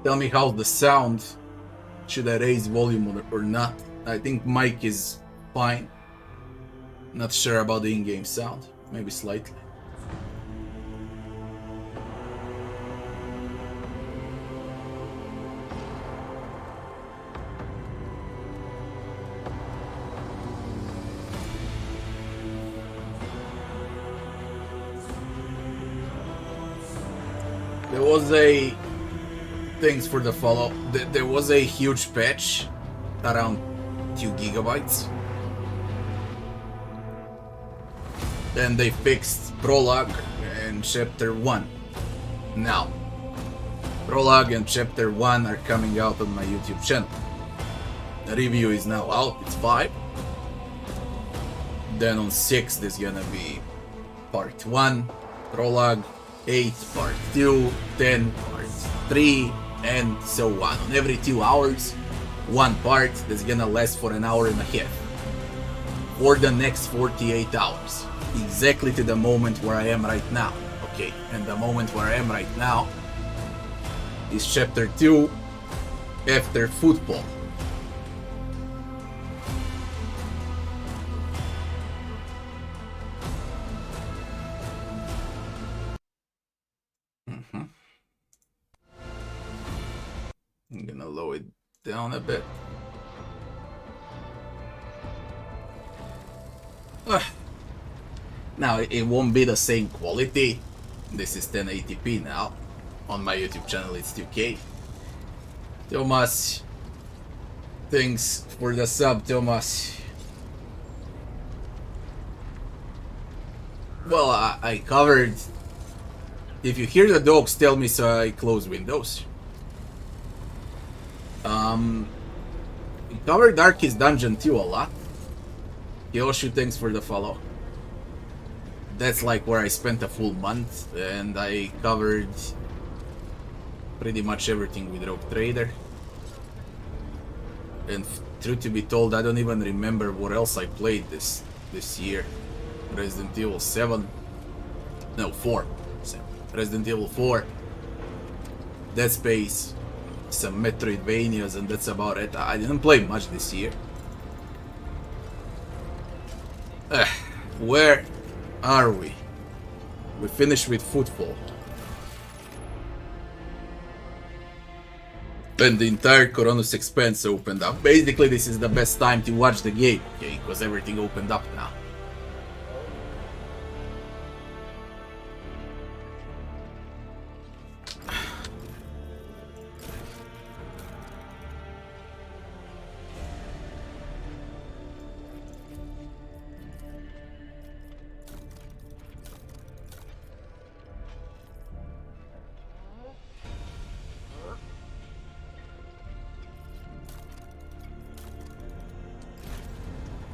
Tell me how's the sound. Should I raise volume or not? I think mic is fine. Not sure about the in-game sound. Maybe slightly. There was a... Thanks for the follow. There was a huge patch, around 2 gigabytes. Then they fixed Prologue and Chapter 1. Now, Prologue and Chapter 1 are coming out on my YouTube channel. The review is now out, it's 5. Then on 6 there's gonna be Part 1, Prologue, 8, Part 2, 10, Part 3, and so on. On every 2 hours, one part that's gonna last for an hour and a half. For the next 48 hours. Exactly to the moment where I am right now. Okay, and the moment where I am right now is Chapter 2 after Footfall. I'm gonna lower it down a bit. Now, it won't be the same quality. This is 1080p now. On my YouTube channel it's 2K. Thomas, thanks for the sub, Thomas. Well, I covered... If you hear the dogs, tell me so I close windows. We covered Darkest Dungeon 2 a lot. Yoshu, thanks for the follow. That's like where I spent a full month, and I covered pretty much everything with Rogue Trader. And truth to be told, I don't even remember what else I played this year. Resident Evil 7. No, 4. Resident Evil 4. Dead Space. Some Metroidvanias, and that's about it. I didn't play much this year. Where are we? We finished with Footfall. And the entire Coronis Expanse opened up. Basically, this is the best time to watch the game, okay? Because everything opened up now.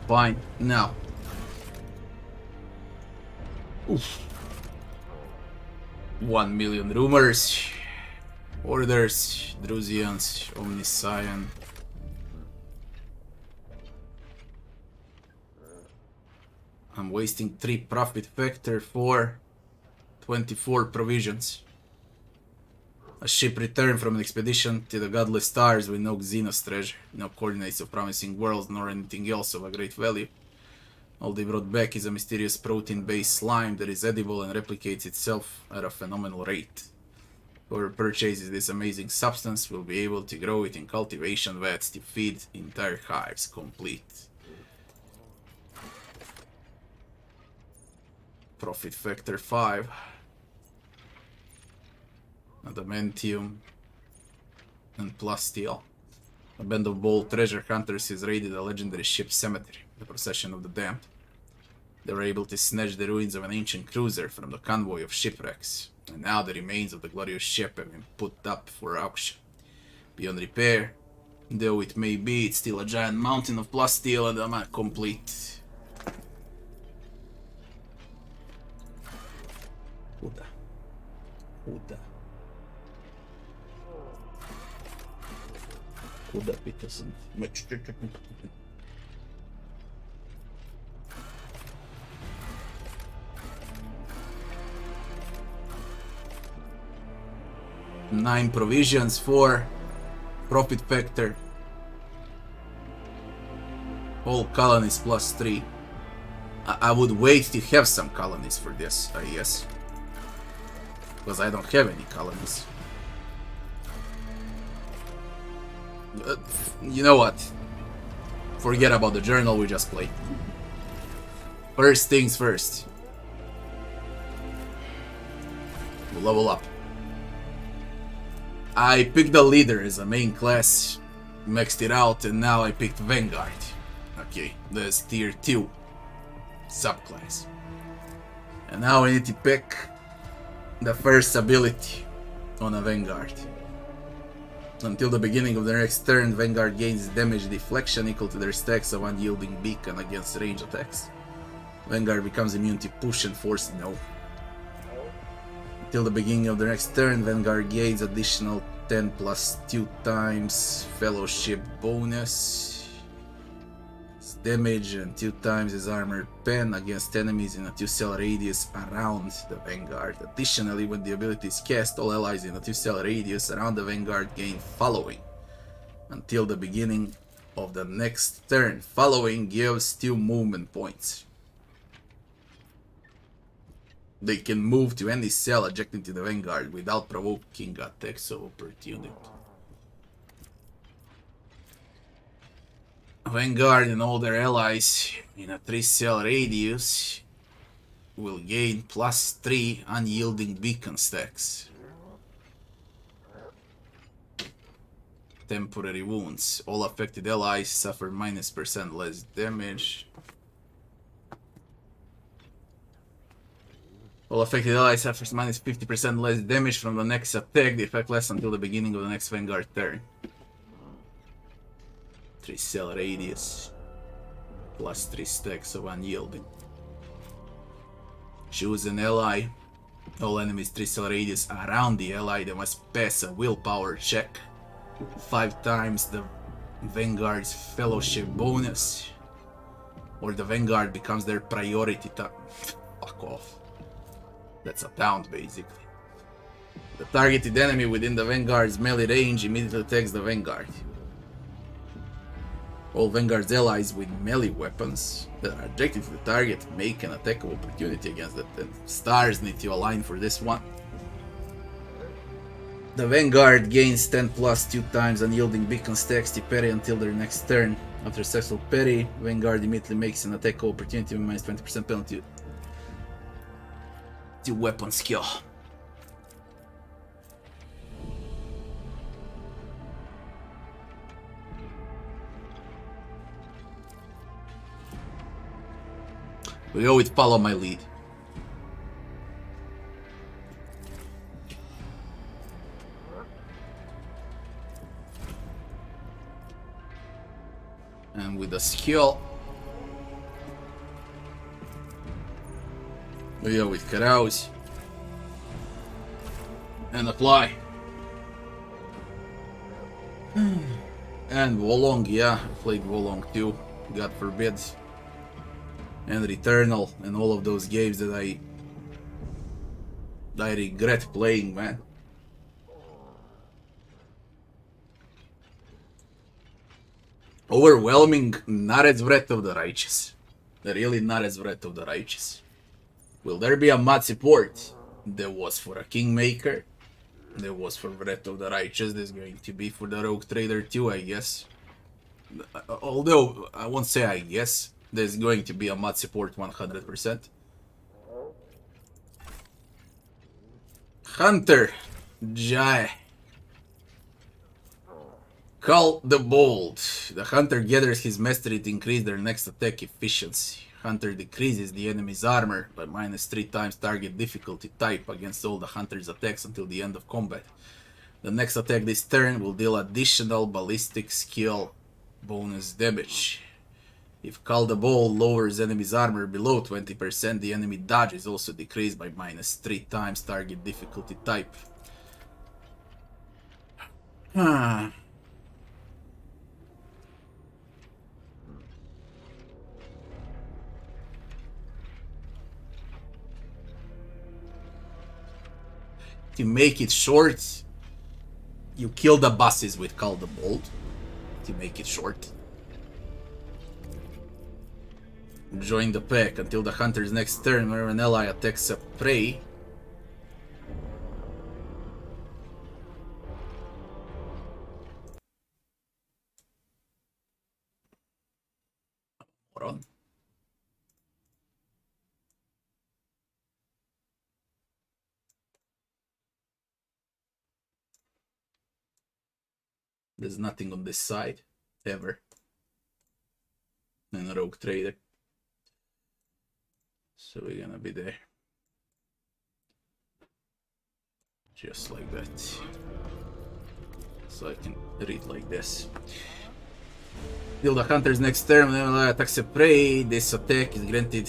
Fine, now. Oof. 1 million rumors, orders, Drusians, Omniscion. I'm wasting 3 profit factor for 24 provisions. A ship returned from an expedition to the godless stars with no Xenos treasure, no coordinates of promising worlds, nor anything else of a great value. All they brought back is a mysterious protein-based slime that is edible and replicates itself at a phenomenal rate. Whoever purchases this amazing substance will be able to grow it in cultivation vats to feed entire hives complete. Profit factor 5. Adamantium and plasteel. A band of bold treasure hunters has raided a legendary ship cemetery, the Procession of the Damned. They were able to snatch the ruins of an ancient cruiser from the convoy of shipwrecks, and now the remains of the glorious ship have been put up for auction. Beyond repair, though it may be, it's still a giant mountain of plasteel and I'm complete. Puta. Kуда Peterson. 9 provisions, 4 profit factor. All colonies plus 3. I would wait to have some colonies for this, I guess. Because I don't have any colonies. You know what? Forget about the journal we just played. First things first. We'll level up. I picked the leader as a main class, maxed it out, and now I picked Vanguard. Okay, that's tier 2 subclass. And now I need to pick the first ability on a Vanguard. Until the beginning of the next turn, Vanguard gains damage deflection equal to their stacks of unyielding beacon against range attacks. Vanguard becomes immune to push and force no. Until the beginning of the next turn, Vanguard gains additional 10 plus 2 times fellowship bonus. Damage and 2 times his armor pen against enemies in a 2-cell radius around the Vanguard. Additionally, when the ability is cast, all allies in a 2-cell radius around the Vanguard gain following until the beginning of the next turn. Following gives 2 movement points. They can move to any cell adjacent to the Vanguard without provoking attacks of opportunity. Vanguard and all their allies in a 3-cell radius will gain plus 3 unyielding beacon stacks. Temporary wounds. All affected allies suffer -% less damage. All affected allies suffers -50% less damage from the next attack. The effect lasts until the beginning of the next Vanguard turn. 3-cell radius. Plus 3 stacks of unyielding. Choose an ally. All enemies 3-cell radius around the ally. They must pass a willpower check. 5 times the Vanguard's fellowship bonus. Or the Vanguard becomes their priority fuck off. That's a taunt, basically. The targeted enemy within the Vanguard's melee range immediately attacks the Vanguard. All Vanguard's allies with melee weapons that are adjacent to the target make an attack of opportunity against it, and stars need to align for this one. The Vanguard gains 10 plus 2 times unyielding beacon stacks to parry until their next turn. After successful parry, Vanguard immediately makes an attack of opportunity with -20% penalty to weapon skill. We always follow my lead. And with the skill, we always carouse and apply. And Wolong, yeah, I played Wolong too, God forbid. And Returnal and all of those games that I regret playing, man. Overwhelming, not as Wrath of the Righteous. Really not as Wrath of the Righteous. Will there be a mod support? There was for a Kingmaker. There was for Wrath of the Righteous. There's going to be for the Rogue Trader too, I guess. Although, I won't say I guess. There's going to be a mod support 100%. Hunter Jai. Call the Bold. The Hunter gathers his mastery to increase their next attack efficiency. Hunter decreases the enemy's armor by -3 times target difficulty type against all the Hunter's attacks until the end of combat. The next attack this turn will deal additional ballistic skill bonus damage. If Call the Bold lowers enemy's armor below 20%, the enemy dodge is also decreased by -3 times target difficulty type. To make it short, You kill the bosses with Call the Bolt, to make it short. Join the pack until the hunter's next turn, whenever an ally attacks a prey. Moron. There's nothing on this side, ever. And a rogue trader. So we're gonna be there. Just like that. So I can read like this. Till the hunter's next turn, whenever an attacks a prey, this attack is granted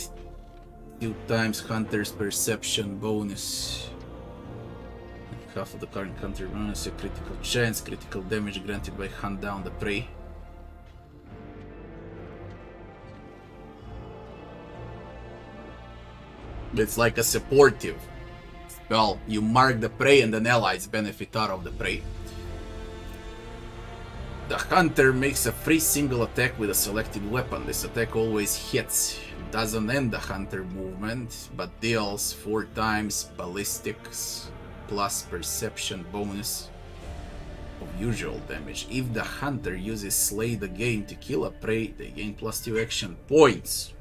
2 times hunter's perception bonus. Half of the current counter bonus, a critical chance, critical damage granted by hunt down the prey. It's like a supportive. Well, you mark the prey and then allies benefit out of the prey. The hunter makes a free single attack with a selected weapon. This attack always hits. Doesn't end the hunter movement, but deals 4 times ballistics plus perception bonus of usual damage. If the hunter uses Slay the Game to kill a prey, they gain +2 action points.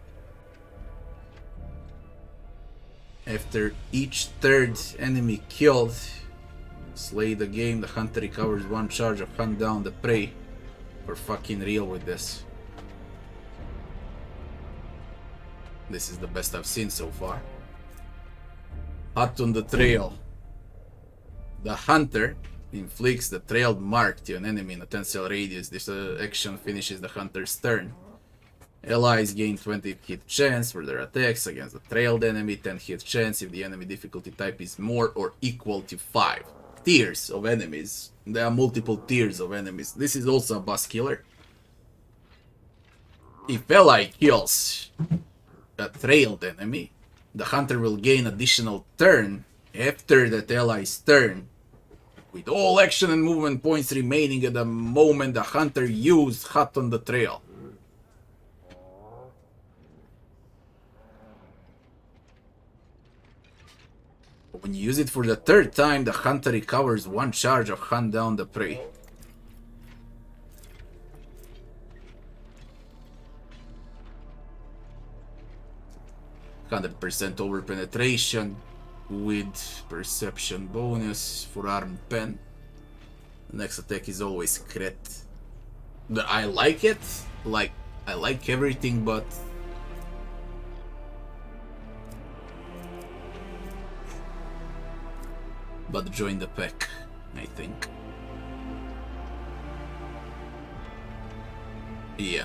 After each third enemy killed, Slay the Game, the hunter recovers 1 charge of hunt down the prey. We're fucking real with this. This is the best I've seen so far. Hot on the trail. The hunter inflicts the trailed mark to an enemy in a 10-cell radius. This action finishes the hunter's turn. Allies gain 20 hit chance for their attacks against the trailed enemy, 10 hit chance if the enemy difficulty type is more or equal to 5. Tiers of enemies. There are multiple tiers of enemies. This is also a boss killer. If ally kills a trailed enemy, the hunter will gain additional turn after that ally's turn, with all action and movement points remaining at the moment the hunter used Hot on the Trail. When you use it for the 3rd time, the hunter recovers 1 charge of hunt down the prey. %100% over penetration with perception bonus for armed pen. The next attack is always crit. I like it. I like everything, but join the pack, I think. Yeah,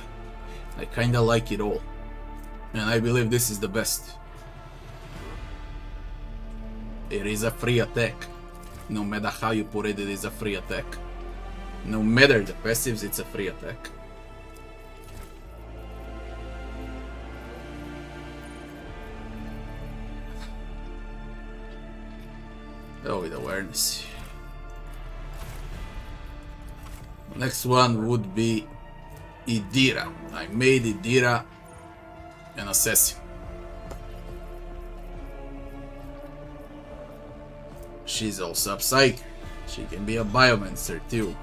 I kinda like it all, and I believe this is the best. It is a free attack. No matter how you put it, it is a free attack. No matter the passives, it's a free attack. Oh, with awareness. Next one would be Idira. I made Idira an assassin. She's also a psychic. She can be a biomancer too.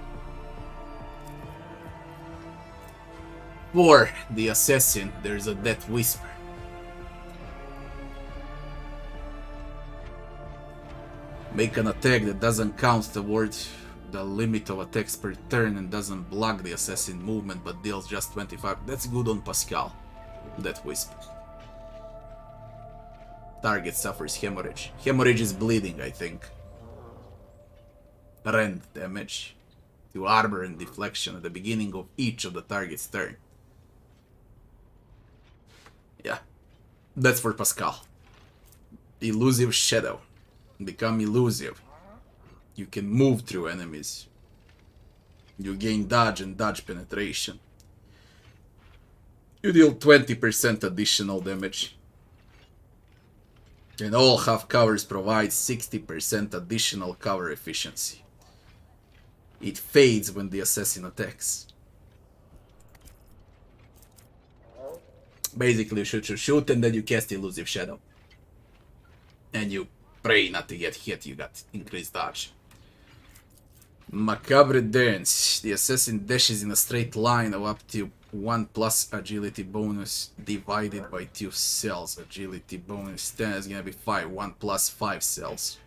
For the assassin, there's a Death Whisper. Make an attack that doesn't count towards the limit of attacks per turn and doesn't block the assassin movement but deals just 25. That's good on Pascal. Death Whisper. Target suffers hemorrhage. Hemorrhage is bleeding, I think. Rend damage to armor and deflection at the beginning of each of the target's turn. Yeah, that's for Pascal. Elusive Shadow. Become elusive. You can move through enemies. You gain dodge and dodge penetration. You deal 20% additional damage. And all half covers provide 60% additional cover efficiency. It fades when the assassin attacks. Basically, you shoot, and then you cast Elusive Shadow. And you pray not to get hit, you got increased dodge. Macabre Dance. The assassin dashes in a straight line of up to 1 plus agility bonus divided by 2 cells. Agility bonus 10 is gonna be 5. 1 plus 5 cells.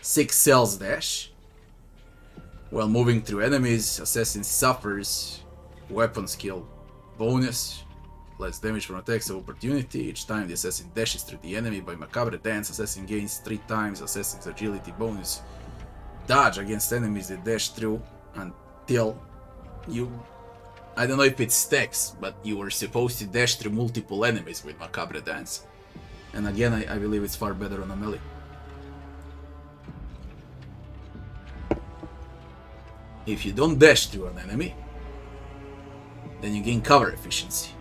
6 cells dash. While moving through enemies, assassin suffers weapon skill bonus. Less damage from attacks of opportunity. Each time the assassin dashes through the enemy by Macabre Dance, assassin gains 3 times assassin's agility bonus. Dodge against enemies that dash through until you... I don't know if it stacks, but you were supposed to dash through multiple enemies with Macabre Dance. And again, I believe it's far better on a melee. If you don't dash through an enemy, then you gain cover efficiency.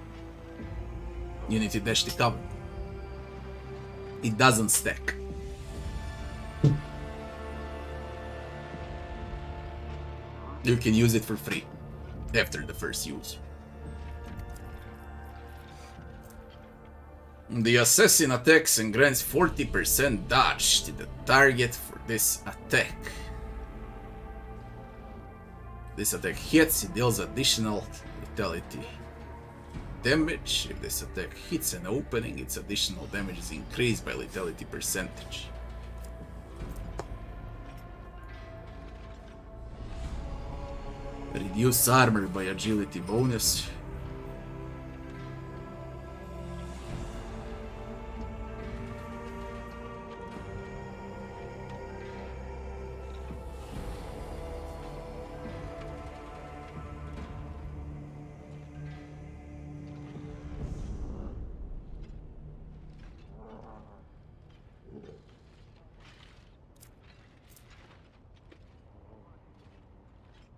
You need to dash the cover. It doesn't stack. You can use it for free after the first use. The assassin attacks and grants 40% dodge to the target for this attack. This attack hits, it deals additional lethality damage. If this attack hits an opening, its additional damage is increased by lethality percentage. Reduce armor by agility bonus.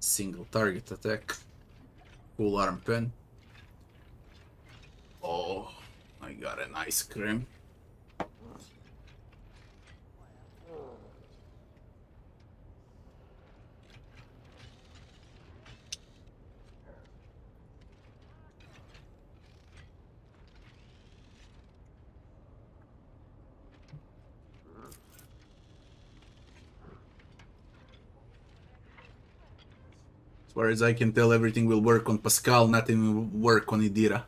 Single target attack. Full arm pen. Oh, I got an ice cream. As far as I can tell, everything will work on Pascal, nothing will work on Idira.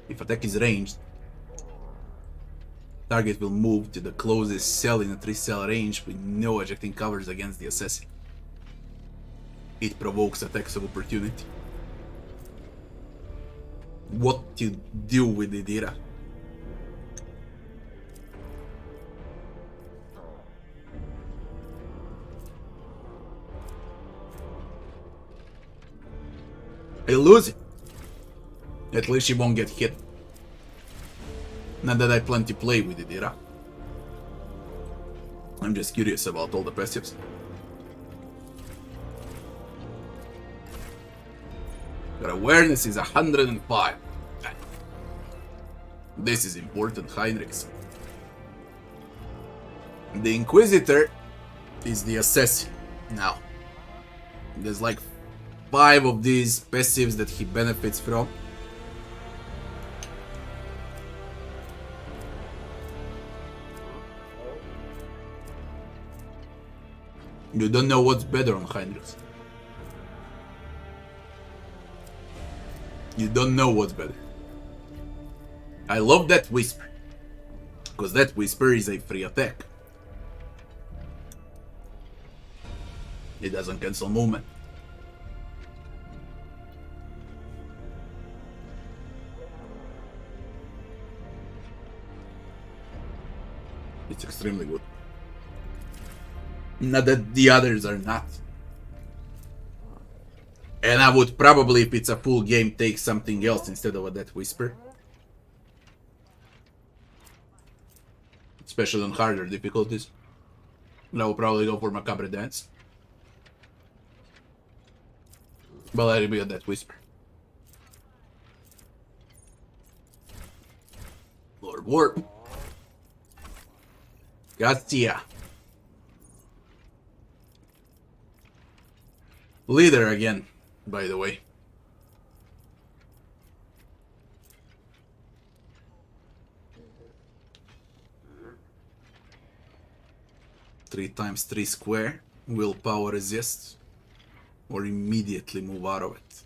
If attack is ranged, target will move to the closest cell in a 3-cell range with no ejecting covers against the assassin. It provokes attacks of opportunity. What to do with Idira? I lose it. At least she won't get hit. Not that I plan to play with Idira. I'm just curious about all the passives. Your awareness is 105. This is important, Heinrichs. The Inquisitor is the assassin now. There's like 5 of these passives that he benefits from. You don't know what's better on Heinrichs. You don't know what's better. I love that whisper, because that whisper is a free attack. It doesn't cancel movement. It's extremely good. Not that the others are not. And I would probably, if it's a full game, take something else instead of that whisper. Especially on harder difficulties. And I will probably go for Macabre Dance. But I'll be at that whisper. warp. Gotcha. Leader again, by the way. Three times 3 square. Willpower resist. Or immediately move out of it.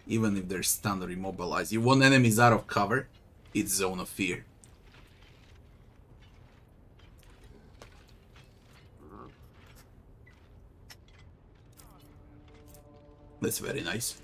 Even if they're stunned or immobilized. You want enemies out of cover, it's Zone of Fear. That's very nice.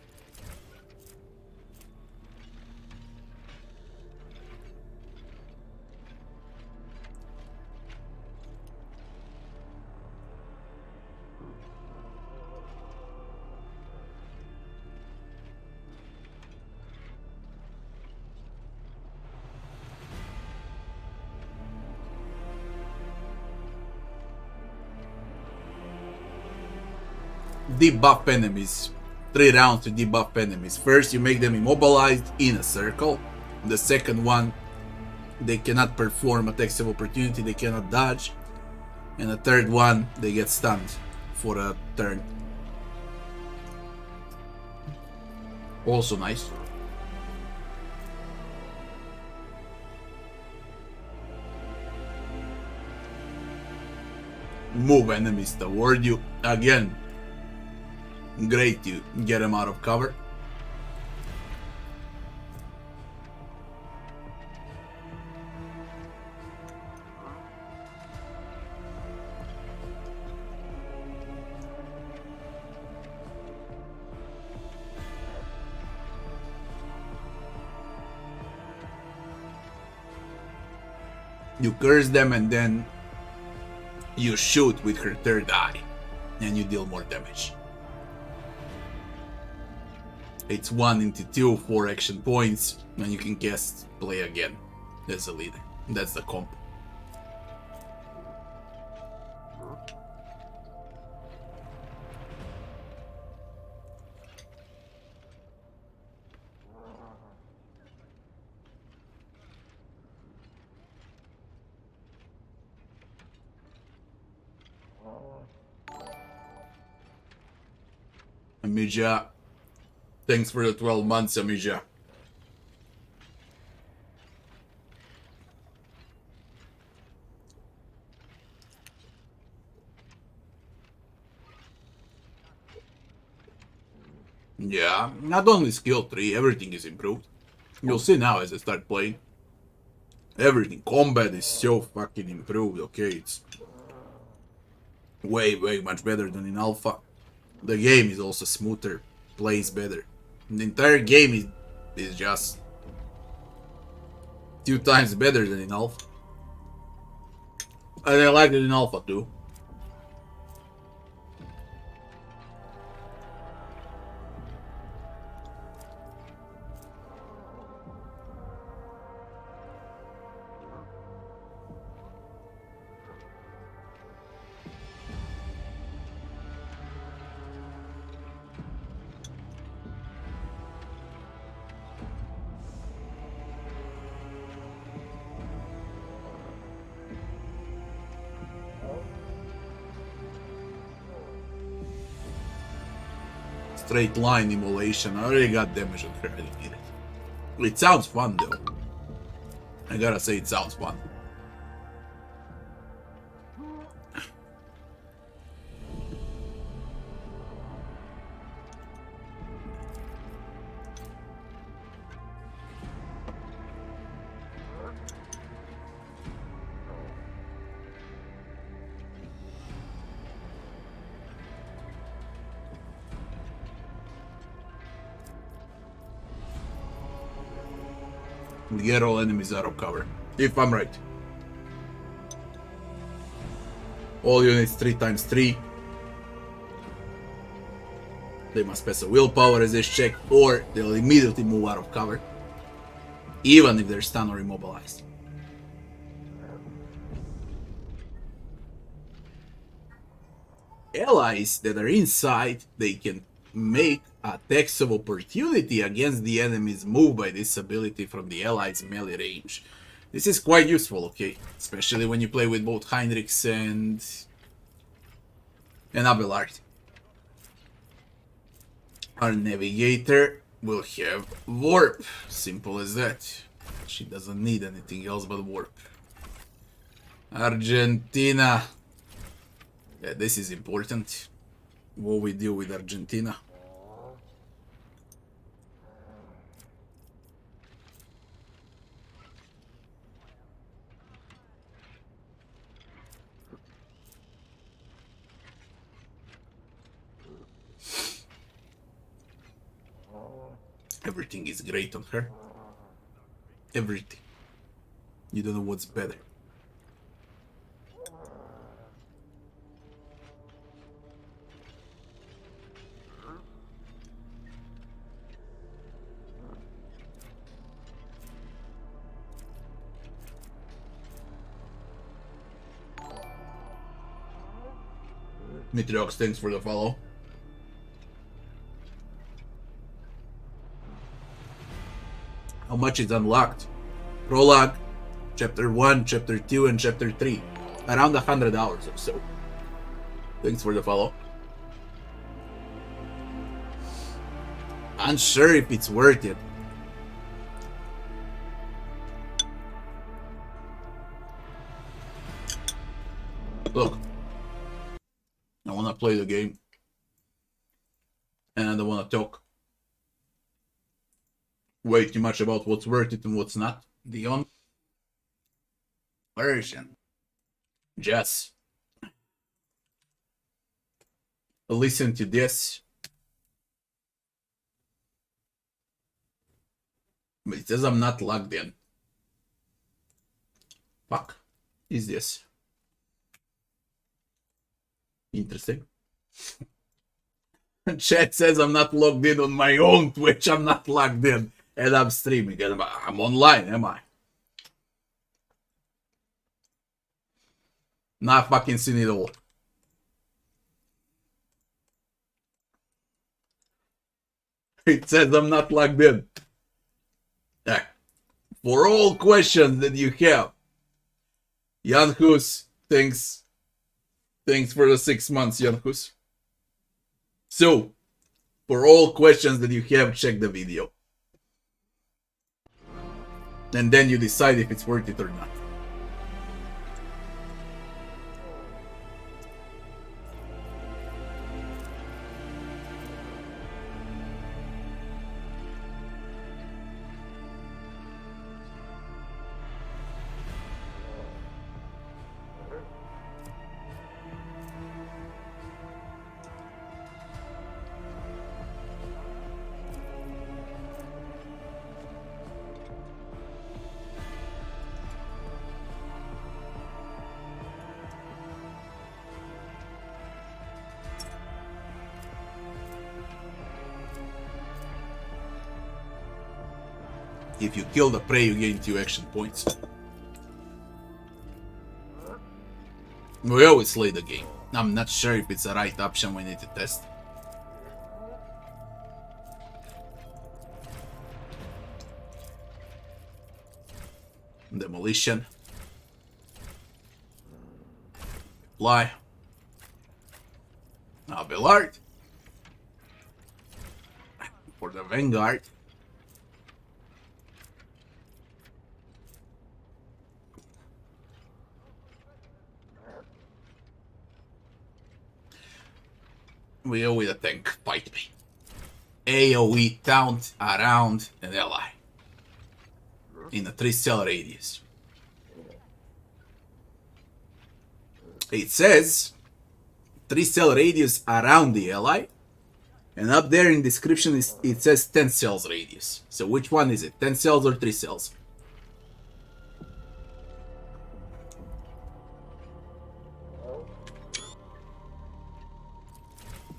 Debuff enemies. 3 rounds to debuff enemies. First, you make them immobilized in a circle. The second one, they cannot perform attacks of opportunity, they cannot dodge. And the third one, they get stunned for a turn. Also nice. Move enemies toward you. Again, great to get them out of cover. You curse them and then you shoot with her third eye and you deal more damage. It's 1 into 2, 4 action points, and you can cast play again as a leader. That's the comp. Amija. Thanks for the 12 months, Amija. Yeah, not only skill 3, everything is improved. You'll see now as I start playing. Everything, combat is so fucking improved, okay? It's way much better than in alpha. The game is also smoother, plays better. The entire game is just 2 times better than in alpha. And I like it in alpha too. Straight line immolation. I already got damage on her. I didn't need it. It sounds fun though. I gotta say it sounds fun. We get all enemies out of cover. If I'm right. All units 3 times 3. They must pass a willpower resist check or they'll immediately move out of cover. Even if they're stunned or immobilized. Allies that are inside, they can make attacks of opportunity against the enemy's move by this ability from the allies' melee range. This is quite useful, okay? Especially when you play with both Heinrichs and Abelard. Our navigator will have warp. Simple as that. She doesn't need anything else but warp. Argentina. Yeah, this is important. What we do with Argentina. Everything is great on her. Everything. You don't know what's better. Mitriox, thanks for the follow. How much is unlocked? Prologue, Chapter 1, Chapter 2, and Chapter 3. Around $100 or so. Thanks for the follow. Unsure if it's worth it. Look. I want to play the game. And I don't want to talk way too much about what's worth it and what's not. The on version. Just listen to this. But it says I'm not logged in. Fuck. Is this? Interesting. Chat says I'm not logged in on my own Twitch. I'm not logged in. And I'm streaming. And I'm online, am I? Not fucking seen it all. It says I'm not logged in. Yeah. For all questions that you have, Jan Hus, thanks for the 6 months, Jan Hus. So, for all questions that you have, check the video. And then you decide if it's worth it or not. If you kill the prey, you gain 2 action points. We always slay the game. I'm not sure if it's the right option, we need to test. Demolition. Apply. Abelard. For the Vanguard. We go with a tank. Fight me. AoE taunt around an ally. In a 3-cell radius. It says 3-cell radius around the ally. And up there in description it says 10 cells radius. So which one is it? 10 cells or 3 cells?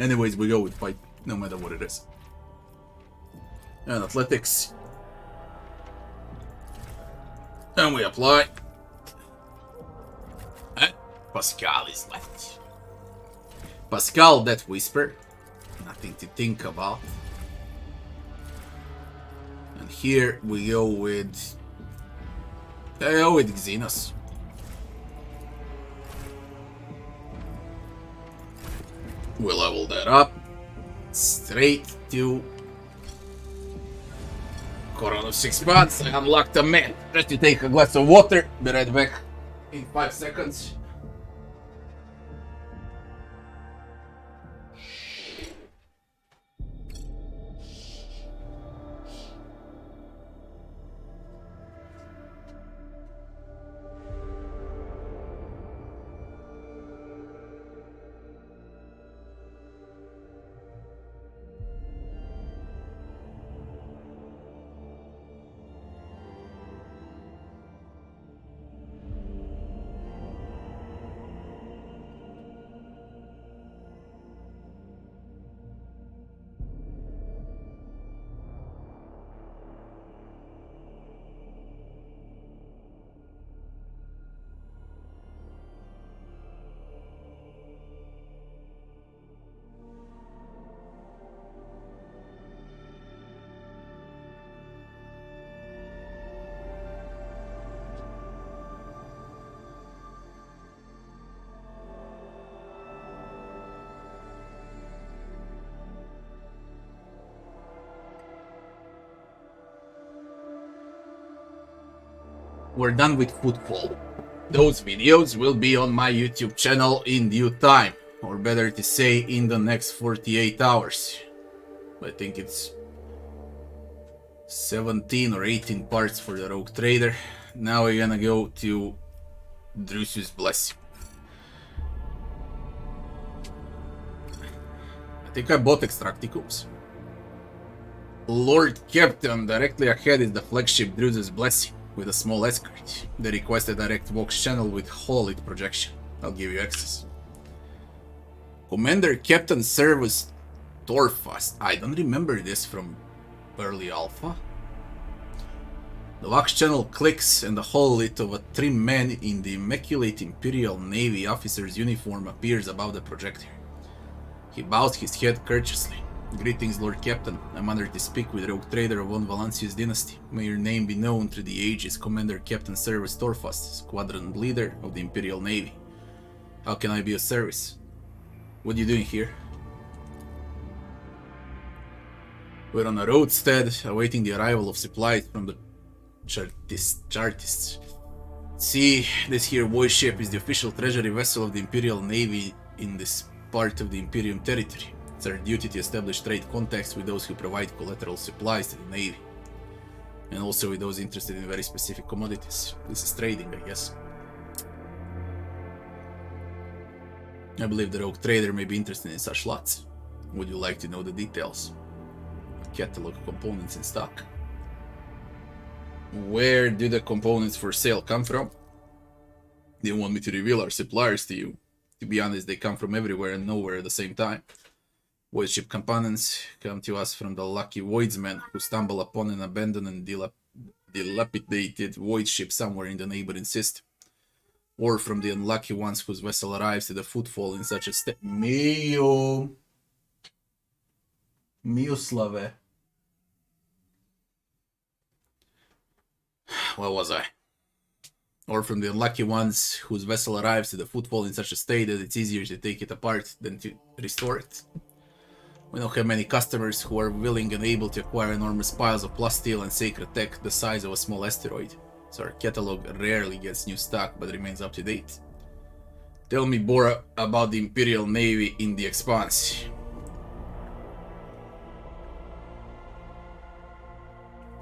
Anyways, we go with fight, no matter what it is. And athletics. And we apply. And Pascal is left. Pascal, that whisper. Nothing to think about. And here we go with with Xenos. We'll level that up. Straight to Coronos Expanse. I unlocked a map. Just to take a glass of water. Be right back in 5 seconds. We're done with Footfall. Those videos will be on my YouTube channel in due time, or better to say, in the next 48 hours. I think it's 17 or 18 parts for the Rogue Trader. Now we're gonna go to Drusus Blessing. I think I bought Extracticums. Lord Captain, directly ahead is the flagship Drusus Blessing with a small escort. They request a direct Vox channel with Holit projection. I'll give you access. Commander Captain Servus Torfast. I don't remember this from early alpha. The Vox channel clicks and the Holit of a trim man in the immaculate Imperial Navy officer's uniform appears above the projector. He bows his head courteously. Greetings, Lord Captain. I'm honored to speak with Rogue Trader of Von Valancius dynasty. May your name be known through the ages, Commander Captain Servus Torfast, Squadron Leader of the Imperial Navy. How can I be of service? What are you doing here? We're on a roadstead, awaiting the arrival of supplies from the Chartists. See, this here Voidship is the official treasury vessel of the Imperial Navy in this part of the Imperium territory. It's our duty to establish trade contacts with those who provide collateral supplies to the Navy. And also with those interested in very specific commodities. This is trading, I guess. I believe the Rogue Trader may be interested in such lots. Would you like to know the details? A catalog of components in stock. Where do the components for sale come from? They want me to reveal our suppliers to you. To be honest, they come from everywhere and nowhere at the same time. Voidship components come to us from the lucky Voidsmen who stumble upon an abandoned and dilapidated void ship somewhere in the neighboring system. Or from the unlucky ones whose vessel arrives at the Footfall in such a state. Miuslave. Where was I? Or from the unlucky ones whose vessel arrives at the Footfall in such a state that it's easier to take it apart than to restore it. We don't have many customers who are willing and able to acquire enormous piles of plasteel and sacred tech the size of a small asteroid, so our catalog rarely gets new stock but remains up to date. Tell me more about the Imperial Navy in the Expanse.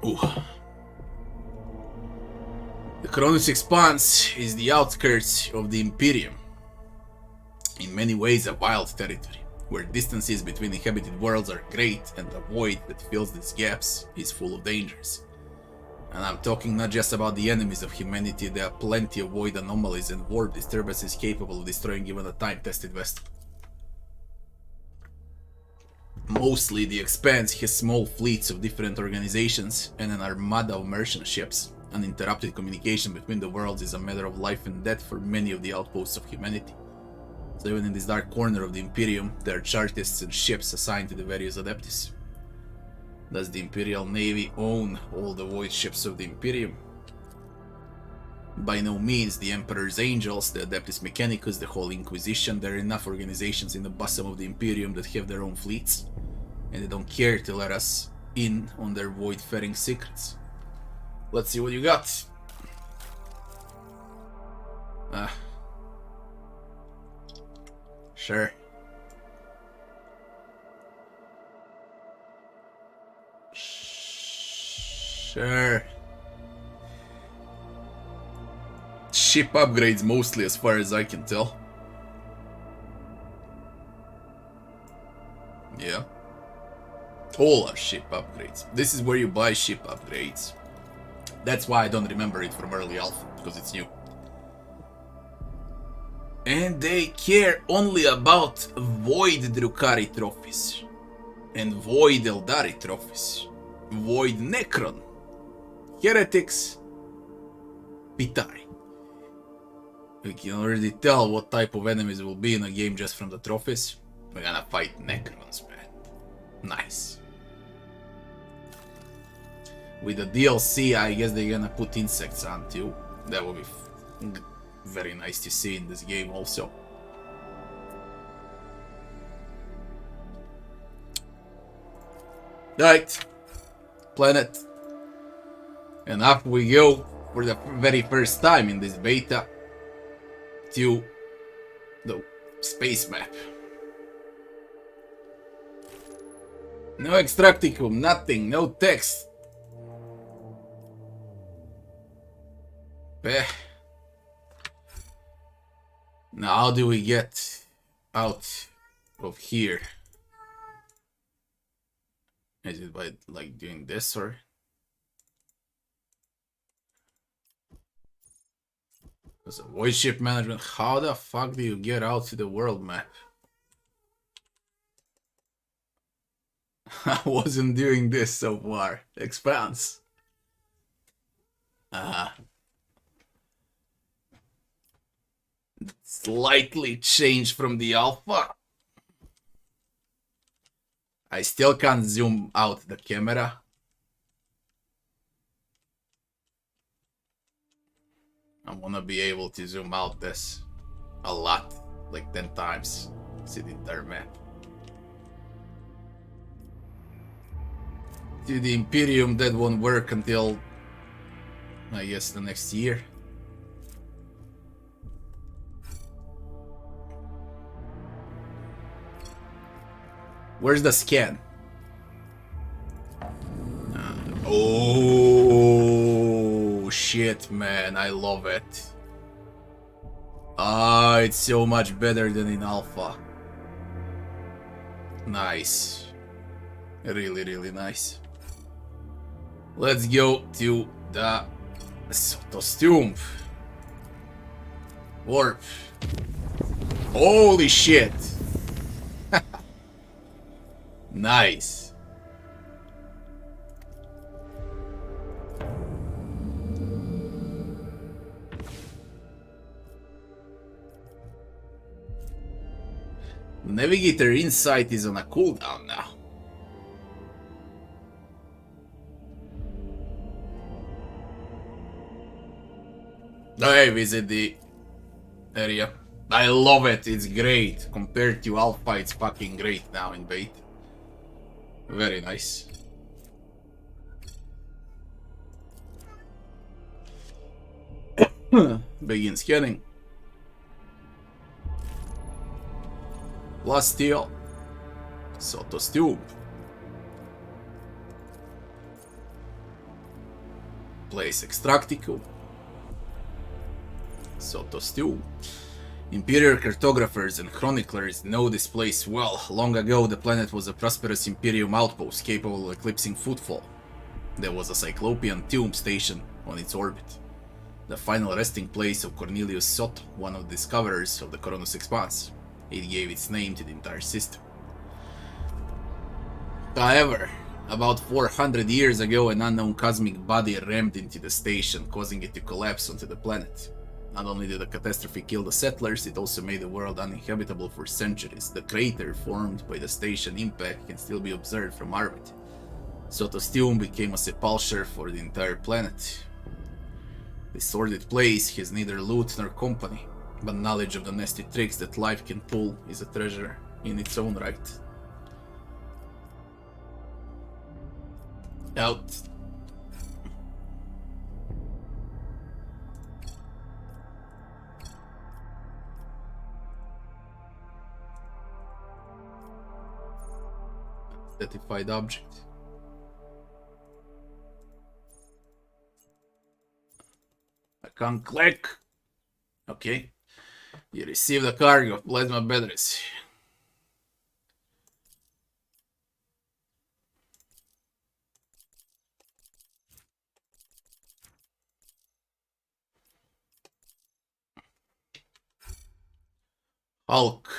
Ooh. The Coronos Expanse is the outskirts of the Imperium. In many ways a wild territory, where distances between inhabited worlds are great and the void that fills these gaps is full of dangers. And I'm talking not just about the enemies of humanity, there are plenty of void anomalies and warp disturbances capable of destroying even a time-tested vessel. Mostly the Expanse has small fleets of different organizations and an armada of merchant ships. Uninterrupted communication between the worlds is a matter of life and death for many of the outposts of humanity. So even in this dark corner of the Imperium, there are Chartists and ships assigned to the various Adeptus. Does the Imperial Navy own all the void ships of the Imperium? By no means the Emperor's Angels, the Adeptus Mechanicus, the Holy Inquisition. There are enough organizations in the bosom of the Imperium that have their own fleets, and they don't care to let us in on their void-faring secrets. Let's see what you got. Sure. Sure. Ship upgrades mostly, as far as I can tell. Yeah. All are ship upgrades. This is where you buy ship upgrades. That's why I don't remember it from early alpha, because it's new. And they care only about Void Drukari trophies. And Void Eldari trophies. Void Necron. Heretics. Pitari. We can already tell what type of enemies will be in a game just from the trophies. We're gonna fight Necrons, man. Nice. With the DLC, I guess they're gonna put insects on too. That will be very nice to see in this game also. Right. Planet. And up we go for the very first time in this beta to the space map. No extracticum, nothing, no text. Now how do we get out of here? Is it by like doing this or? There's a Voidship management. How the fuck do you get out to the world map? I wasn't doing this so far. Expanse. Slightly changed from the alpha. I still can't zoom out the camera. I wanna be able to zoom out this a lot, like 10 times. See the entire map. To the Imperium, that won't work until, I guess, the next year. Where's the scan? Oh shit, man, I love it. Ah, it's so much better than in alpha. Nice. Really, really nice. Let's go to the Sottos Tomb. Warp. Holy shit. Nice. Navigator Insight is on a cooldown now. I visit the area. I love it, it's great. Compared to alpha, it's fucking great now in beta. Very nice. Begin scanning. Last steel. Sottos Tomb. Place Extracticum. Sottos Tomb. Imperial cartographers and chroniclers know this place well. Long ago, the planet was a prosperous Imperium outpost capable of eclipsing Footfall. There was a Cyclopean tomb station on its orbit, the final resting place of Cornelius Sotto, one of the discoverers of the Coronis Expanse. It gave its name to the entire system. However, about 400 years ago, an unknown cosmic body rammed into the station, causing it to collapse onto the planet. Not only did the catastrophe kill the settlers, it also made the world uninhabitable for centuries. The crater formed by the station impact can still be observed from orbit. Sottos Tomb became a sepulchre for the entire planet. This sordid place has neither loot nor company, but knowledge of the nasty tricks that life can pull is a treasure in its own right. Out. Identified object. I can't click. Okay. You received a cargo of plasma batteries. Hulk.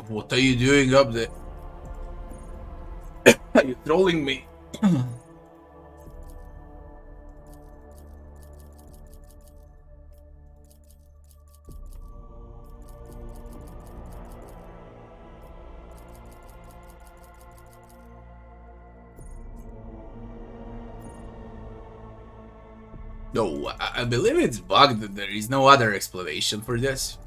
What are you doing up there? Are you trolling me? No, I believe it's bugged. There is no other explanation for this.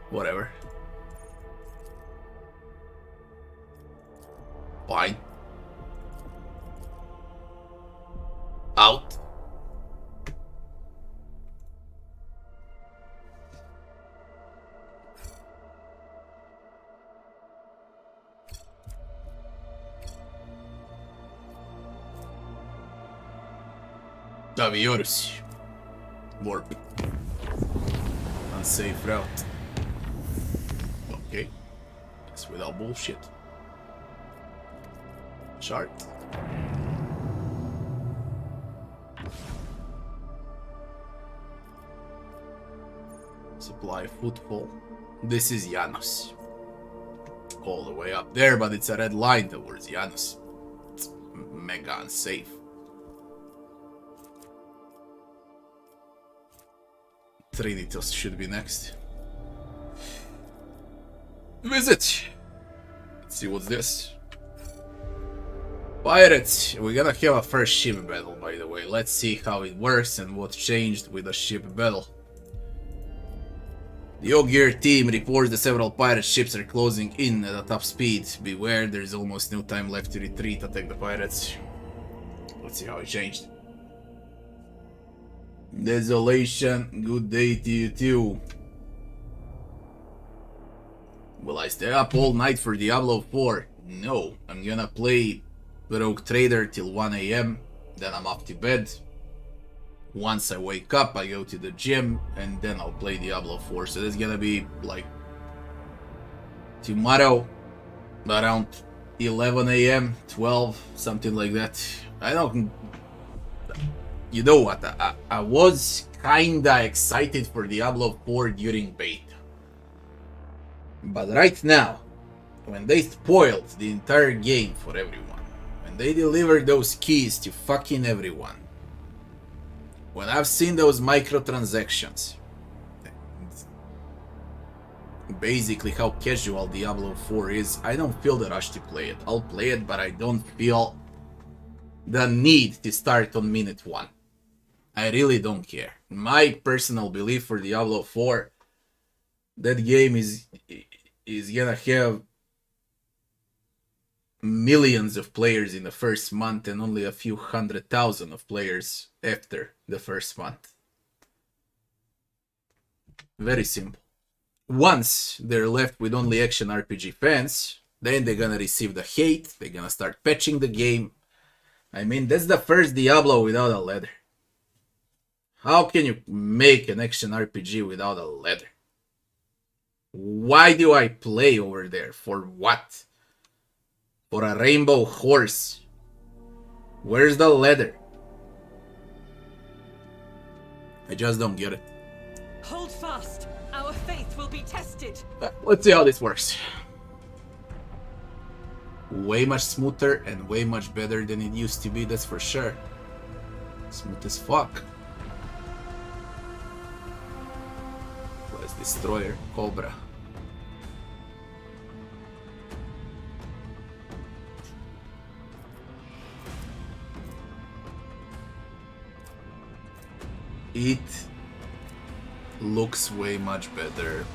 Whatever. Fine. Out. Aviorus. Warp. Unsafe route. Okay. That's without bullshit. Chart. Supply Footfall. This is Janos. All the way up there, but it's a red line towards Janos. It's mega unsafe. Trinitos should be next. Visit! Let's see what's this. Pirates! We're gonna have a first ship battle, by the way. Let's see how it works and what changed with the ship battle. The Ogier team reports that several pirate ships are closing in at a top speed. Beware, there's almost no time left to retreat, attack the pirates. Let's see how it changed. Desolation, good day to you too. Will I stay up all night for Diablo 4? No, I'm gonna play Rogue Trader till 1 AM, then I'm off to bed. Once I wake up, I go to the gym, and then I'll play Diablo 4. So that's gonna be like tomorrow around 11 AM, 12, something like that. I don't... You know what, I was kinda excited for Diablo 4 during beta. But right now, when they spoiled the entire game for everyone, when they delivered those keys to fucking everyone, when I've seen those microtransactions, basically how casual Diablo 4 is, I don't feel the rush to play it. I'll play it, but I don't feel the need to start on minute 1. I really don't care. My personal belief for Diablo 4, that game is gonna have millions of players in the first month and only a few 100,000 of players after the first month. Very simple. Once they're left with only action RPG fans, then they're gonna receive the hate, they're gonna start patching the game. I mean, that's the first Diablo without a ladder. How can you make an action RPG without a ladder? Why do I play over there? For what? For a rainbow horse? Where's the ladder? I just don't get it. Hold fast. Our faith will be tested. Let's see how this works. Way much smoother and way much better than it used to be, that's for sure. Smooth as fuck. Destroyer, Cobra. It looks way much better.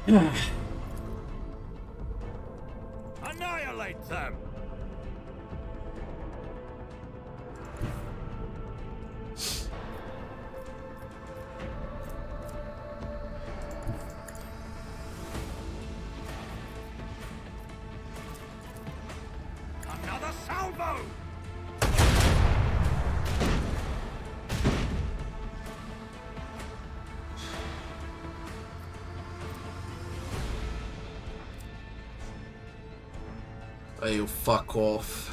Them. Annihilate them. Another salvo. Hey, you fuck off.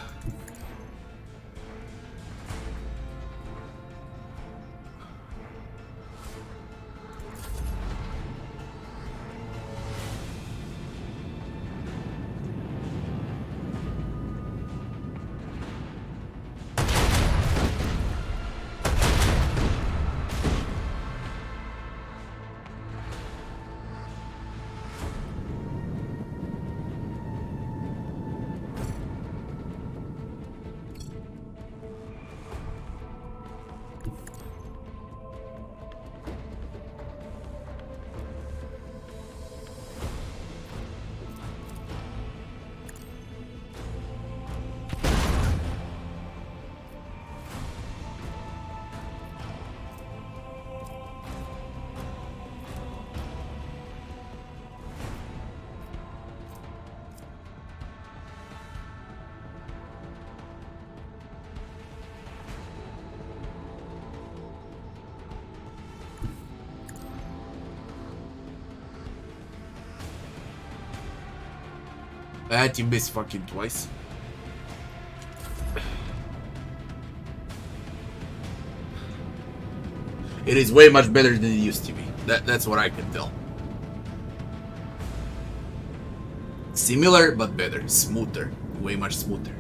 You missed fucking twice. It is way much better than it used to be. That's what I can tell. Similar but better, smoother, way much smoother.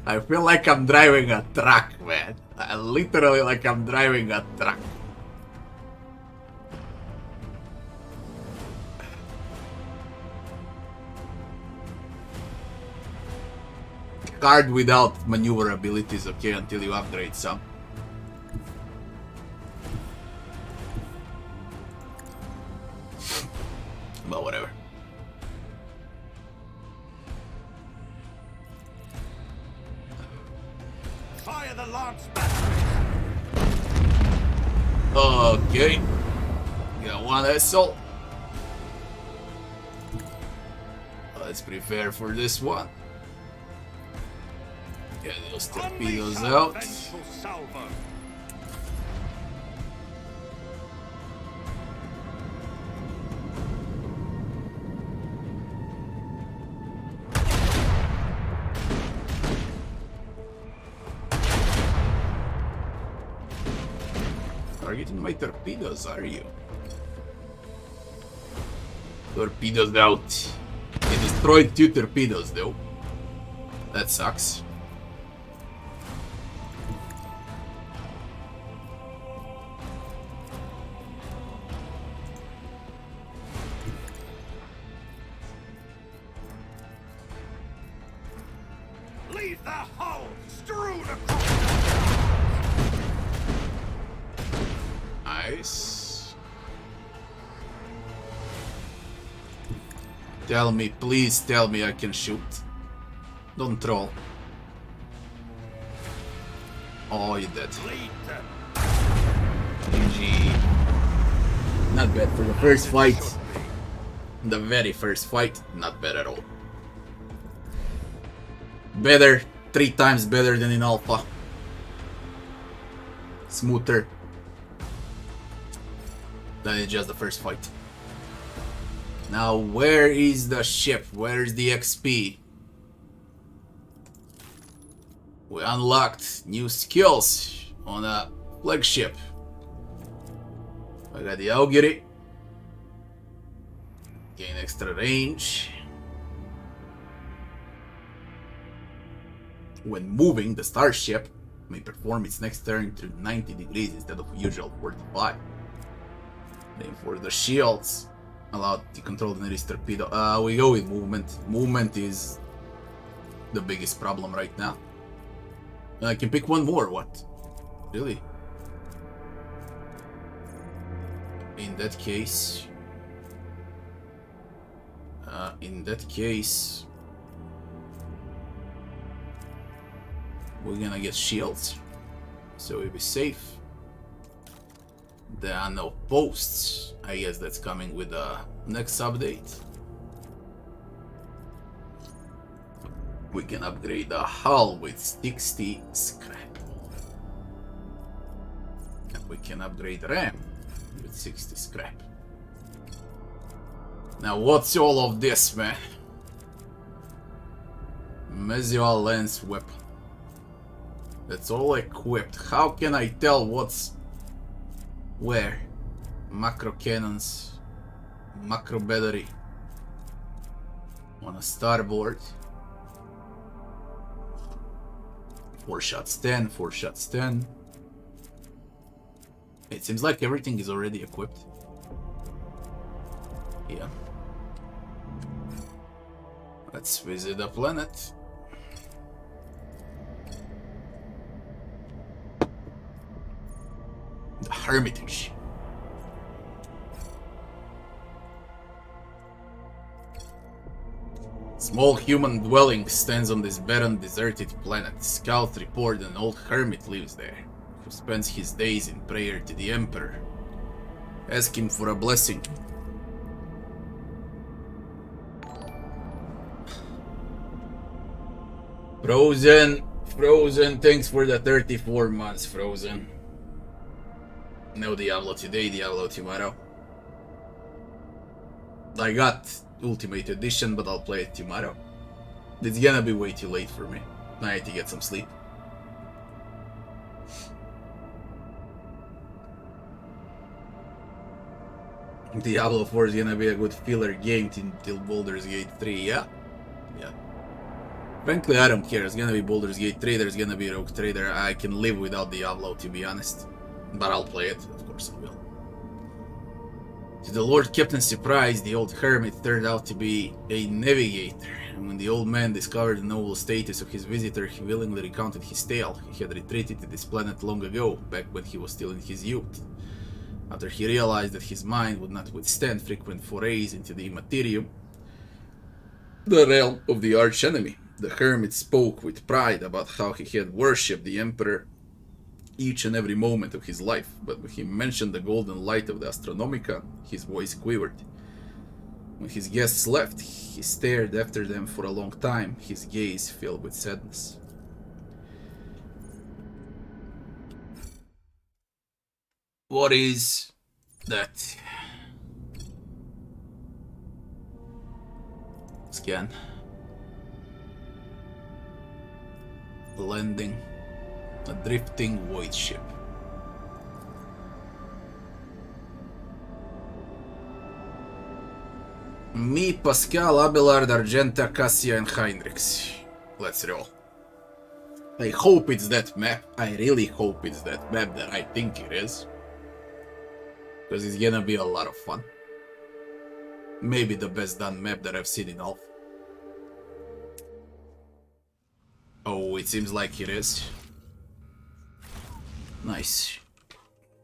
I feel like I'm driving a truck, man. Literally like I'm driving a truck. Card without maneuver abilities, okay, until you upgrade some. But whatever. Fire the lance batteries. Okay. Got one assault. Let's prepare for this one. Get those torpedoes out. Salvo. targeting my torpedoes, are you? Torpedoes out. He destroyed 2 torpedoes though. That sucks. Leave the hull strewn across. Nice. Tell me, please tell me I can shoot. Don't troll. Oh, you dead. Lead them. GG. Not bad for the first fight. The very first fight, not bad at all. Better, 3 times better than in Alpha. Smoother. Than in just the first fight. Now, where is the ship? Where is the XP? We unlocked new skills on a flagship. I got the Augury. Gain extra range. When moving, the starship may perform its next turn to 90 degrees instead of usual 45. Then for the shields, allowed to control the nearest torpedo. We go with movement. Movement is the biggest problem right now. And I can pick one more, what? Really? In that case... we're gonna get shields, so we'll be safe. There are no posts. I guess that's coming with the next update. We can upgrade the hull with 60 scrap. And we can upgrade RAM with 60 scrap. Now what's all of this, man? Mesial lance weapon. That's all equipped. How can I tell what's where? Macro cannons, macro battery on a starboard. 4 shots 10, 4 shots 10. It seems like everything is already equipped. Yeah. Let's visit the planet. The Hermitage. Small human dwelling stands on this barren, deserted planet. Scouts report an old hermit lives there, who spends his days in prayer to the Emperor. Ask him for a blessing. Frozen, thanks for the 34 months, Frozen. No Diablo today, Diablo tomorrow. I got Ultimate Edition, but I'll play it tomorrow. It's gonna be way too late for me. I need to get some sleep. Diablo 4 is gonna be a good filler game till Baldur's Gate 3, yeah? Yeah. Frankly, I don't care. It's gonna be Baldur's Gate 3, there's gonna be Rogue Trader. I can live without Diablo, to be honest. But I'll play it, of course I will. To the Lord Captain's surprise, the old hermit turned out to be a navigator, and when the old man discovered the noble status of his visitor, he willingly recounted his tale. He had retreated to this planet long ago, back when he was still in his youth. After he realized that his mind would not withstand frequent forays into the immaterium, the realm of the archenemy, the hermit spoke with pride about how he had worshipped the Emperor each and every moment of his life, but when he mentioned the golden light of the Astronomica, his voice quivered. When his guests left, he stared after them for a long time, his gaze filled with sadness. What is that? Scan. Landing. A drifting Voidship. Me, Pascal, Abelard, Argenta, Cassia, and Heinrichs. Let's roll. I hope it's that map. I really hope it's that map that I think it is. Because it's gonna be a lot of fun. Maybe the best done map that I've seen in Alpha. Oh, it seems like it is. Nice.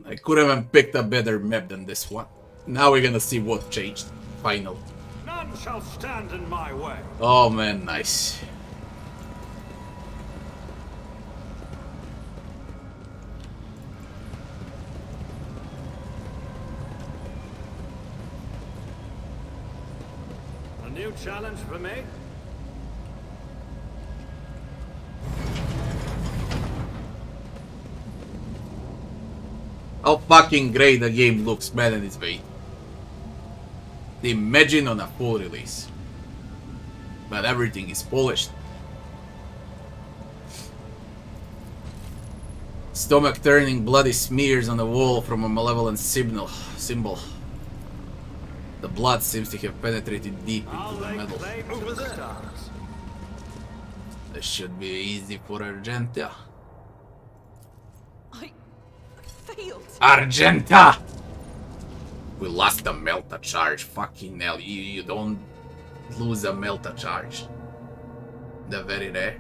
I could have picked a better map than this one. Now we're gonna see what changed. Final. None shall stand in my way. Oh man, nice. A new challenge for me? How fucking great the game looks, man, in its way. Imagine on a full release. But everything is polished. Stomach turning bloody smears on the wall from a malevolent symbol. The blood seems to have penetrated deep into the metal. Over the stars. This should be easy for Argenta. I failed. Argenta! We lost the Melta charge. Fucking hell, you don't lose a Melta charge. The very rare.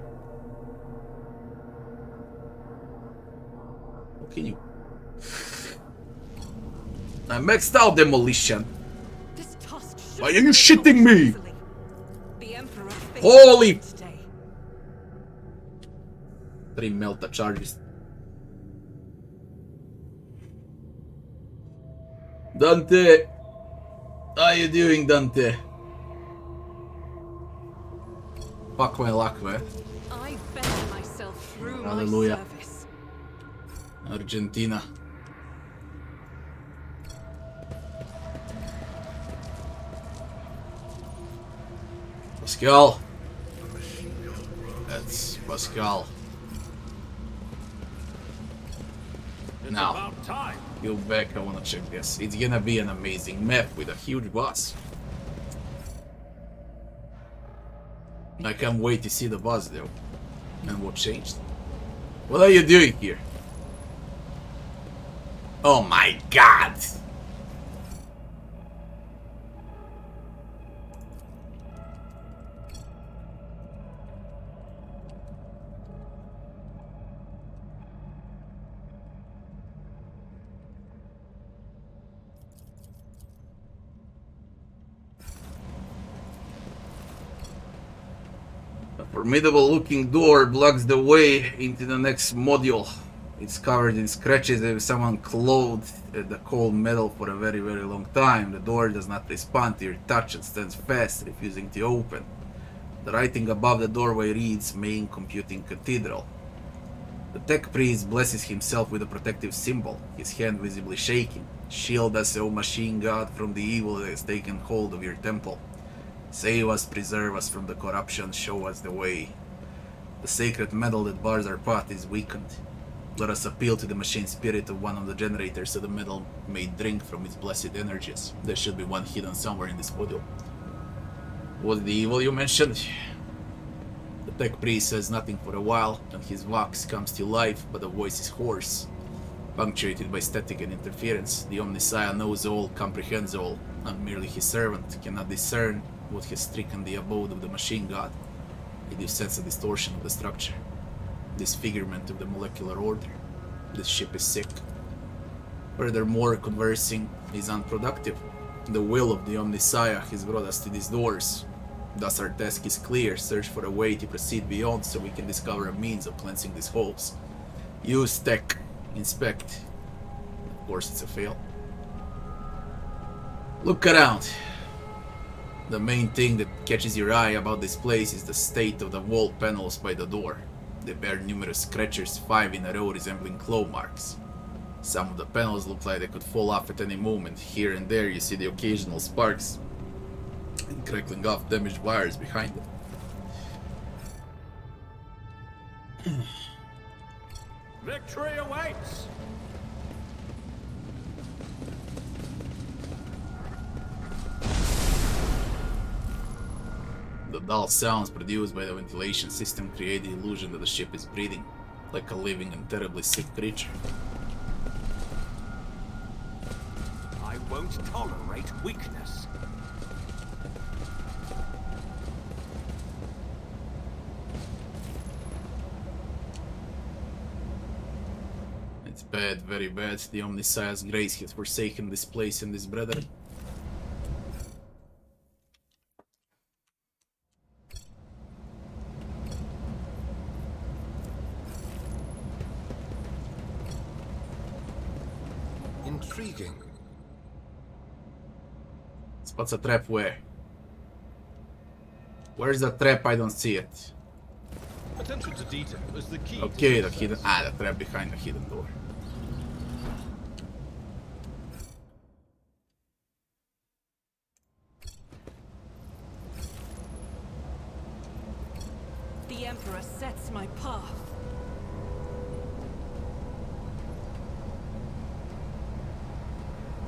How can you? I maxed out demolition. This task should Why are you shitting me? easily. The Emperor failed Holy- today. 3 Melta charges. Dante! How are you doing, Dante? Fuck my luck, man. I better myself through Hallelujah. my service. Argentina. Pascal. That's Pascal. It's Now. about time. Go back, I wanna check this. It's gonna be an amazing map with a huge boss. I can't wait to see the boss though. And what changed. What are you doing here? Oh my god! A formidable looking door blocks the way into the next module. It's covered in scratches as if someone clawed at the cold metal for a very long time. The door does not respond to your touch and stands fast, refusing to open. The writing above the doorway reads, Main Computing Cathedral. The tech priest blesses himself with a protective symbol, his hand visibly shaking. Shield us, O machine god, from the evil that has taken hold of your temple. Save us, preserve us from the corruption, show us the way. The sacred metal that bars our path is weakened. Let us appeal to the machine spirit of one of the generators so the metal may drink from its blessed energies. There should be one hidden somewhere in this module. What's the evil you mentioned? The tech priest says nothing for a while, and his vox comes to life, but the voice is hoarse, punctuated by static and interference. The Omnissiah knows all, comprehends all. I'm merely his servant, cannot discern what has stricken the abode of the machine god. I do sense a distortion of the structure. Disfigurement of the molecular order. This ship is sick. Furthermore, conversing is unproductive. The will of the Omnissiah has brought us to these doors. Thus our task is clear, search for a way to proceed beyond so we can discover a means of cleansing these holes. Use tech. Inspect. Of course it's a fail. Look around. The main thing that catches your eye about this place is the state of the wall panels by the door. They bear numerous scratches, 5 in a row resembling claw marks. Some of the panels look like they could fall off at any moment. Here and there you see the occasional sparks and crackling off damaged wires behind them. Victory awaits. The dull sounds produced by the ventilation system create the illusion that the ship is breathing, like a living and terribly sick creature. I won't tolerate weakness. It's bad, very bad. The Omniscience grace has forsaken this place and this brethren. Intriguing. What's a trap where? Where's the trap? I don't see it. Attention to detail is the key. Okay, the hidden. Ah, the trap behind the hidden door. The Emperor sets my path.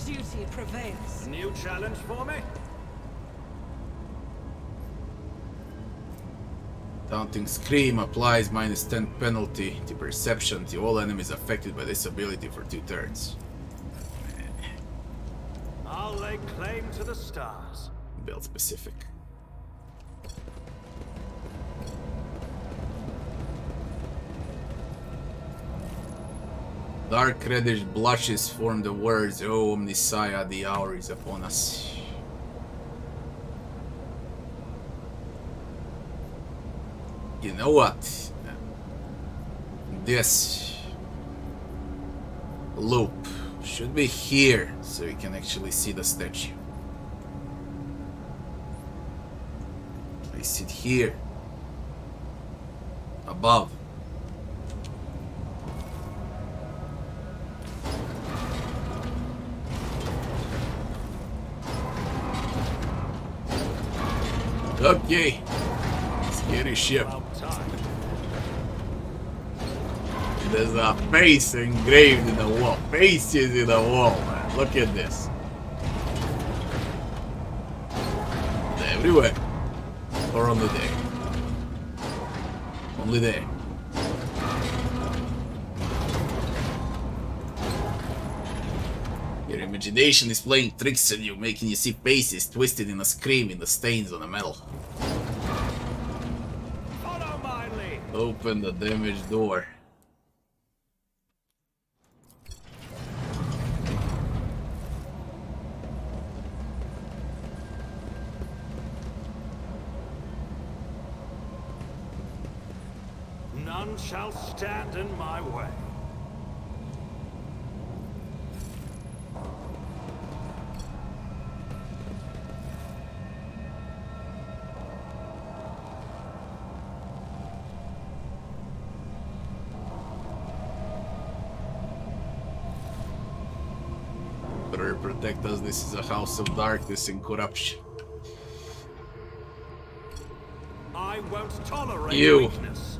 Duty prevails. A new challenge for me? Taunting Scream applies -10 penalty to perception to all enemies affected by this ability for 2 turns. I'll lay claim to the stars. Build specific. Dark reddish blushes form the words, "O Omnissiah, the hour is upon us." You know what? This loop should be here so you can actually see the statue. I sit here above. Okay, scary ship. About time. There's a face engraved in the wall. Faces in the wall, man. Look at this. They're everywhere. Or only there. Only there. Your imagination is playing tricks on you, making you see faces twisted in a scream in the stains on the metal. Follow my lead. Open the damaged door. None shall stand in my way. Better protect us. This is a house of darkness and corruption. I won't tolerate You. weakness.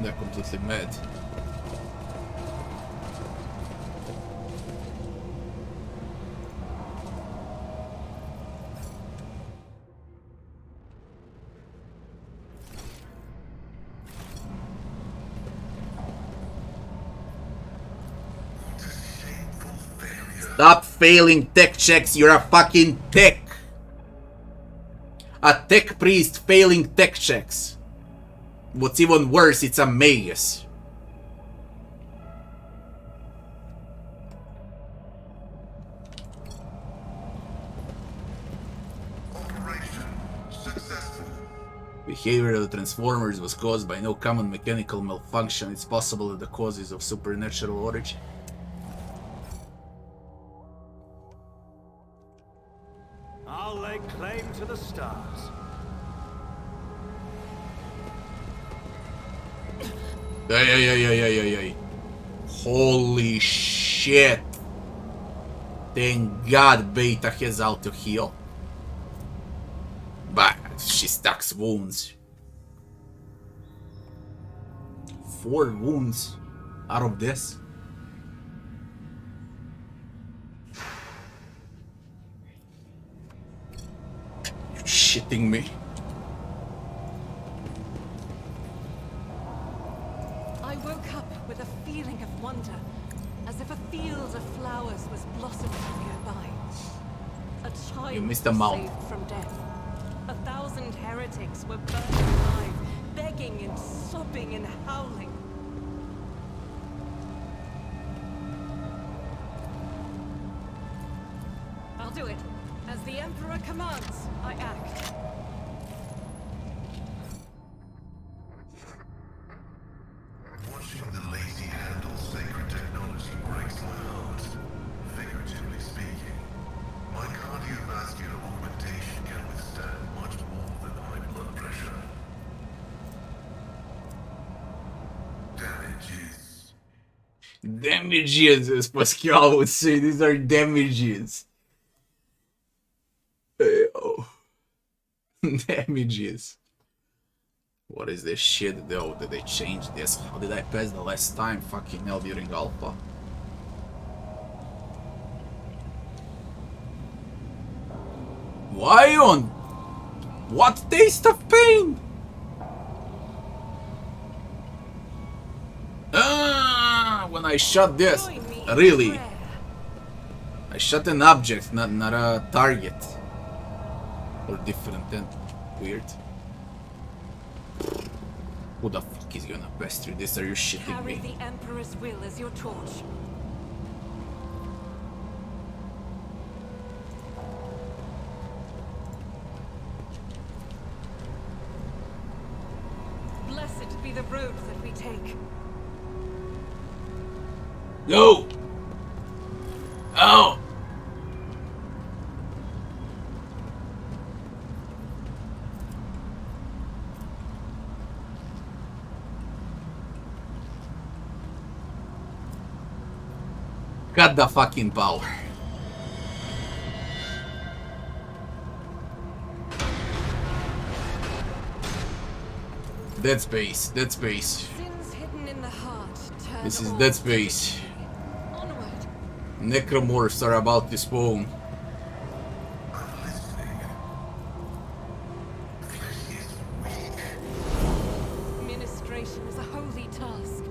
They're completely mad. Stop failing tech checks, you're a fucking tech! A tech priest failing tech checks. What's even worse, it's a magus. Operation successful. Behavior of the Transformers was caused by no common mechanical malfunction. It's possible that the cause is of supernatural origin. I'll lay claim to the stars. Ay. Holy shit. Thank God Beta has auto heal. But she stacks wounds. 4 wounds out of this. shitting me? I woke up with a feeling of wonder, as if a field of flowers was blossoming nearby. A child You missed a was mount. saved from death. 1,000 heretics were burned alive, begging and sobbing and howling. I'll do it. As the Emperor commands, I act. Watching the lazy handle sacred technology breaks my heart. Figuratively speaking, my cardiovascular augmentation can withstand much more than high blood pressure. Damages. Damages, as Pascal would say. These are damages. Oh. Damages. What is this shit though? Did they change this? How did I pass the last time? Fucking hell during alpha. Why on? What taste of pain? When I shot this. Join me in Really? prayer. I shot an object, not a target. Or different then. Weird. Who the fuck is gonna pass through this? Are you shitting Carry me? the Emperor's will as your torch. Blessed be the road that we take. No! Oh! Got the fucking power. Dead space, dead space. Sins hidden in the heart turn This is all dead to space. victory. Onward. Necromorphs are about to spawn. I'm listening. Flesh is weak. Ministration is a holy task.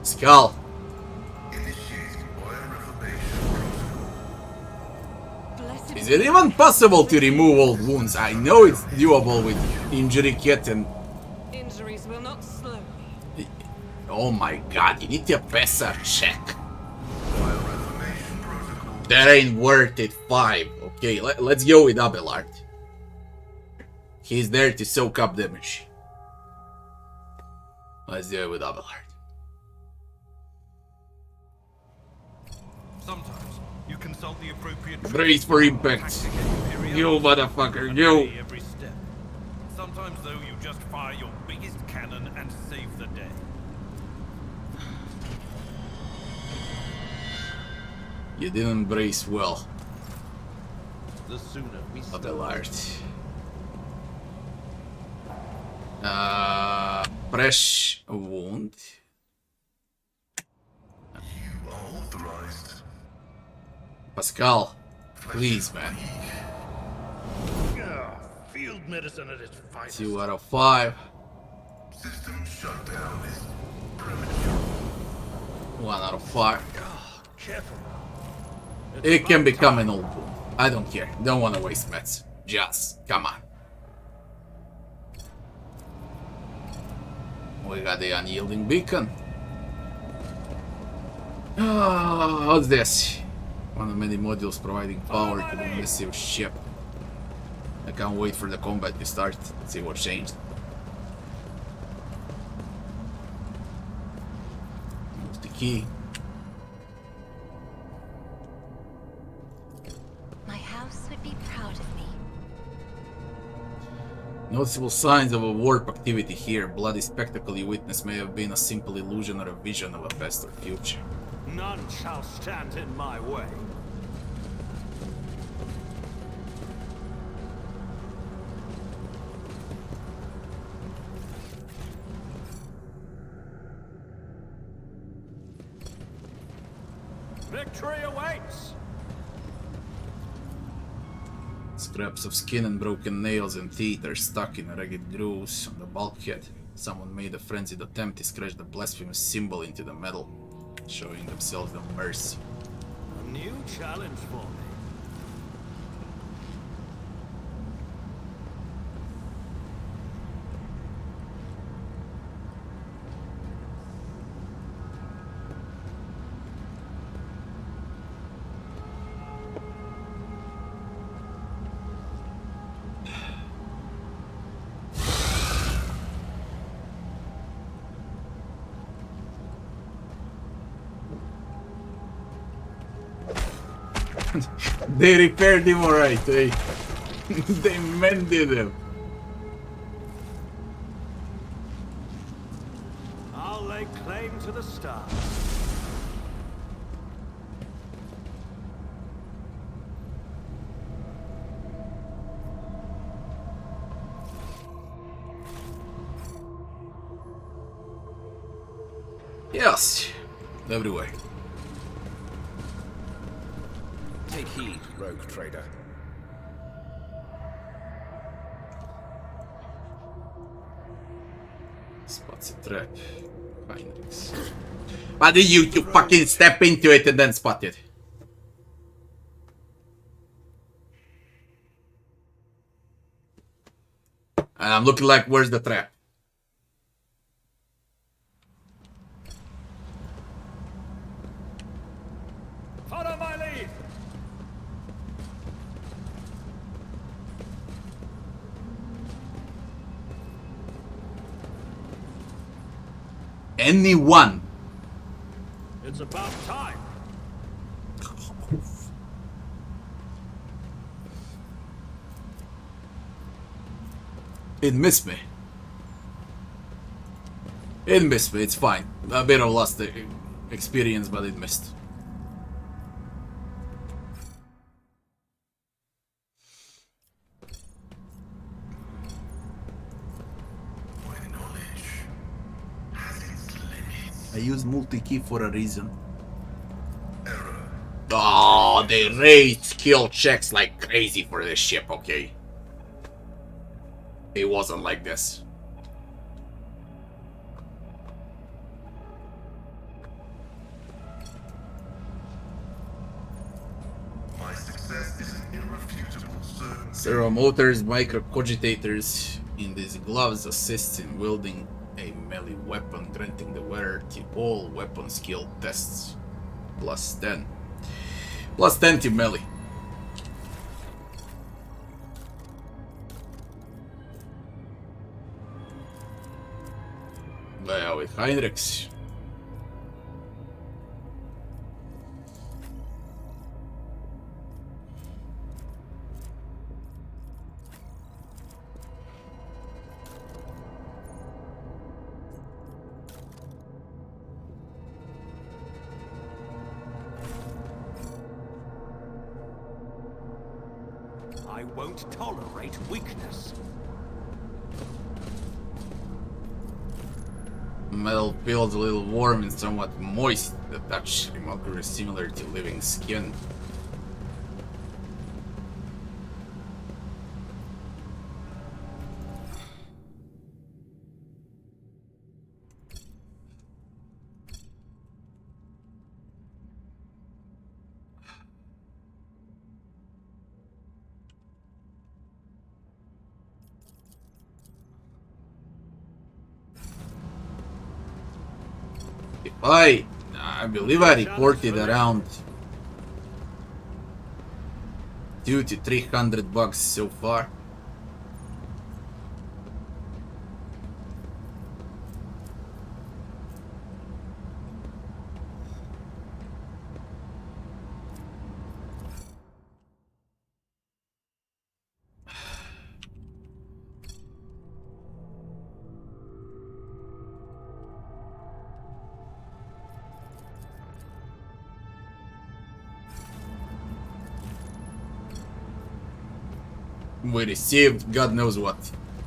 Skull. Initiating bioreformation protocol. Blessed Is it even possible to remove old wounds? I know it's doable with injury kit and... injuries will not slow me. Oh my god, you need to pass a check. Bioreformation protocol. That ain't worth it. 5. Okay, let's go with Abelard. He's there to soak up damage. Let's do it with Abelard. Sometimes you consult the appropriate Brace for impact. You motherfucker, you. every step. Sometimes though you just fire your biggest cannon and save the day. You didn't brace well, The sooner we start. Abelard. Fresh wound. You are authorized. Pascal, please, man. Field medicine at its finest. 2 out of 5. System shutdown is premature. 1 out of 5. Careful. It can become an old wound. I don't care. Don't want to waste meds. Just come on. We got the unyielding beacon. What's this? One of many modules providing power to the massive ship. I can't wait for the combat to start. Let's see what changed. What's the key? My house would be proud of me. Noticeable signs of a warp activity here. Bloody spectacle you witnessed may have been a simple illusion or a vision of a past or future. None shall stand in my way. Victory awaits! Scraps of skin and broken nails and teeth are stuck in ragged grooves on the bulkhead. Someone made a frenzied attempt to scratch the blasphemous symbol into the metal, showing themselves no mercy. A new challenge for me. They repaired him alright, eh? They mended him. I'll lay claim to the stars. Yes, everywhere. Take heed, rogue trader. Spots a trap. Heinrichs. Why did you fucking step into it and then spot it? And I'm looking like, where's the trap? Follow my lead. Anyone. It's about time. It missed me. It missed me, it's fine. A bit of lost experience, but it missed. My knowledge has its limits. I use multi-key for a reason. Error. Oh, they raised skill checks like crazy for this ship, okay? It wasn't like this. My success is an irrefutable certainty. Seromotors, microcogitators in these gloves assists in wielding a melee weapon, granting the wearer to all weapon skill tests. Plus 10. Plus 10 to melee. Well, with Heinrichs. I won't tolerate weakness. Metal feels a little warm and somewhat moist. The touch remarkably similar to living skin. I believe I reported around 200 to 300 bucks so far. We received God knows what.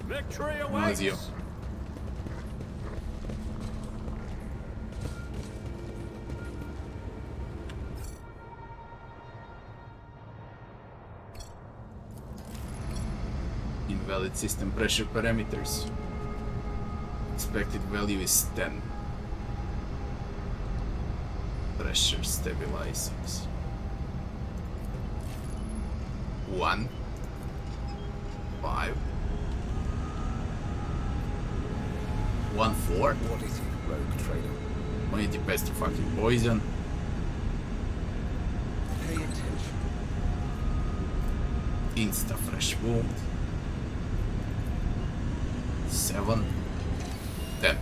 Victory Was you. awaits. Valid system pressure parameters. Expected value is 10. Pressure stabilizers. 1. 5. 1 4. What is it, rogue trader? 20 pest fucking poison. Pay attention. Insta fresh wound. 7. 10.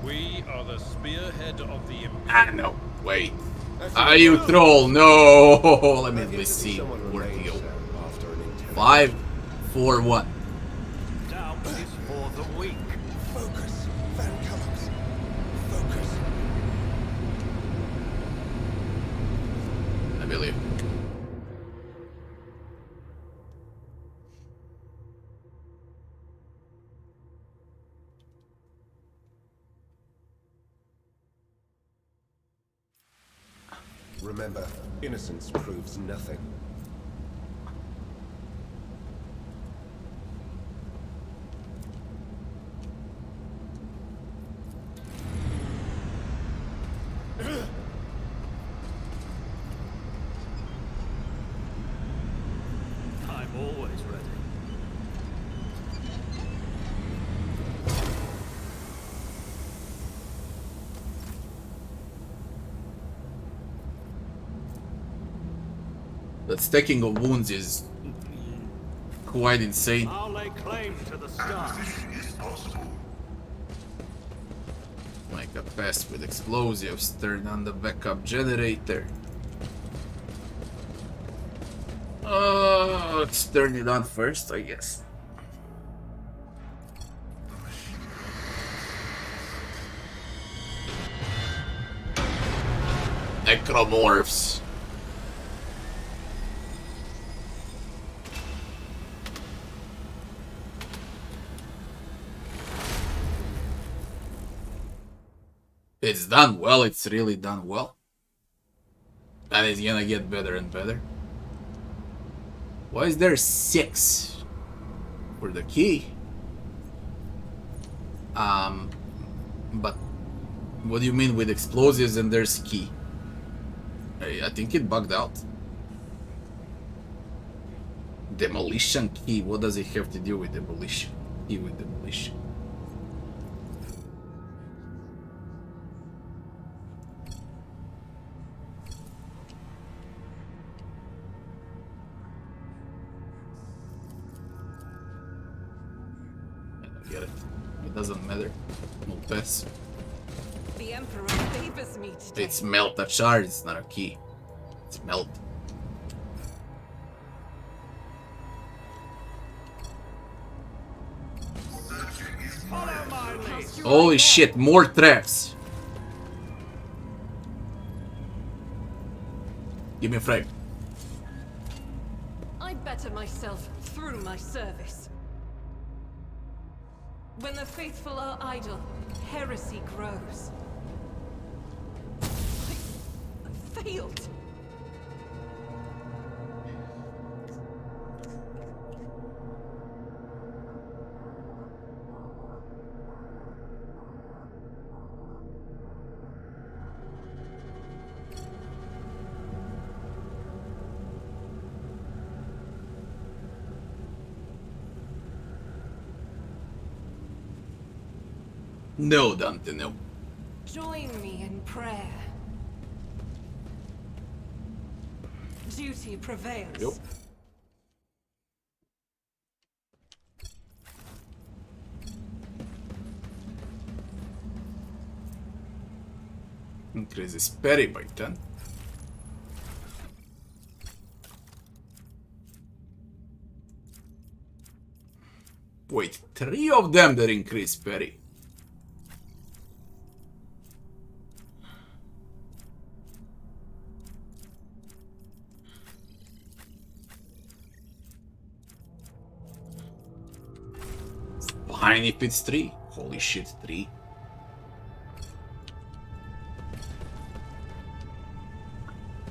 We are the spearhead of the Ah no, wait. Are you troll? No! Let me at least see. Working out. 5, 4, 1. Doubt is for the weak. Focus, Van Cummins. Focus. I believe. Remember, innocence proves nothing. I'm always ready. That stacking of wounds is quite insane. I'll lay claim to the stars. Is possible. Like a pest with explosives, turn on the backup generator. Let's turn it on first, I guess. Necromorphs. It's done well, it's really done well. And it's gonna get better and better. Why is there 6 for the key? But what do you mean with explosives and there's key? I think it bugged out. Demolition key, what does it have to do with demolition? Key with demolition. Get it. It doesn't matter. No pass. The Emperor favors me today. It's melt a shard, it's not a key. It's melt. Follow my lead. Holy shit, more traps. Give me a frag. I better myself through my service. When the faithful are idle, heresy grows. I failed. No, Dante, no. Join me in prayer. Duty prevails. Nope. Increases parry by 10. Wait, 3 of them that increase parry. Fine if it's 3. Holy shit, 3.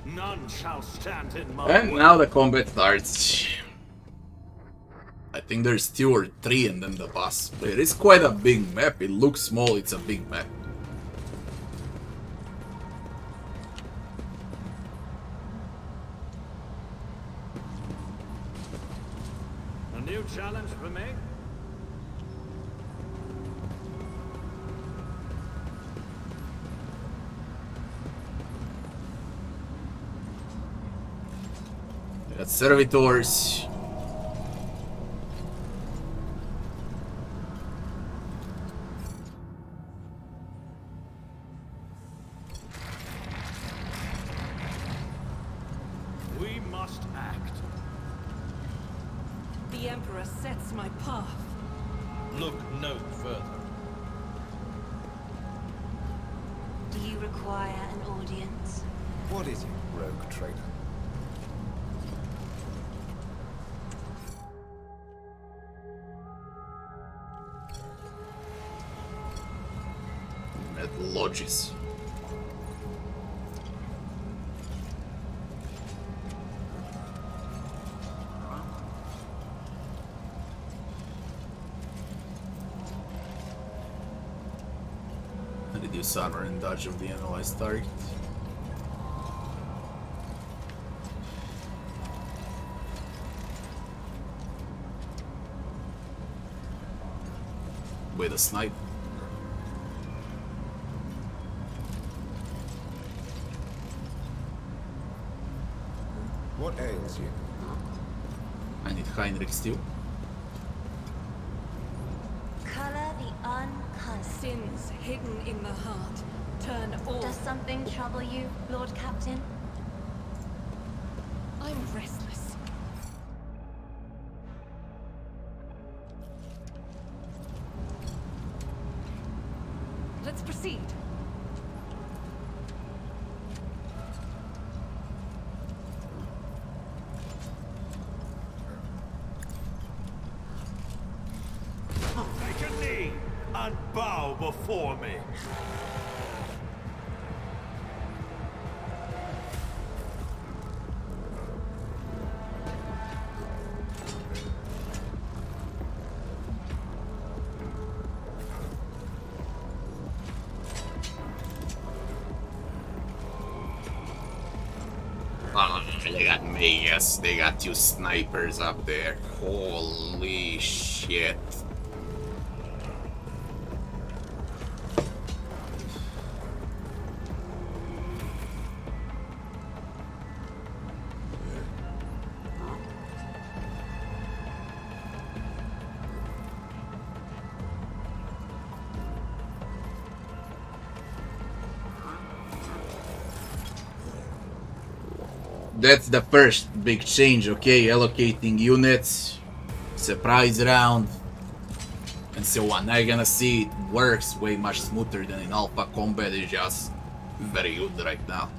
None shall stand in my And way. now the combat starts. I think there's 2 or 3 and then the boss. But it is quite a big map. It looks small, it's a big map. A new challenge for me? We got servitors. We must act. The Emperor sets my path. Look no further. Do you require an audience? What is it, rogue trader? At lodges. Reduce armor and dodge of the analyzed target. With a snipe. What ails you? I need Heinrich still. Color the uncolored. Sins hidden in the heart turn all. Does something trouble you, Lord Captain? I'm restless. Let's proceed. Take a knee and bow before me. Oh, they got me, yes, they got 2 snipers up there. Holy shit. That's the first big change, okay? Allocating units, surprise round, and so on. Now you're gonna see it works way much smoother than in alpha. Combat is just very good right now.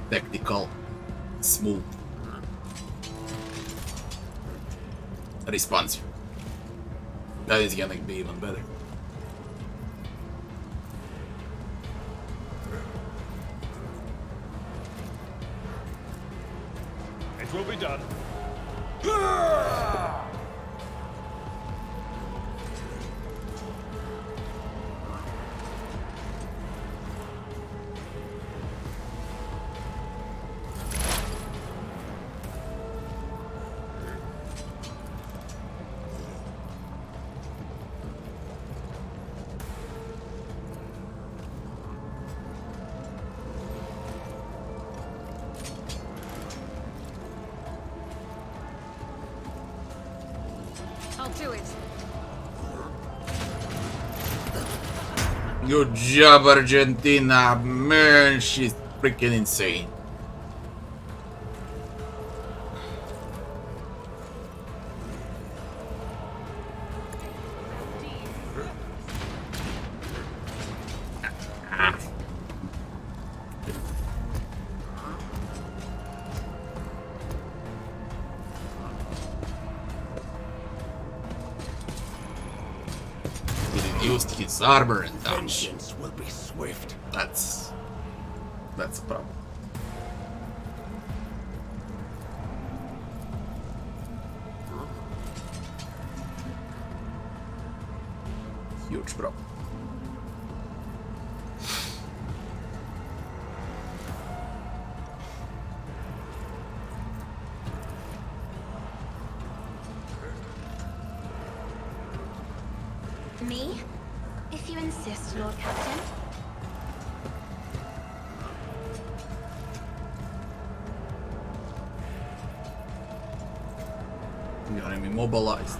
Tactical, smooth, responsive. That is gonna be even better. It will be done. I'll do it. Good job, Argentina. Man, she's freaking insane. He reduced his armor and dodge. Vengeance will be swift. That's a problem. bro. Me? If you insist, Lord Captain. Got him immobilized.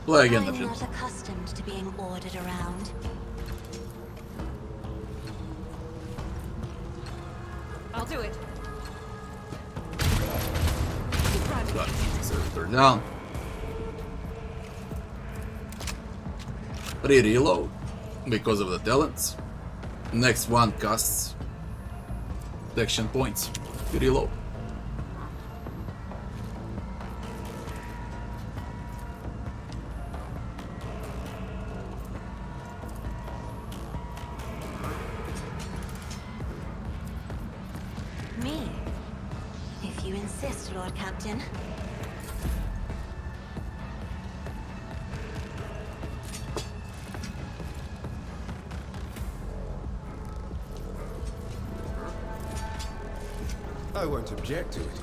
Play again, I'm Dungeon. not accustomed to being ordered around. I'll do it. Got it. Servitor down. Re-reload because of the talents. Next one costs protection points. You reload. Me? If you insist, Lord Captain. I won't object to it.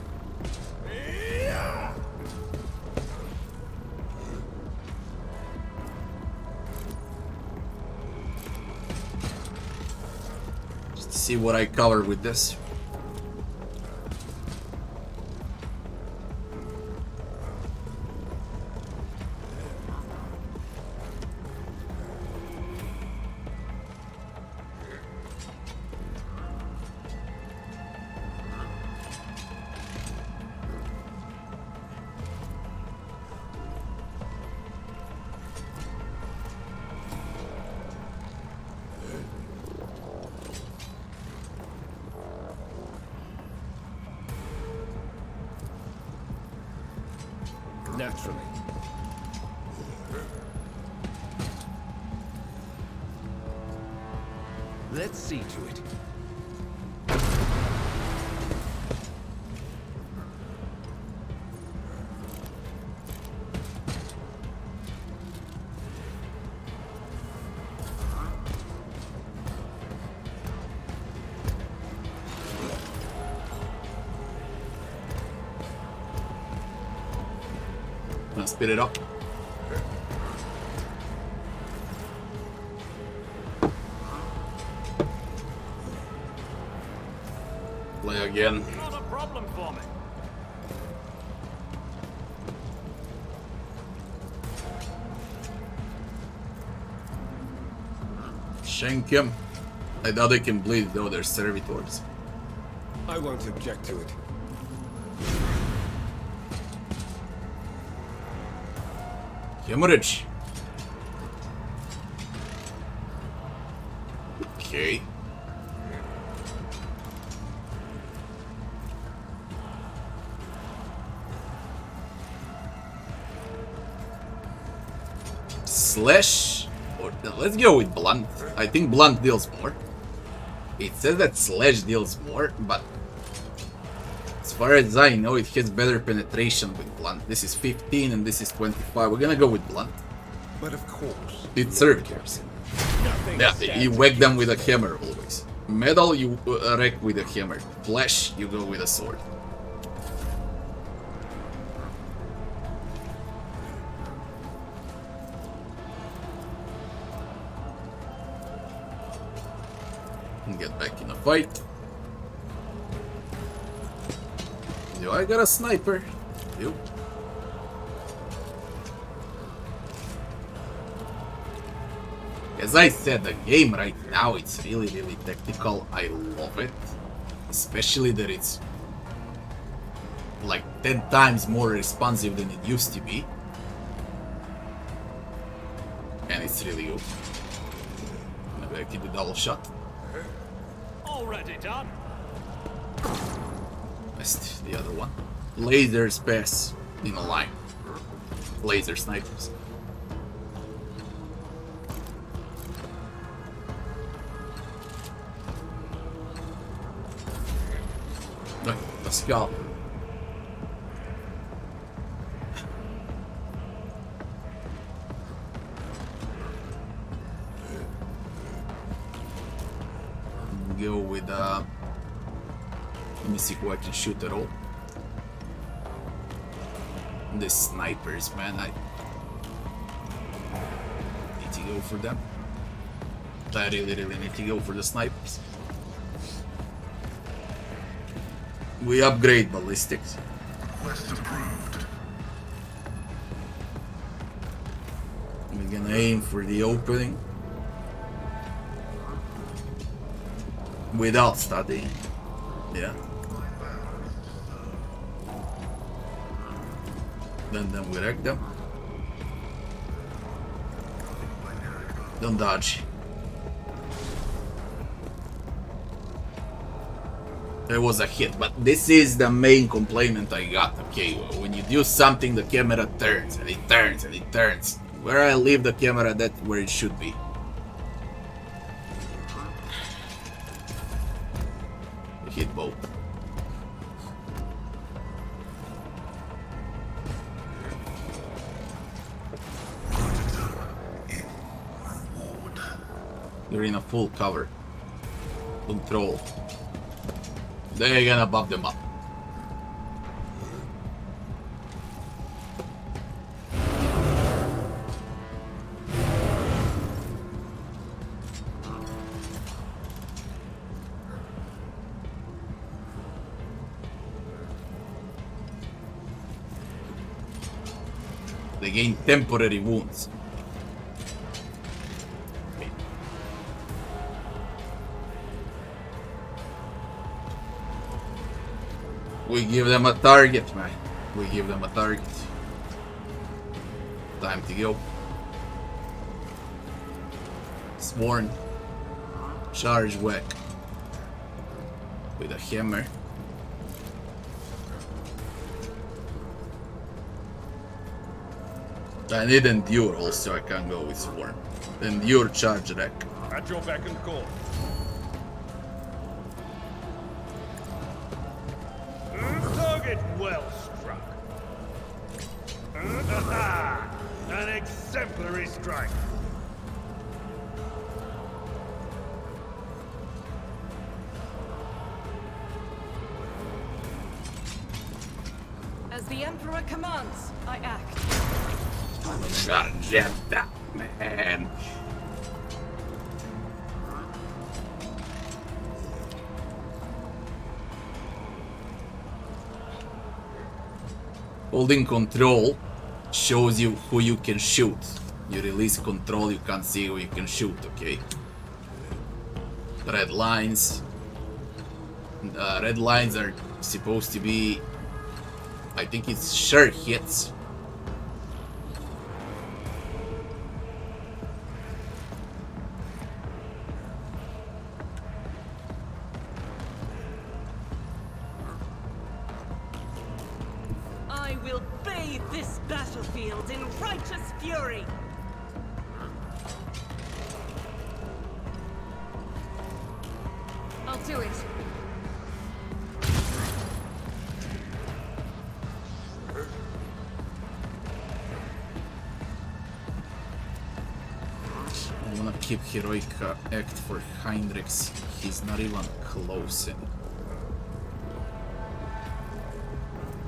Just to see what I cover with this. Naturally. Let's see to it. Let's speed it up. Play again. Not a problem for me. Shank him. I doubt they can bleed though, they're servitors. I won't object to it. Hemorrhage. Okay. Slash, or let's go with blunt. I think blunt deals more. It says that slash deals more, but as far as I know, it has better penetration with blunt. This is 15 and this is 25. We're gonna go with blunt. But of course. It's servitors. Nothing Yeah, stands you whack them with a hammer always. Metal, you wreck with a hammer. Flesh, you go with a sword. And get back in a fight. Do I got a sniper? Yep. As I said, the game right now, it's really, really technical. I love it. Especially that it's like 10 times more responsive than it used to be. And it's really good. Maybe I can do double shot. Already done. Missed the other one. Lasers pass in a line. Laser snipers. Look, the skull. Go with let me see who I can shoot at all. The snipers, man, I need to go for them. I really need to go for the snipers. We upgrade ballistics. Quest approved. We're gonna aim for the opening without studying. Yeah. Then we wreck them. Don't dodge. There was a hit, but this is the main complaint I got. Okay, when you do something, the camera turns and it turns and it turns. Where I leave the camera, that's where it should be. Hit both. You're in a full cover. Control. They're gonna buff them up. They gain temporary wounds. We give them a target, man. We give them a target. Time to go. Sworn. Charge whack. With a hammer. I need endure also, I can't go with sworn. Endure charge wreck. At your beck and call. Target well struck. An exemplary strike. As the Emperor commands, I act. God damn that, man. Holding control shows you who you can shoot. You release control, you can't see who you can shoot, okay? Red lines. Red lines are supposed to be, I think it's sure hits. I will bathe this battlefield in righteous fury. I'll do it. I wanna keep heroic act for Heinrichs. He's not even close in.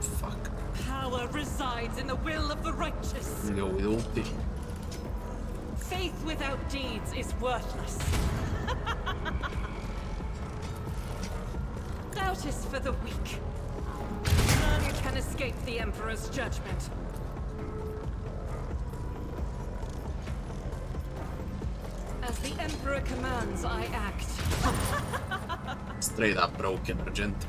Fuck. Power resides in the will of the righteous. We go with ulti. Faith without deeds is worthless. Doubt is for the weak. None can escape the Emperor's judgment. As the Emperor commands, I act. Straight up broken, Argent.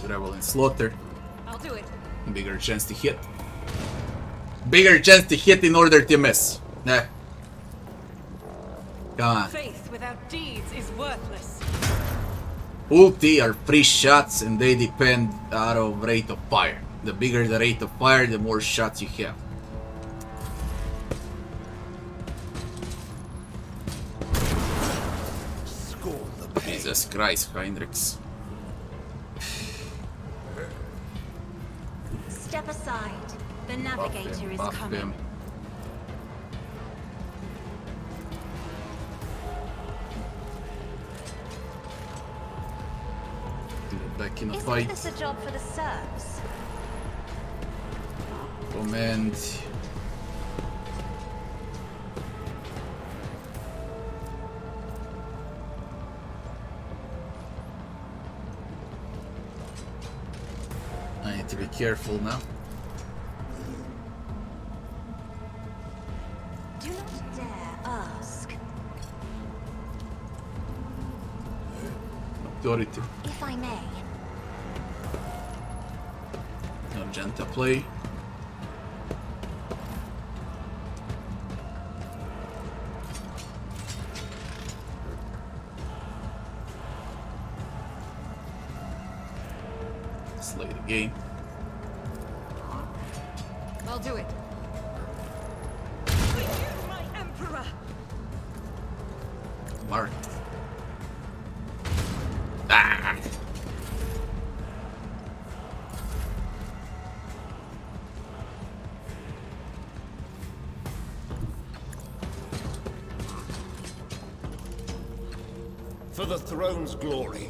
Rebel and Slaughter. I'll do it. Bigger chance to hit. Bigger chance to hit in order to miss. Nah. Come on. Faith without deeds is worthless. Ulti are free shots and they depend out of rate of fire. The bigger the rate of fire, the more shots you have. Jesus Christ, Heinrichs. Step aside. The Buff navigator him, is buff coming. him. Get back in a Isn't fight. this a job for the serfs? Command. I need to be careful now. Do not dare ask. Authority. If I may. Argenta play. Slay the game. I'll do it. My emperor. Mark. Ah! For the throne's glory.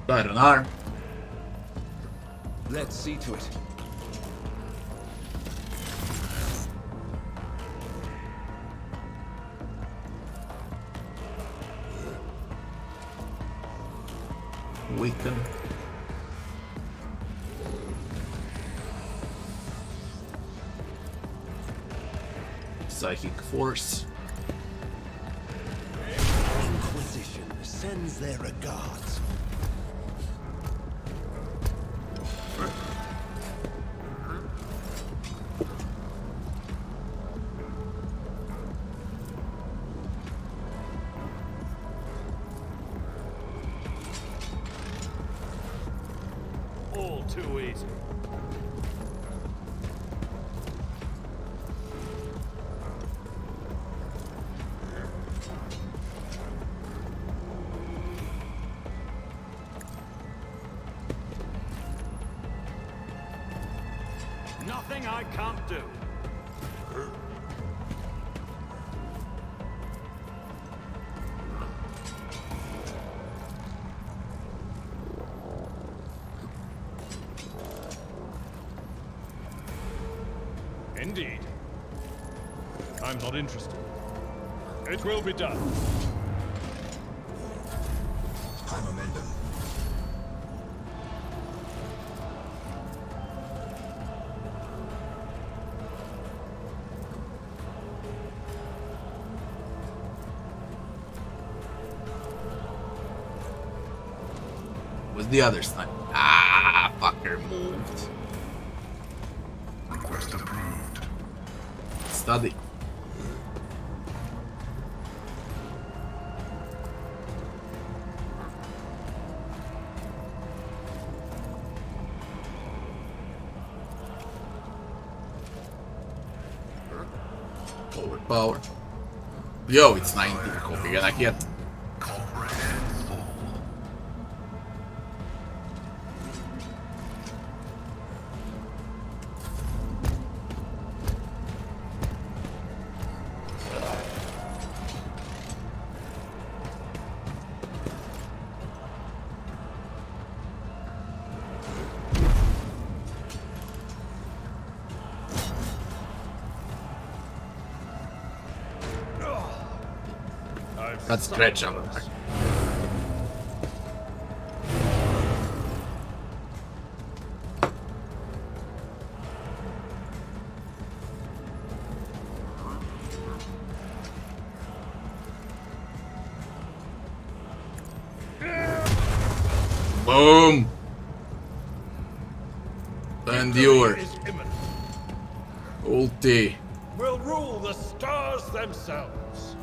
Iron arm. Let's see to it. Weaken. Psychic force. Inquisition sends their regards. All too easy. Nothing I can't do. Indeed. I'm not interested. It will be done. High momentum. Was the other snipe? Ah, fucker moved. Request approved. Study. Overpower. Yo, it's 90. Complicated. Comprehensible. That's stretch over there. Boom! Endure. Is imminent. Ulti. Will rule the stars themselves.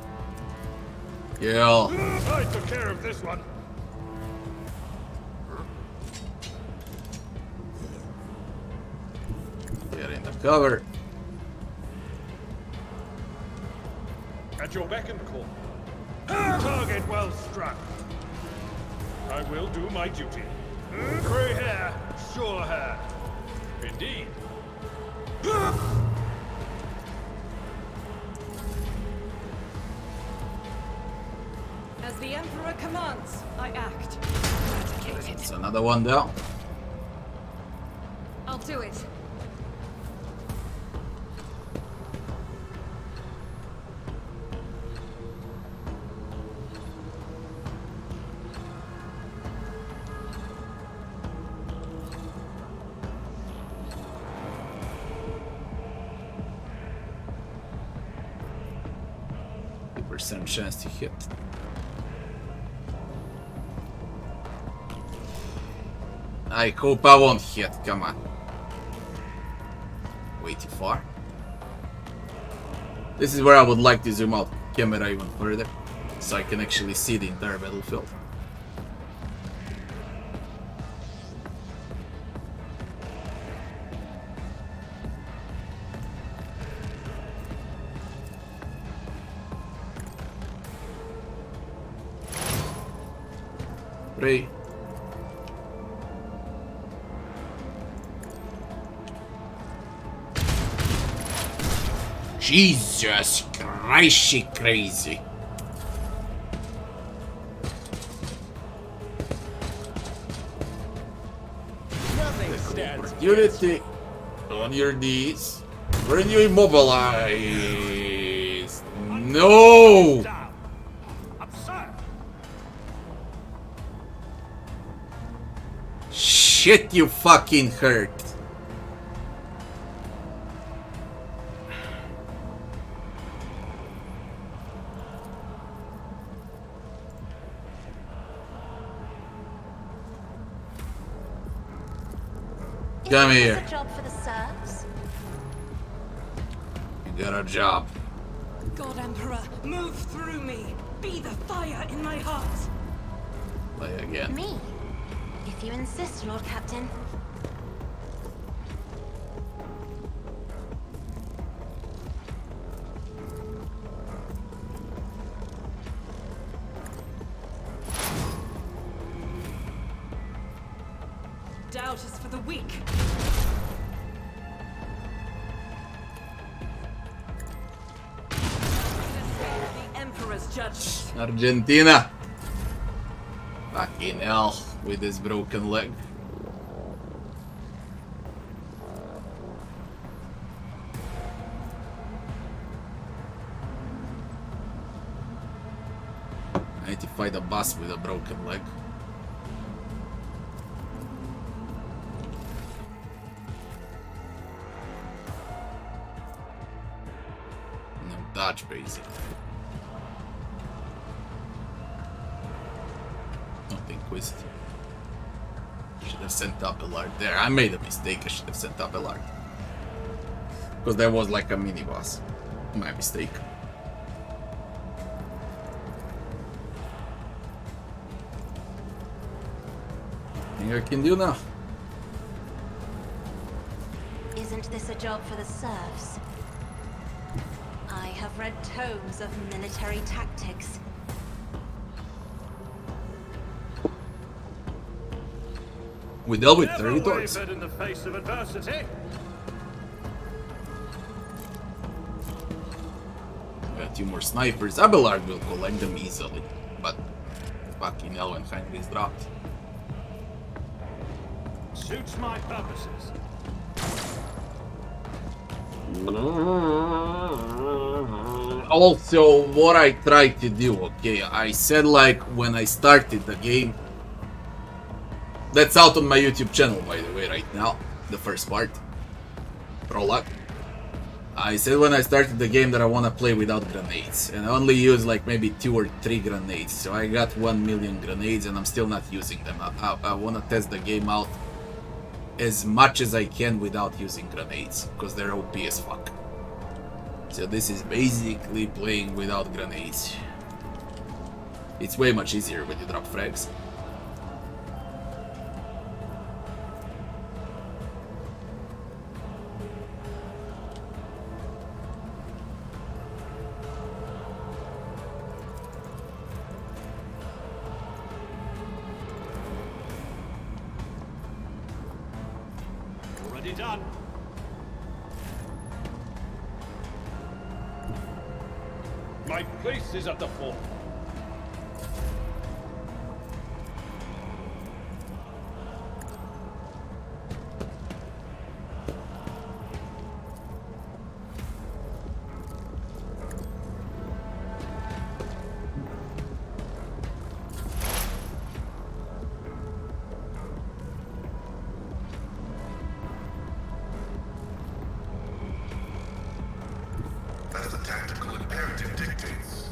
Yeah. I took care of this one. We are in the cover. At your beck and call. Target well struck. I will do my duty. Grey hair, sure hair. Indeed. As the Emperor commands, I act. It's another one down. I'll do it. Percent chance to hit. I hope I won't hit, come on. Way too far. This is where I would like to zoom out camera even further, so I can actually see the entire battlefield. Pray. Jesus Christ, she crazy. Nothing stands. Opportunity on your knees. When you immobilize. No! Down. Absurd. Shit, you fucking hurt. Come here. Is this a job for the serfs? You got a job. God Emperor, move through me. Be the fire in my heart. Play again. Me? If you insist, Lord Captain. Doubt is for the weak. The Emperor's judgment. Argentina. Fucking hell with his broken leg. I need to fight a boss with a broken leg. No dodge, basically. Not Inquisitor. Should have sent up Abelard there. I made a mistake. I should have sent up Abelard. Because there was like a mini boss. My mistake. Nothing I can do now. Isn't this a job for the serfs? I have read tomes of military tactics. We dealt with Never territories. wavered in the face of adversity. We got 2 more snipers. Abelard will collect them easily. But fucking hell when Heinrich is dropped. Suits my purposes. Also, what I tried to do, okay, I said like when I started the game, that's out on my YouTube channel by the way right now, the first part, prologue. I said when I started the game that I want to play without grenades, and I only use like maybe 2 or 3 grenades, so I got 1 million grenades and I'm still not using them. I want to test the game out as much as I can without using grenades, because they're OP as fuck. So this is basically playing without grenades. It's way much easier when you drop frags. Nicely done. My place is at the fore. As the tactical imperative dictates.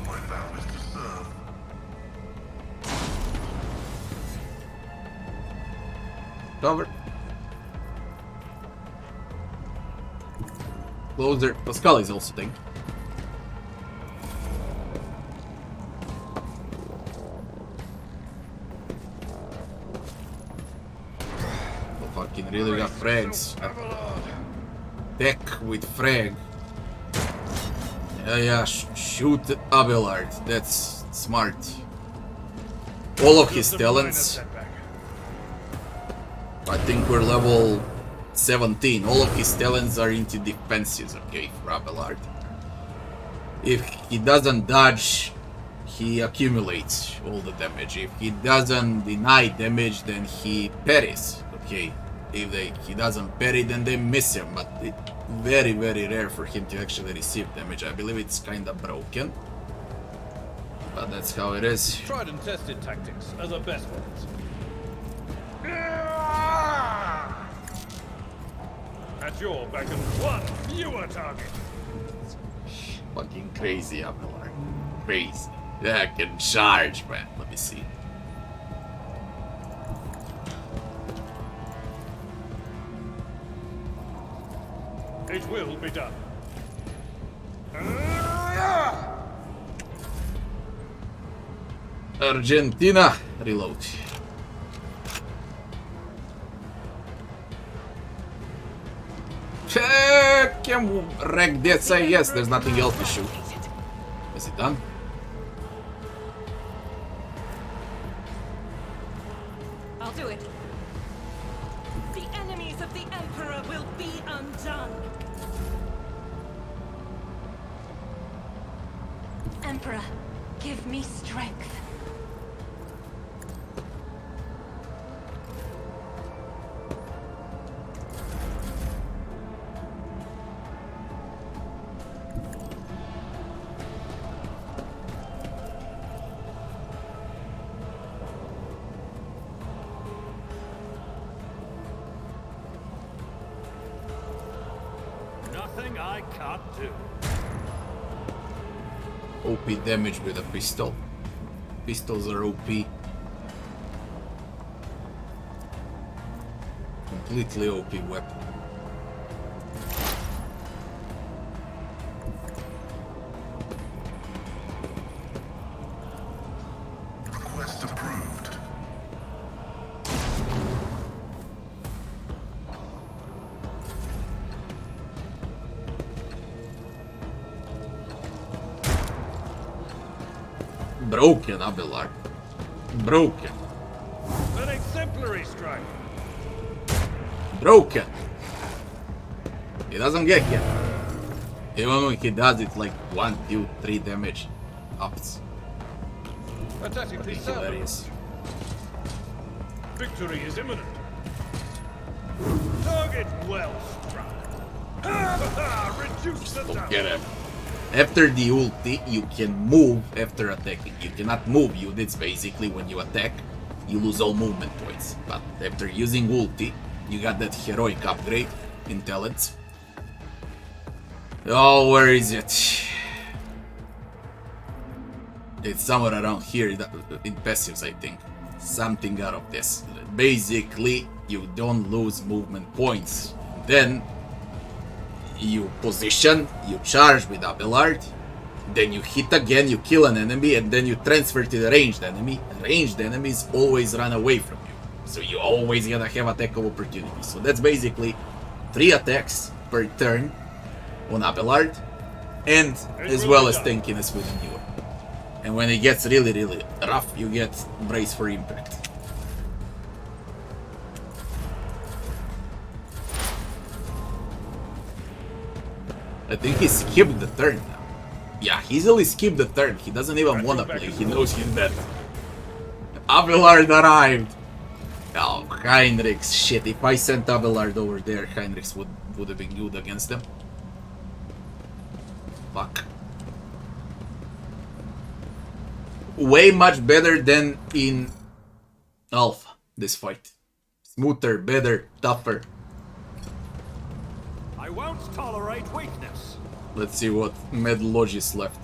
My vow is to serve. Cover. Closer. Pascal is also thing. Oh, fucking really got frags. Deck with frag. Yeah, shoot Abelard. That's smart. All of his Just a minor talents. setback. I think we're level 17. All of his talents are into defenses, okay, for Abelard. If he doesn't dodge, he accumulates all the damage. If he doesn't deny damage, then he parries, okay. If he doesn't parry, then they miss him, but it's very, very rare for him to actually receive damage. I believe it's kinda broken. But that's how it is. Tried and tested tactics are the best ones. At your beck and one fewer target. Fucking crazy, Abelard. Crazy. Yeah, I can charge, man. Let me see. It will be done. Argentina, reload. Can wreck that say yes, there's nothing else to shoot. Is it done? I'll do it. The enemies of the Emperor will be undone. Emperor, give me strength. Nothing I can't do. OP damage with a pistol. Pistols are OP. Completely OP weapon. Request approved. Broken, Abelard. Broken. An exemplary strike. Broken. He doesn't get hit. Even when he does, it's like 1, 2, 3 damage. Ups. Attackingly sound. Hilarious. Victory is imminent. Target well struck. Reduce the damage. Get him. After the ulti, you can move after attacking. You cannot move units basically when you attack. You lose all movement points. But after using ulti, you got that heroic upgrade in talents. Oh, where is it? It's somewhere around here in passives, I think. Something out of this. Basically, you don't lose movement points. Then you position, you charge with Abelard, then you hit again, you kill an enemy, and then you transfer to the ranged enemy. Ranged enemies always run away from you, so you always gotta have attack of opportunity. So that's basically 3 attacks per turn on Abelard, and as well as tankiness with Endure. And when it gets really, really rough, you get Brace for Impact. I think he skipped the turn now. Yeah, he easily skipped the turn. He doesn't even want to play. He knows he's dead. Abelard arrived. Oh, Heinrichs. Shit, if I sent Abelard over there, Heinrichs would have been good against them. Fuck. Way much better than in Alpha, this fight. Smoother, better, tougher. I won't tolerate weakness. Let's see what Medlogis left.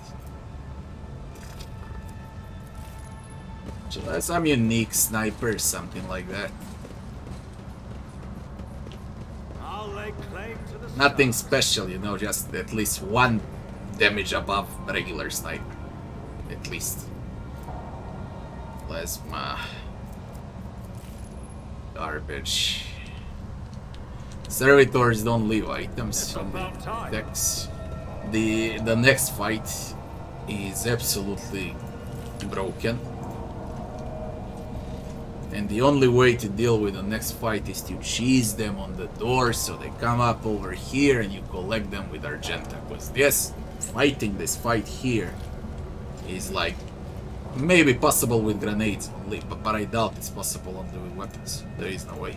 Some unique sniper, something like that. I'll lay claim to the Nothing special, you know, just at least 1 damage above regular sniper. At least. Plasma. Garbage. Servitors don't leave items on the decks. The next fight is absolutely broken. And the only way to deal with the next fight is to cheese them on the door so they come up over here and you collect them with Argenta. Because yes, fighting this fight here is like maybe possible with grenades only, but I doubt it's possible only with weapons. There is no way.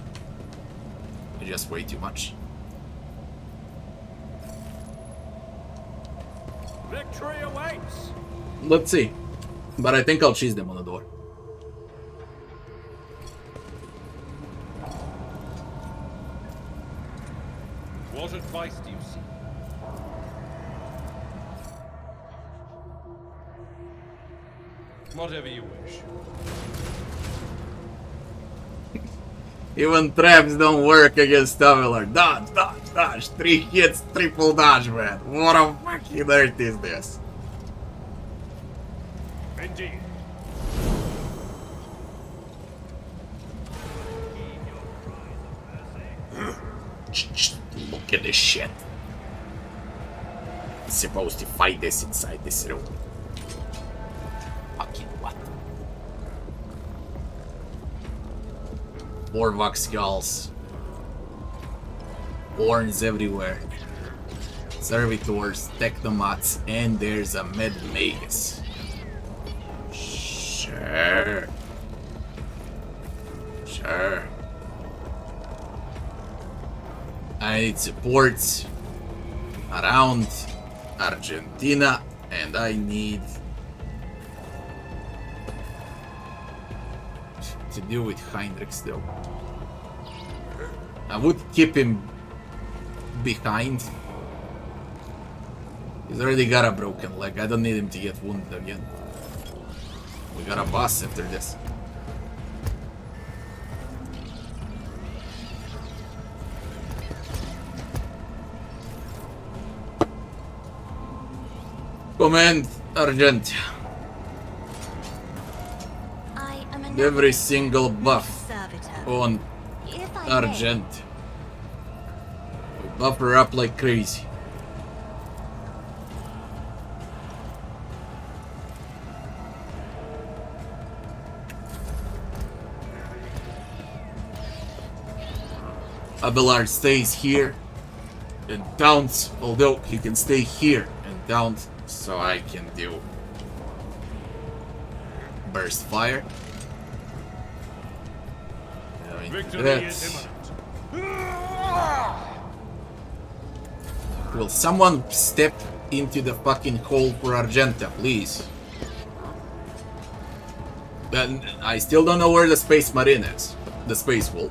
You just way too much. victory awaits. Let's see. But I think I'll cheese them on the door. What advice do you seek? Whatever you wish. Even traps don't work against Abelard. Dodge, dodge, dodge. 3 hits, triple dodge, man. What a fucking earth is this? Indeed. Look at this shit. I'm supposed to fight this inside this room. Fucking what? 4 Vox skulls. Horns everywhere. Servitors, Technomats, and there's a Med Magus. Sure. Sure. I need supports around Argentina, and I need to deal with Heinrichs though. I would keep him behind. He's already got a broken leg. I don't need him to get wounded again. We got a boss after this. Command Argent. I am an Every single buff servitor. on If I Argent. We buff her up like crazy. Abelard stays here and downs, although he can stay here and down, so I can do burst fire. Victory is imminent. Will someone step into the fucking hole for Argenta, please? Then I still don't know where the Space Marine is. The Space Wolf.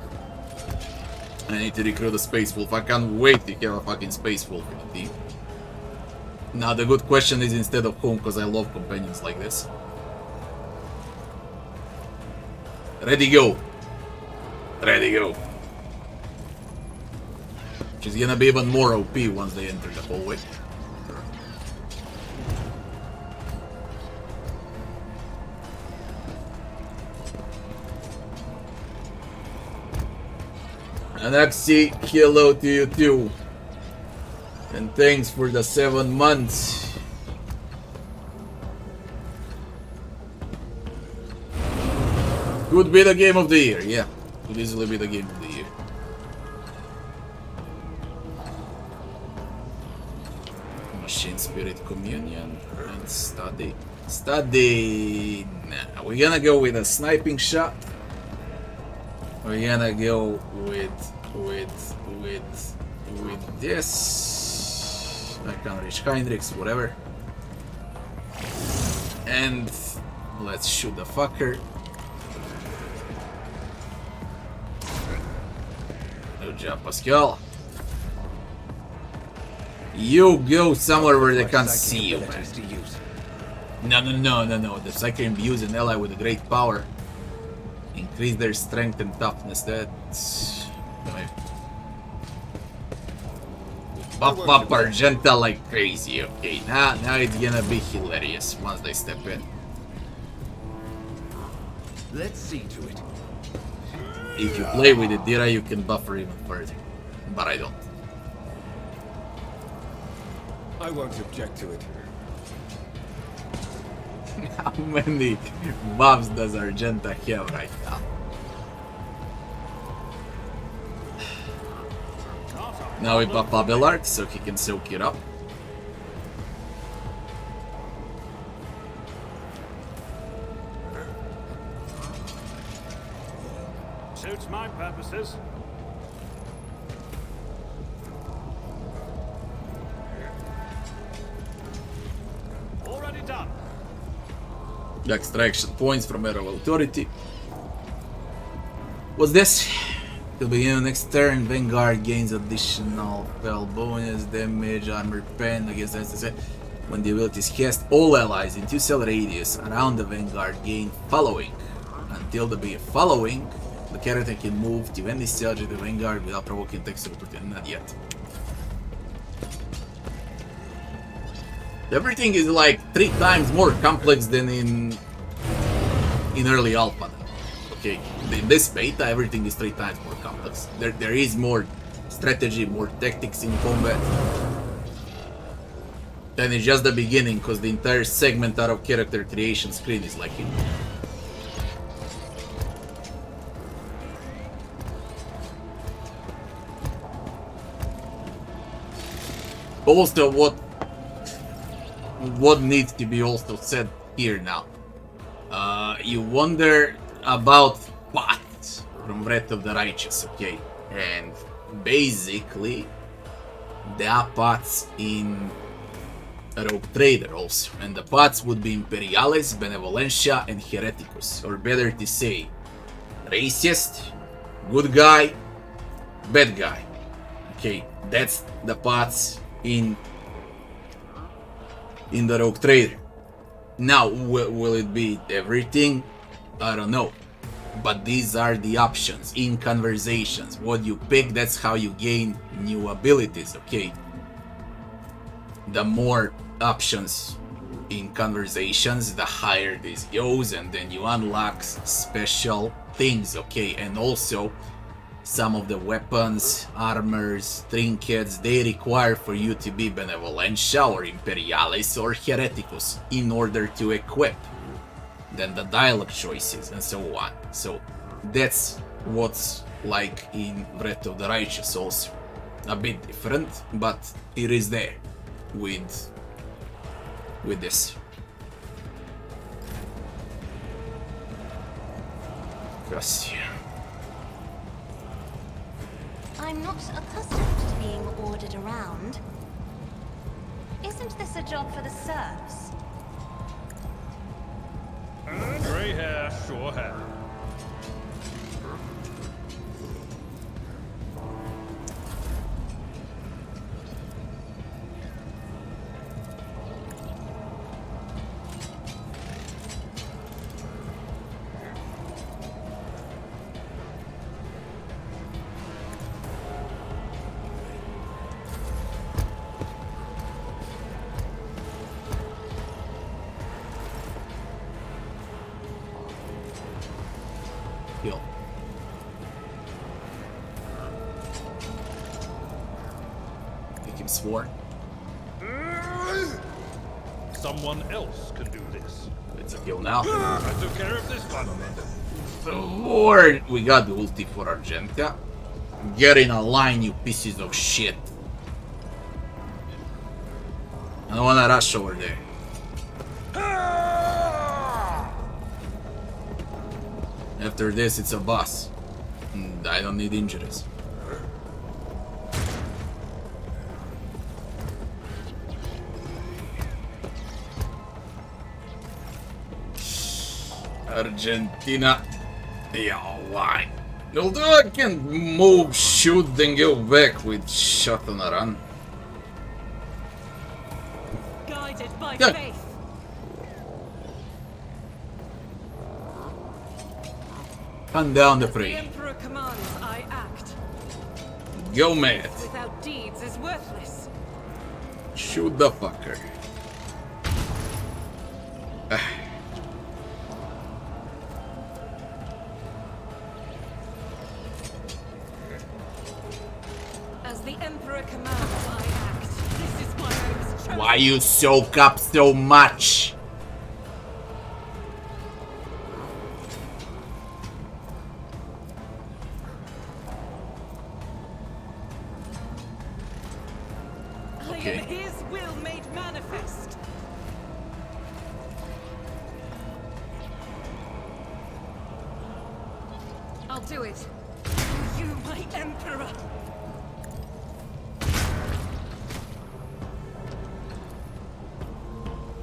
I need to recruit a Space Wolf. I can't wait to have a fucking Space Wolf in the team. Now the good question is instead of whom, because I love companions like this. Ready, go. Ready, go. She's gonna be even more OP once they enter the hallway. And Axie, hello to you too. And thanks for the 7 months. Could be the game of the year, yeah. Could easily be the game of the year. Machine Spirit Communion and Study. Study. Nah, we're gonna go with a sniping shot. We're gonna go with this. I can't reach Heinrichs, whatever. And let's shoot the fucker. Good job, Pascal. You go somewhere where they can't see you, man. No. The psychic imbues an ally with a great power. Increase their strength and toughness. That's... Buff up Argenta like crazy. Okay, now it's gonna be hilarious once they step in. Let's see to it. If you play with Idira, you can buffer even further. But I don't. I won't object to it. How many buffs does Argenta have right now? Now we buff Abelard so he can soak it up. Suits my purposes. Already done. Extraction points from Arrow Authority. What's this? Till begin next turn, Vanguard gains additional spell bonus, damage, armor pen against SSA. When the ability is cast, all allies in 2 cell radius around the Vanguard gain following. Until the begin following, the character can move to any cell to the Vanguard without provoking text opportunity. Not yet. Everything is like 3 times more complex than in early alpha. Okay, in this beta everything is 3 times more complex. There is more strategy, more tactics in combat. And it's just the beginning, because the entire segment out of character creation screen is like it. Also, what needs to be also said here now? You wonder about paths from Wrath of the Righteous, okay? And basically, there are paths in Rogue Trader also. And the paths would be Imperialis, Benevolentia, and Hereticus. Or better to say, racist, good guy, bad guy. Okay, that's the paths in the Rogue Trader. Now, will it be everything? I don't know. But these are the options in conversations. What you pick, that's how you gain new abilities, okay? The more options in conversations, the higher this goes, and then you unlock special things, okay? And also, some of the weapons, armors, trinkets, they require for you to be Benevolentia or Imperialis or Hereticus in order to equip. Then the dialogue choices and so on. So that's what's like in Wrath of the Righteous also. A bit different, but it is there with this. Gracias. I'm not accustomed to being ordered around. Isn't this a job for the serfs? Grey hair, sure hair. Heal. Make him sworn. Someone else can do this. It's a kill now. I took care of this one. Or we got the ulti for Argentia. Get in a line, you pieces of shit. I don't wanna rush over there. After this, it's a boss. And I don't need injuries. Argentina. Yeah, why? Although I can move, shoot, then go back with shot on a run. Guided by Yeah. faith. Hunt down the The prey. Emperor commands, I act. Go mad. Without deeds is worthless. Shoot the fucker. As the Emperor commands, I act. This is why I was chosen. Why you soak up so much? I am his will made manifest. I'll do it. You, my Emperor.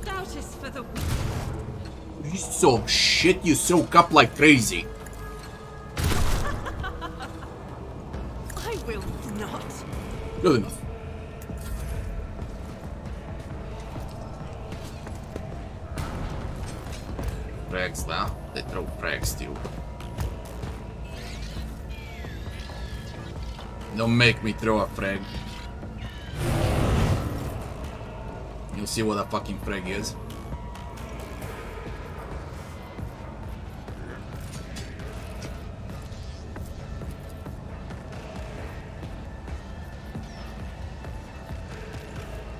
Doubt is for the weak. You so shit, you soak up like crazy. I will not. Good enough. Frags now. They throw frags too. Don't make me throw a frag. You'll see what a fucking frag is.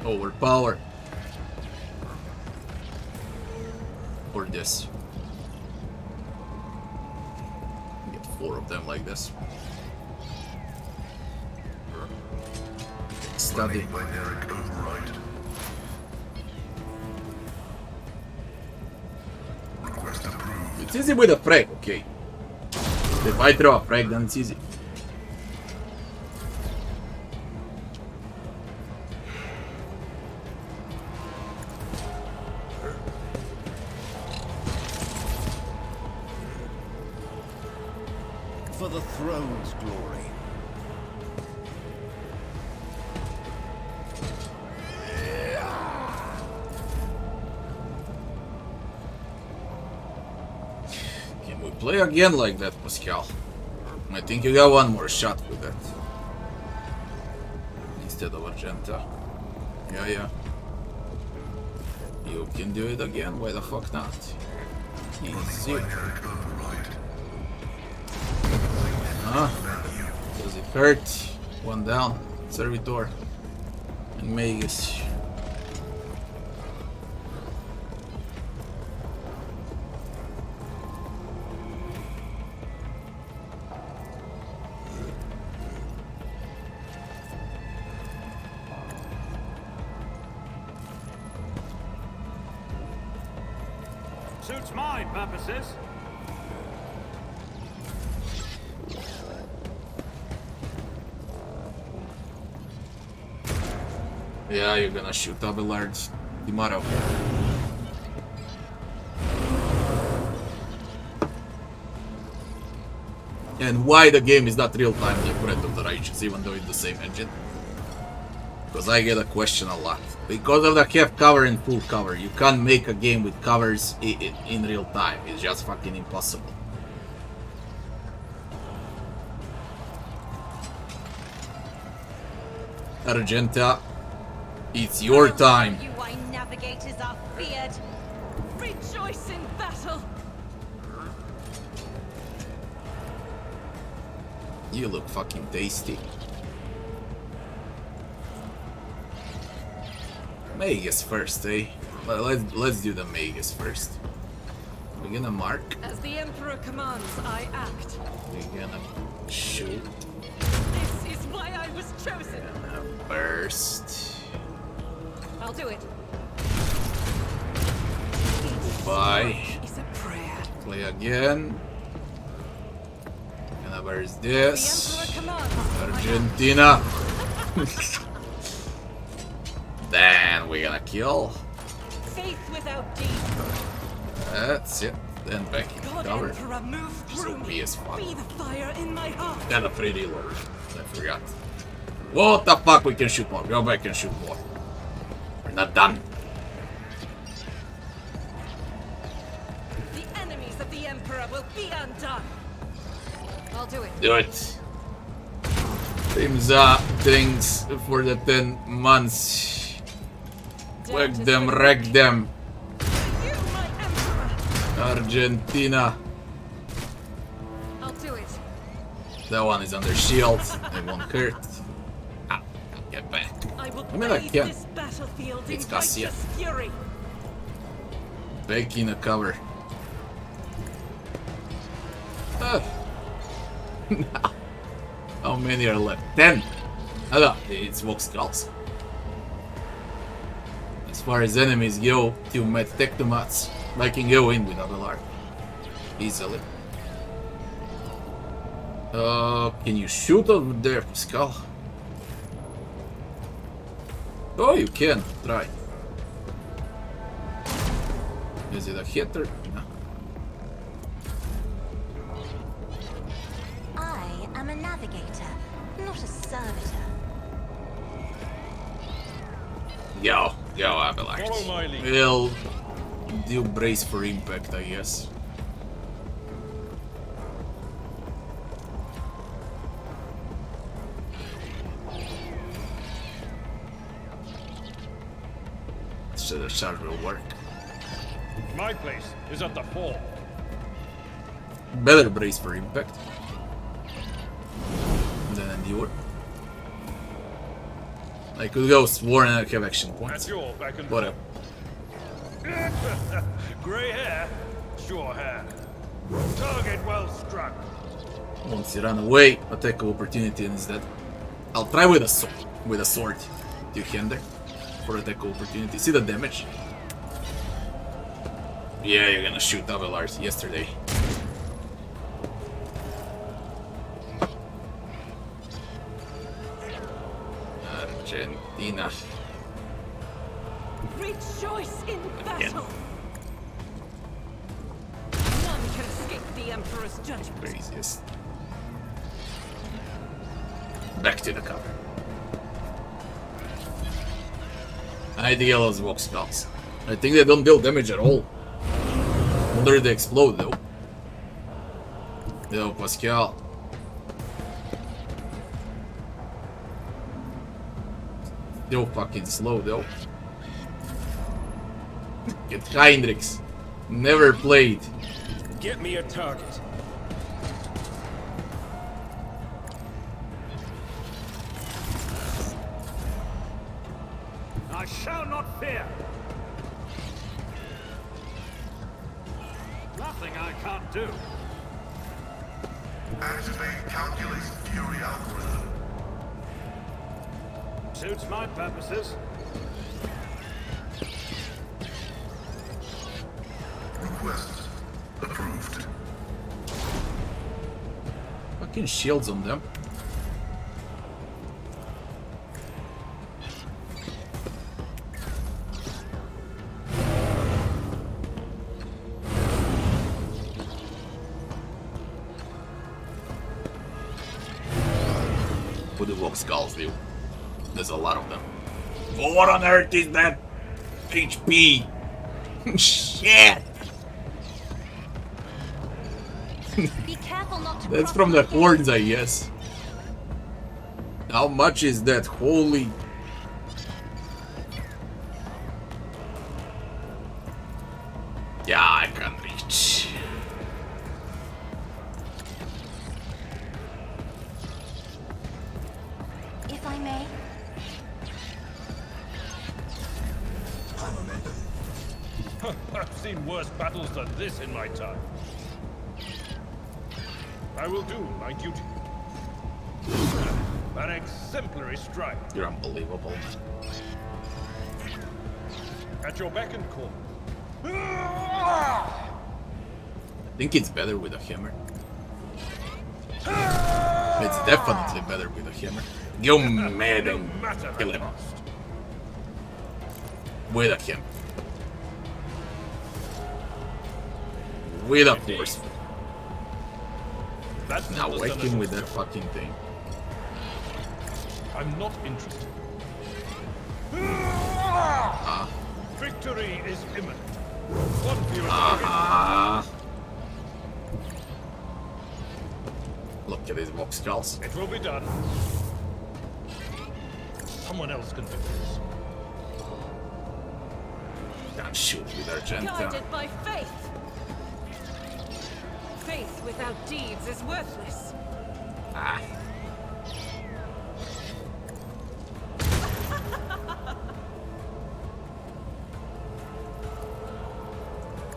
Overpower. Or this. Get 4 of them like this. Study. Binaric override. Request approved. It's easy with a frag, okay. If I throw a frag, then it's easy. For the throne's glory. Can we play again like that, Pascal? I think you got one more shot with that. Instead of Argenta. Yeah. You can do it again, why the fuck not? Easy. Binaric override. Huh? Does it hurt? One down. Servitor. And Magus. Suits my purposes. Yeah, you're gonna shoot Abelard's tomorrow. And why the game is not real-time like Breath of the Righteous, even though it's the same engine? Because I get a question a lot. Because of the half cover and full cover, you can't make a game with covers in real time. It's just fucking impossible. Argenta, it's your time. You why navigators are feared. Rejoice in battle. You look fucking tasty. Magus first, eh? Let's do the Magus first. We're gonna mark. As the Emperor commands, I act. We're gonna shoot. This is why I was chosen. Burst. I'll do it. Bye. It's a prayer. Play again. Gonna burst The this. Emperor commands. Argentina. Then we're gonna kill. Faith without deed. That's it. Then back in God, cover. Emperor, move through So me. be as fun. Be the fire in my heart. And a pretty lord. I forgot. What the fuck? We can shoot more. Go back and shoot more. We're not done. The enemies of the Emperor will be undone. I'll do it. Do it. Teams up things for the 10 months. Whack them, wreck them. You, my Emperor. Argentina. I'll do it. That one is under shield. It won't hurt. Ah, get back. I will I mean, I bathe can. this battlefield It's in Cassia. righteous fury. Back in the cover. Ah. How many are left? 10. Hello, it's Vox Skulls. As far as enemies go, two met Tectomats. I can go in with Abelard. Easily. Can you shoot over there, Pascal? Oh, you can. Try. Is it a hitter? No. I am a navigator, not a servitor. Go Abelard. Follow my lead. We'll do brace for impact, I guess. So the charge will work. My place is at the fall. Better brace for impact. Then endure. I could go Sworn and have action At points. your back and Whatever. Grey hair, sure hair. Target well struck. Once you run away, attack of opportunity instead. I'll try with a sword. With a sword. Two-hander. For attack of opportunity. See the damage? Yeah, you're gonna shoot Abelard yesterday. Argentina. Rejoice in battle. None can escape the Emperor's judgment. Craziest. Back to the cover. Ideal as Vox Skulls. I think they don't deal damage at all. Wonder they explode though. Yo, Pascal. Still fucking slow though. Get Heinrichs. Never played. Get me a target. I shall not fear. Nothing I can't do. Activate Calculate Fury algorithm. Suits my purposes. Request approved. Fucking shields on them. What do Vox Skulls do? There's a lot of them. What on earth is that? HP! Shit! Be careful not to That's cross from the my horns, I guess. How much is that? Holy... Yeah, I can reach. If I may. I've seen worse battles than this in my time. I will do my duty. An exemplary strike. You're unbelievable. At your beck and call. I think it's better with a hammer. It's definitely better with a hammer. Go mad No and matter kill the him. cost. With a hammer. With a force. That's Now not the whack son him of with a- that fucking thing. I'm not interested. Ah. Victory is imminent. One fewer target. Ah. Look at these mock skulls. It will be done. Someone else can do this. Can't shoot with Argenta. Guided by faith. Faith without deeds is worthless. Ah.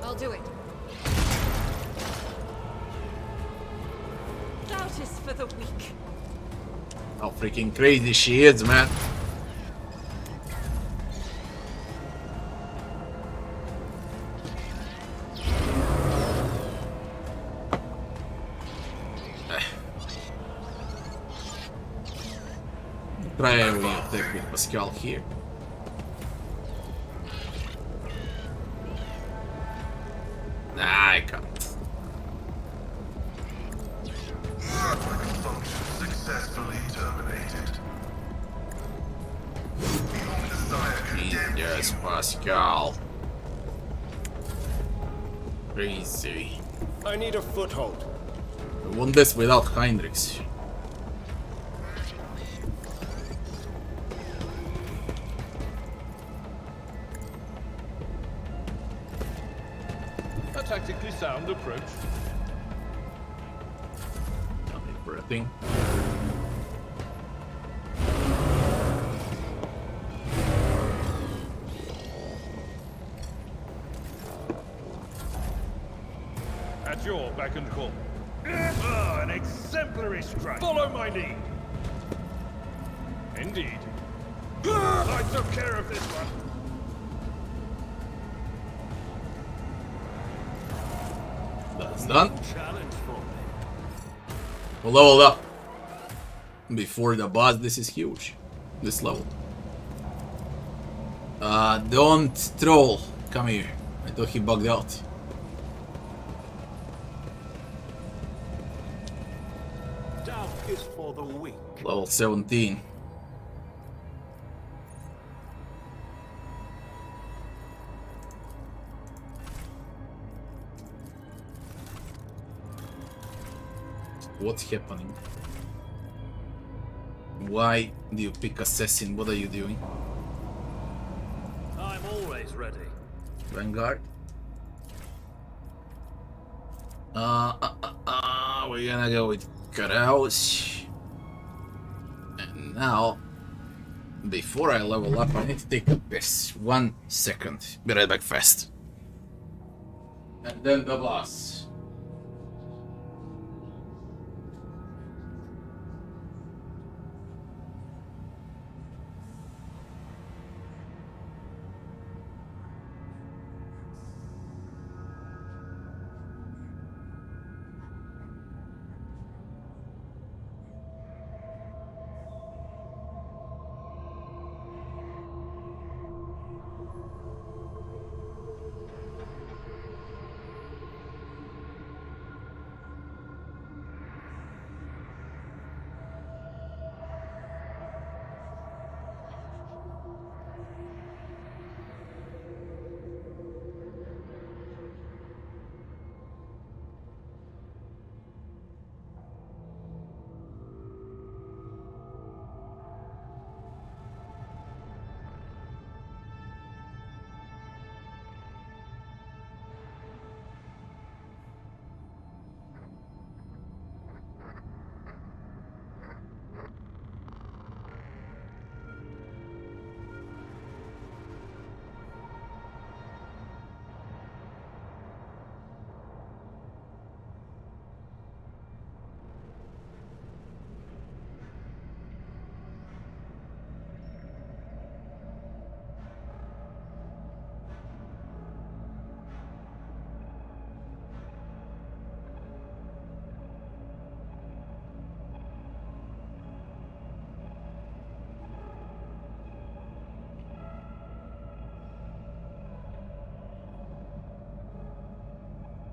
I'll do it. Doubt is for the weak. How freaking crazy she is, man. Try a attack with Pascal here. Nah, I can't. Function successfully terminated. Evil desire condemned Jesus, you. Pascal. Crazy. I need a foothold. I won this without Heinrichs. A tactically sound approach. Nothing for a thing. At your beck and call. Ah, an exemplary strike. Follow my lead. Indeed. I took care of this one. That's done. Challenge for me. We'll level up. Before the boss, this is huge. This level. Don't troll. Come here. I thought he bugged out. Doubt is for the weak. Level 17. What's happening? Why do you pick assassin? What are you doing? I'm always ready. Vanguard. We're gonna go with Kraus. And now, before I level up, I need to take a piss. 1 second. Be right back fast. And then the boss.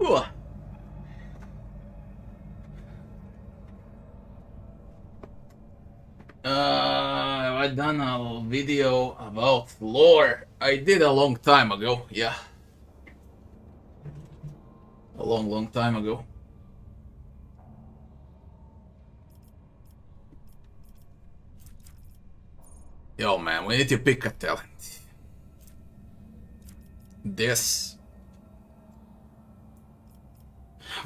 Ooh. Have I done a video about lore? I did a long time ago, yeah. A long time ago. Yo man, we need to pick a talent. This.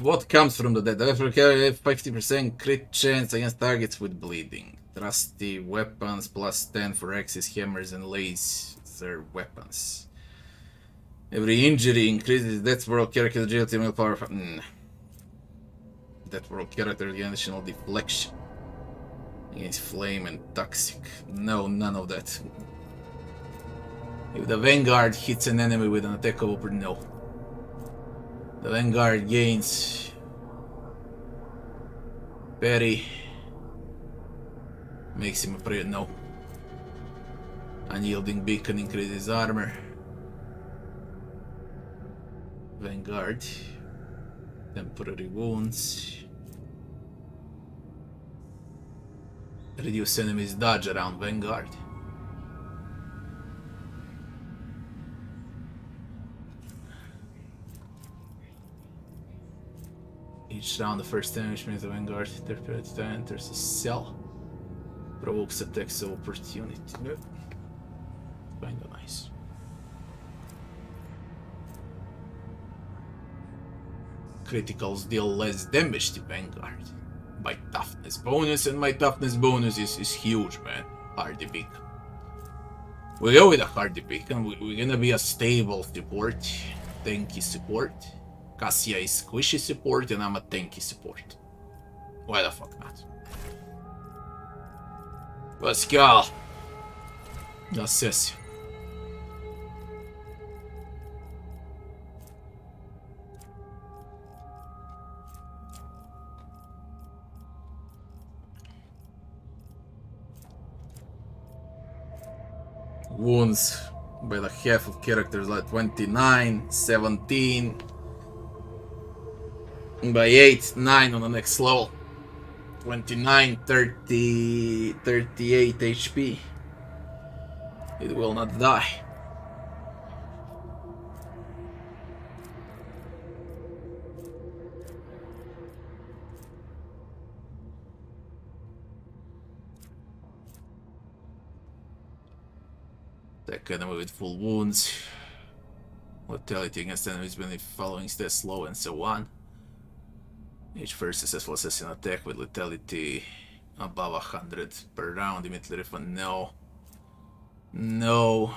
What comes from the dead? 50% crit chance against targets with bleeding. Trusty weapons plus 10 for axes, hammers, and laser weapons. Every injury increases Death World character agility, willpower. Death World character additional deflection against flame and toxic. No, none of that. If the Vanguard hits an enemy with an attack of no. The Vanguard gains parry. Makes him afraid. No. Unyielding beacon increases armor. Vanguard. Temporary wounds. Reduce enemies dodge around Vanguard. Each round, the first damage means the Vanguard enters a cell. Provokes attacks of opportunity. Kinda nice. Criticals deal less damage to Vanguard by toughness bonus, and my toughness bonus is huge, man. Hardy beacon. We go with a hardy beacon. We're gonna be a stable support, tanky support. Cassia is squishy support, and I'm a tanky support. Why the fuck not? Let's go. Assess. Wounds by the half of characters like 29, 17. By 8, 9 on the next level. 29, 30, 38 HP. It will not die. Attack enemy with full wounds. Lethality against enemies when following stay slow and so on. Each first successful assassin attack with lethality above 100 per round immediately refund. No. No.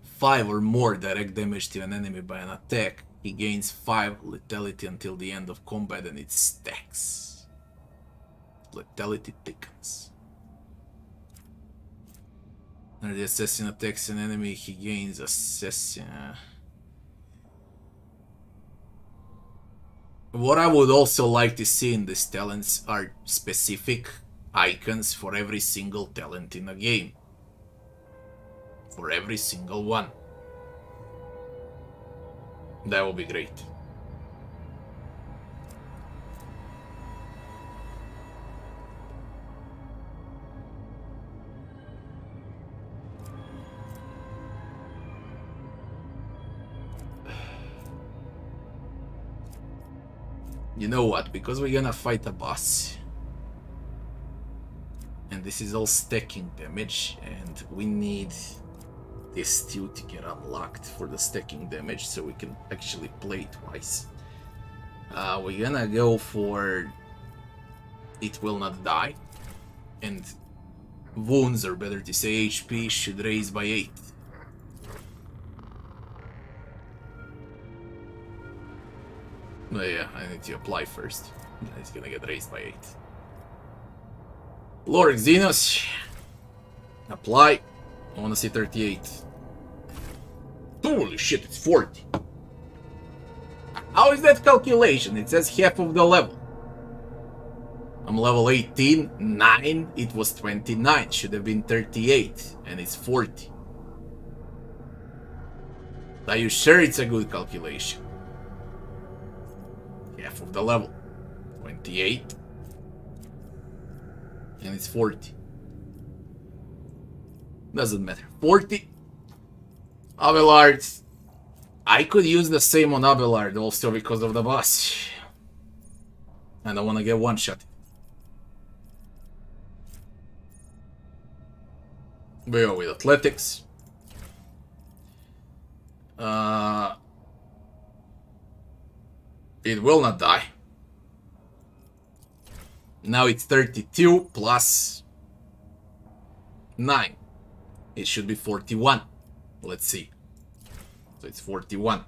5 or more direct damage to an enemy by an attack. He gains 5 lethality until the end of combat and it stacks. Lethality thickens. When the assassin attacks an enemy, he gains assassin. What I would also like to see in these talents are specific icons for every single talent in a game. For every single one. That would be great. You know what, because we're gonna fight a boss. And this is all stacking damage, and we need this 2 to get unlocked for the stacking damage so we can actually play twice. We're gonna go for It Will Not Die. And wounds, or better to say HP, should raise by 8. Oh yeah, I need to apply first. It's gonna get raised by 8. Lord Xenos. Apply. I wanna see 38. Holy shit, it's 40. How is that calculation? It says half of the level. I'm level 18, 9, it was 29. Should have been 38, and it's 40. Are you sure it's a good calculation? Half of the level. 28. And it's 40. Doesn't matter. 40. Abelard. I could use the same on Abelard also because of the boss. I don't want to get one shot. We go with athletics. It will not die. Now it's 32 plus 9. It should be 41. Let's see. So it's 41.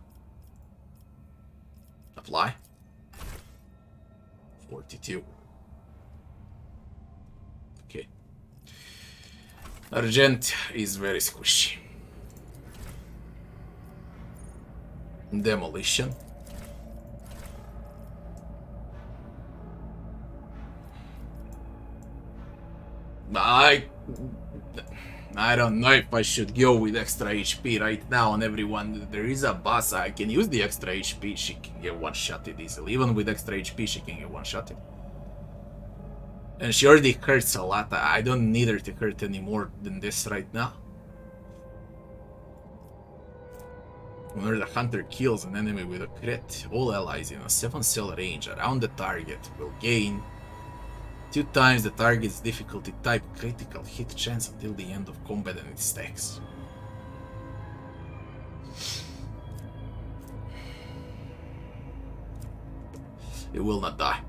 Apply. 42. Okay. Argent is very squishy. Demolition. I don't know if I should go with extra HP right now on everyone. There is a boss. I can use the extra HP. She can get one-shotted easily. Even with extra HP, she can get one-shotted. And she already hurts a lot. I don't need her to hurt any more than this right now. Whenever the hunter kills an enemy with a crit, all allies in a 7-cell range around the target will gain 2 times the target's difficulty type critical hit chance until the end of combat and it stacks. It will not die.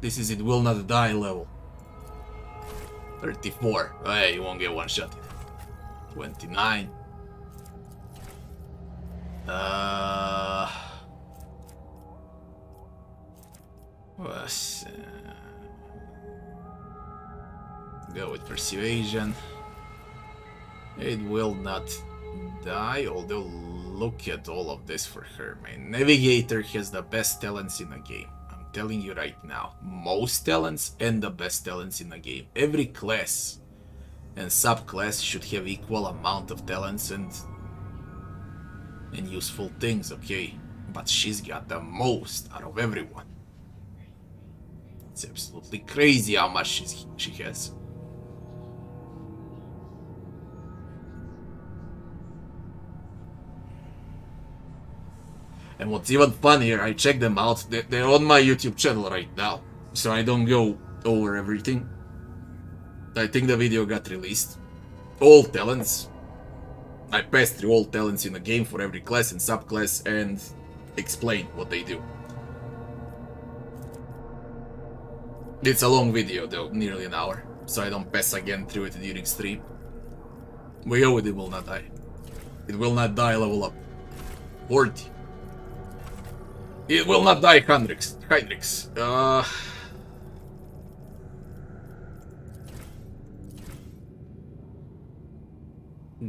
This is it will not die level. 34. Hey, you won't get one shot. 29. Go with persuasion. It will not die, although look at all of this for her, man. Navigator has the best talents in the game. I'm telling you right now. Most talents and the best talents in the game. Every class and subclass should have equal amount of talents and useful things, okay? But she's got the most out of everyone. It's absolutely crazy how much she has. And what's even funnier, I checked them out. They're on my YouTube channel right now, so I don't go over everything. I think the video got released. All talents. I passed through all talents in the game for every class and subclass and explain what they do. It's a long video though, nearly an hour, so I don't pass again through it during stream. We go with it will not die. It will not die, level up. 40. It will not die, Heinrichs.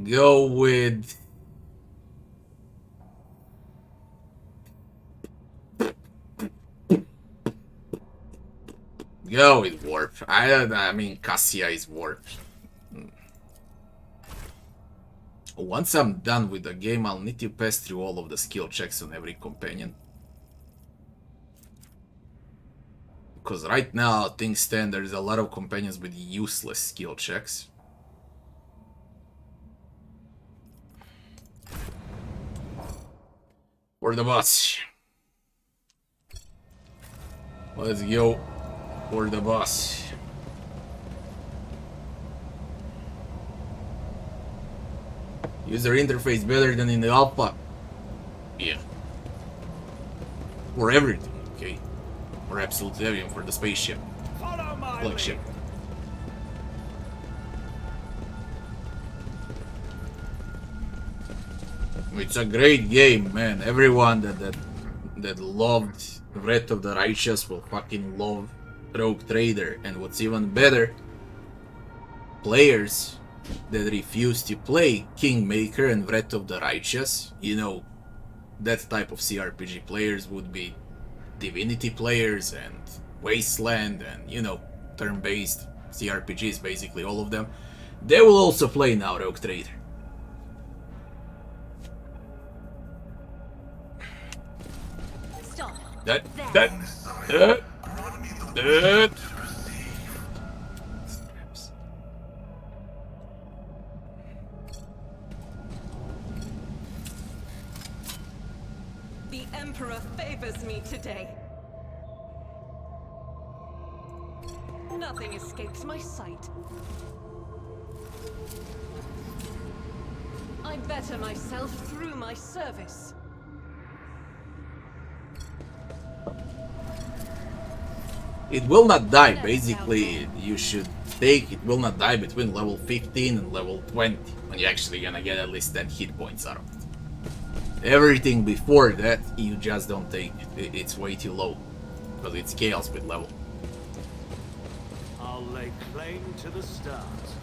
Go with... Go with warp. I mean, Cassia is warp. Once I'm done with the game, I'll need to pass through all of the skill checks on every companion. Because right now, things stand, there's a lot of companions with useless skill checks. For the boss. Let's go for the boss. User interface better than in the alpha. Yeah. For everything, okay? For absolutely everything, for the spaceship. Flagship. It's a great game, man. Everyone that loved Wrath of the Righteous will fucking love Rogue Trader. And what's even better, players that refuse to play Kingmaker and Wrath of the Righteous, you know, that type of CRPG players would be Divinity players and Wasteland and, you know, turn-based CRPGs, basically all of them. They will also play now, Rogue Trader. Stop. That. The Emperor favors me today. Nothing escapes my sight. I better myself through my service. It will not die, basically. You should take it will not die between level 15 and level 20, when you're actually gonna get at least 10 hit points out of it. Everything before that, you just don't take it. It's way too low, because it scales with level. I'll lay claim to the stars.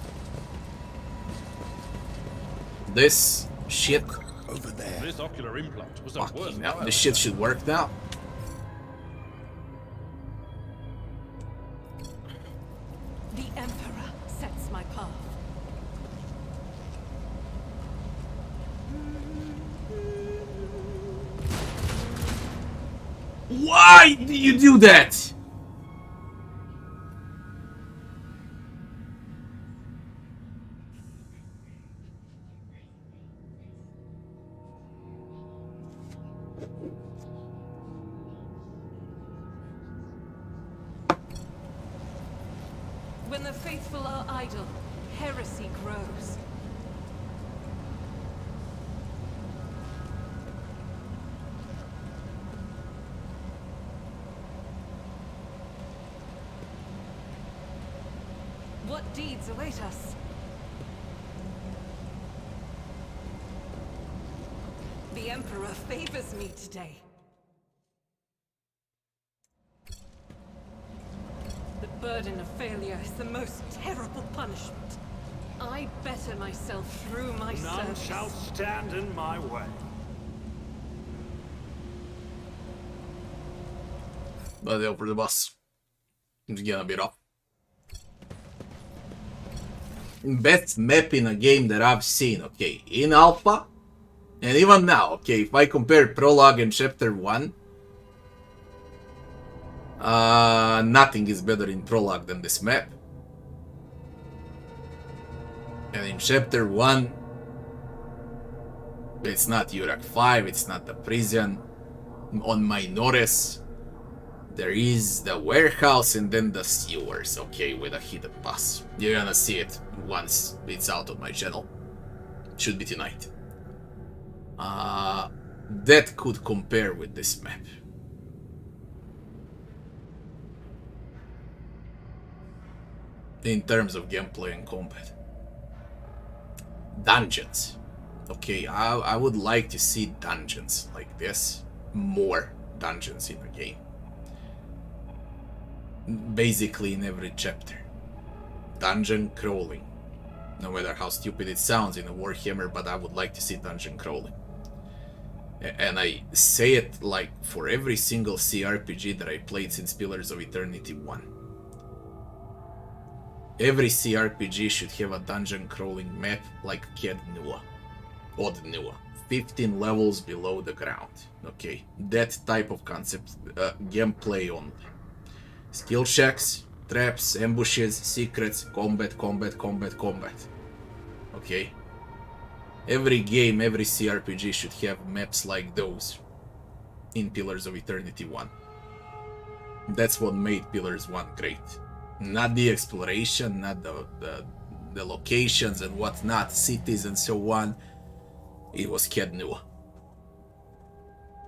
This shit. Over there. This ocular implant was a worse Fucking hell, fire. this shit should work now. The Emperor sets my path. Why do you do that? When the faithful are idle, heresy grows. What deeds await us? The Emperor favors me today. The burden of failure is the most terrible punishment. I better myself through my None service. shall stand in my way. But over the bus. It's gonna be rough. Best map in a game that I've seen, okay, in alpha, and even now, okay, if I compare Prologue and Chapter 1, nothing is better in Prologue than this map. And in Chapter 1, it's not Urak 5, it's not the prison. On Minores, there is the warehouse and then the sewers, okay, with a hidden pass. You're gonna see it once it's out on my channel. Should be tonight. That could compare with this map. In terms of gameplay and combat. Dungeons. Okay, I would like to see dungeons like this. More dungeons in a game. Basically in every chapter. Dungeon crawling. No matter how stupid it sounds in a Warhammer, but I would like to see dungeon crawling. And I say it like for every single CRPG that I played since Pillars of Eternity 1. Every CRPG should have a dungeon crawling map like Ked Nua. Od Nua. 15 levels below the ground. Okay, that type of concept, gameplay only. Skill checks, traps, ambushes, secrets, combat. Okay? Every game, every CRPG should have maps like those in Pillars of Eternity 1. That's what made Pillars 1 great. Not the exploration, not the locations and whatnot, cities and so on. It was Ked Nua.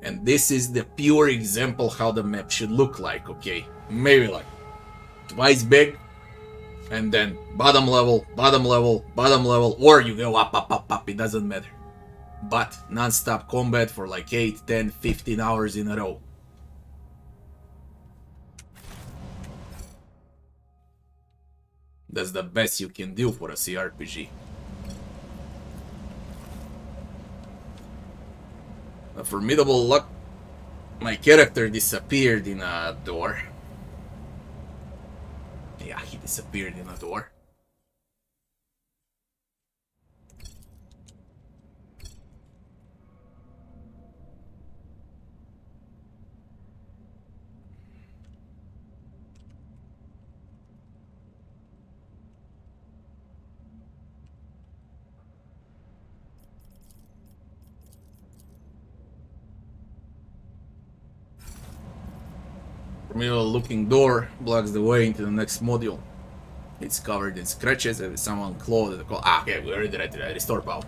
And this is the pure example how the map should look like, okay? Maybe like twice big, and then bottom level, or you go up, it doesn't matter. But non-stop combat for like 8, 10, 15 hours in a row. That's the best you can do for a CRPG. A formidable luck. My character disappeared in a door. Yeah, he disappeared in a door. Formidable looking door blocks the way into the next module. It's covered in scratches and someone clawed the call. Ah, okay, we already read it. Restore power.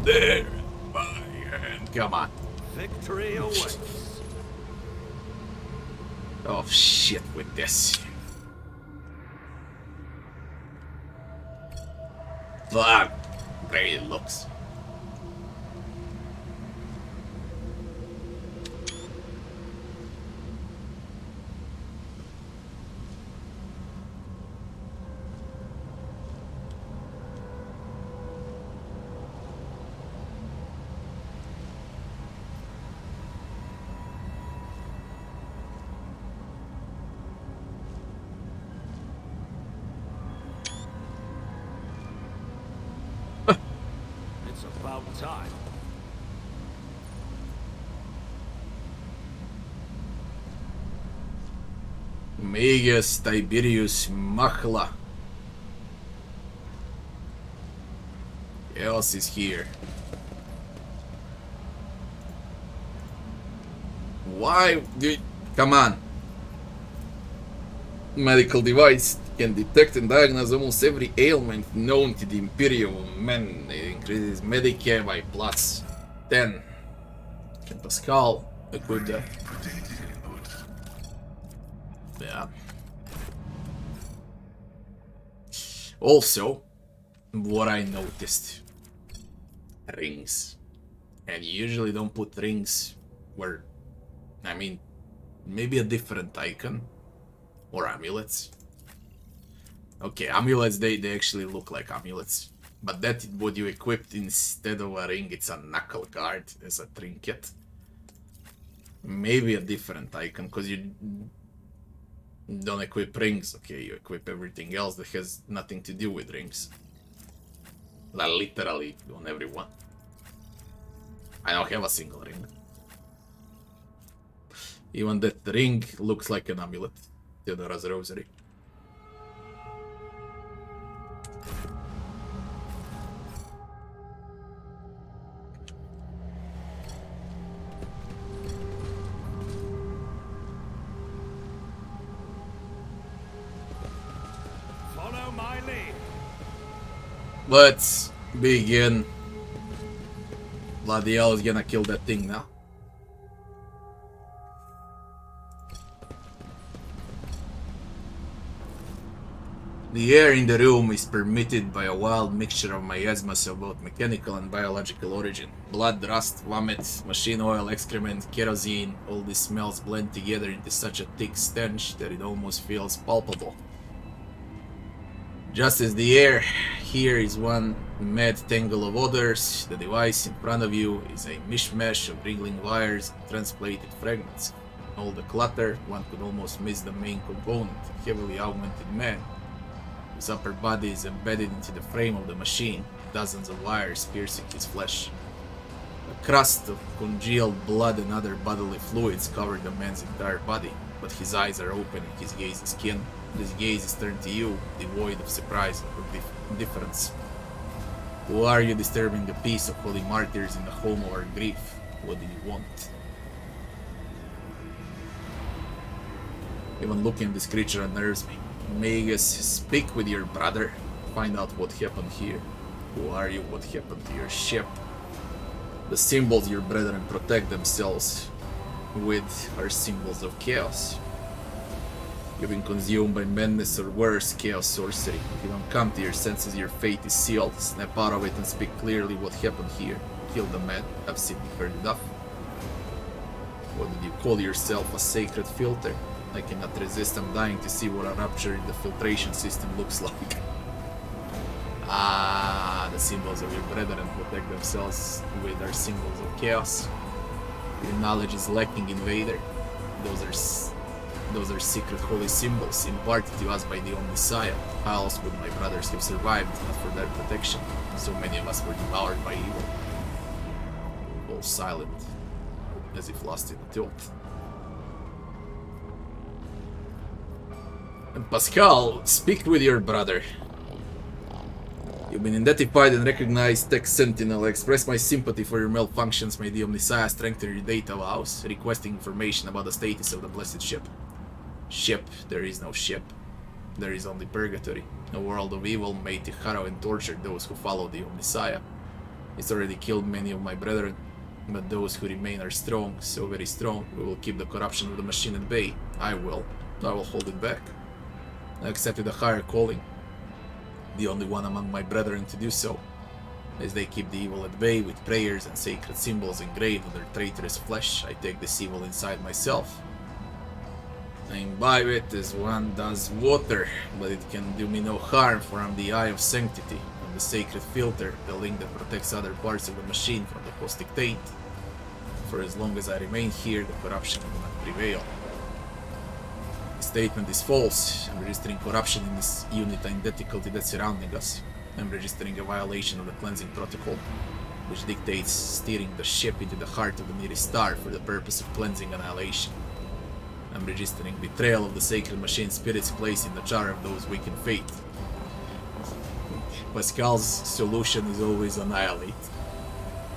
There, my hand. Come on. Victory awaits. Oh shit with this. Fuck. Great it looks. It's about time. Magus Tiberius Machla. Who else is here? Why do you... Come on. Medical device can detect and diagnose almost every ailment known to the Imperial men. It increases Medicare by plus 10. Can Pascal equip that? Yeah. Also, what I noticed, rings. And you usually don't put rings where, I mean, maybe a different icon or amulets. Okay, amulets, they actually look like amulets. But that what you equipped instead of a ring, it's a knuckle guard as a trinket. Maybe a different icon, because you don't equip rings. Okay, you equip everything else that has nothing to do with rings. Like literally on everyone. I don't have a single ring. Even that ring looks like an amulet. Theodora's rosary. Follow my lead. Let's begin. Bloody hell is gonna kill that thing now. The air in the room is permitted by a wild mixture of miasmas of both mechanical and biological origin. Blood, rust, vomit, machine oil, excrement, kerosene, all these smells blend together into such a thick stench that it almost feels palpable. Just as the air here is one mad tangle of odors, the device in front of you is a mishmash of wriggling wires and transplanted fragments. In all the clutter, one could almost miss the main component, a heavily augmented man. His upper body is embedded into the frame of the machine, dozens of wires piercing his flesh. A crust of congealed blood and other bodily fluids cover the man's entire body, but his eyes are open and his gaze is keen. His gaze is turned to you, devoid of surprise or indifference. Who are you disturbing the peace of holy martyrs in the home of our grief? What do you want? Even looking at this creature unnerves me. Magus, speak with your brother. Find out what happened here. Who are you? What happened to your ship? The symbols your brethren protect themselves with are symbols of chaos. You've been consumed by madness or worse, chaos sorcery. If you don't come to your senses, your fate is sealed. Snap out of it and speak clearly what happened here. Kill the man. I've seen and heard enough. What did you call yourself? A sacred filter? I cannot resist. I'm dying to see what a rupture in the filtration system looks like. Ah, the symbols of your brethren protect themselves with are symbols of chaos. Your knowledge is lacking, invader. Those are secret holy symbols imparted to us by the own Messiah. How else would my brothers have survived if not for their protection? So many of us were devoured by evil. All silent, as if lost in a tilt. And Pascal, speak with your brother. You You've been identified and recognized, Tech Sentinel. I express my sympathy for your malfunctions. May the Omnissiah strengthen your data vows, requesting information about the status of the blessed ship. Ship? There is no ship. There is only purgatory. A world of evil made to harrow and torture those who follow the Omnissiah. It's already killed many of my brethren, but those who remain are strong, so very strong. We will keep the corruption of the machine at bay. I will hold it back. I accepted a higher calling, the only one among my brethren to do so. As they keep the evil at bay with prayers and sacred symbols engraved on their traitorous flesh, I take this evil inside myself. I imbibe it as one does water, but it can do me no harm, for I'm the eye of sanctity. I'm the sacred filter, the link that protects other parts of the machine from the post-dictate. For as long as I remain here, the corruption will not prevail. The statement is false. I'm registering corruption in this unit identical to that surrounding us. I'm registering a violation of the cleansing protocol, which dictates steering the ship into the heart of the nearest star for the purpose of cleansing annihilation. I'm registering betrayal of the sacred machine spirit's place in the jar of those weak in faith. Pascal's solution is always annihilate.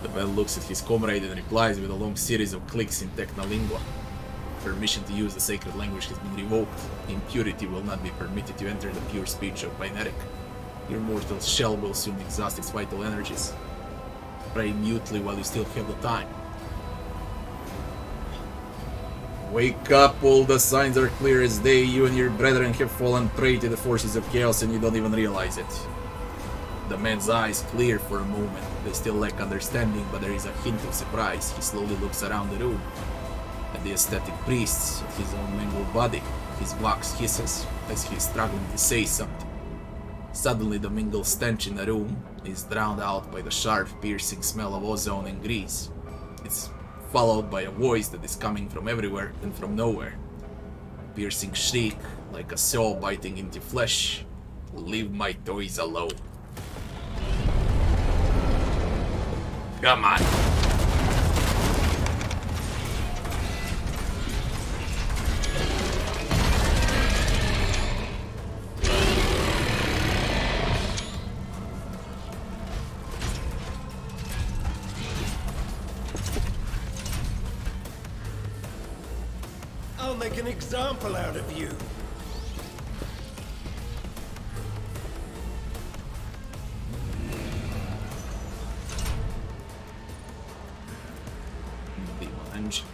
The man looks at his comrade and replies with a long series of clicks in Technolingua. Permission to use the sacred language has been revoked. Impurity will not be permitted to enter the pure speech of Binaric. Your mortal shell will soon exhaust its vital energies. Pray mutely while you still have the time. Wake up, all the signs are clear as day. You and your brethren have fallen prey to the forces of chaos and you don't even realize it. The man's eyes clear for a moment. They still lack understanding, but there is a hint of surprise. He slowly looks around the room. At the aesthetic priests, at his own mangled body. His wax hisses as he is struggling to say something. Suddenly the mingled stench in the room is drowned out by the sharp, piercing smell of ozone and grease. It's followed by a voice that is coming from everywhere and from nowhere. A piercing shriek, like a saw biting into flesh. Leave my toys alone. Come on. I'll make an example out of you. Daemon engine.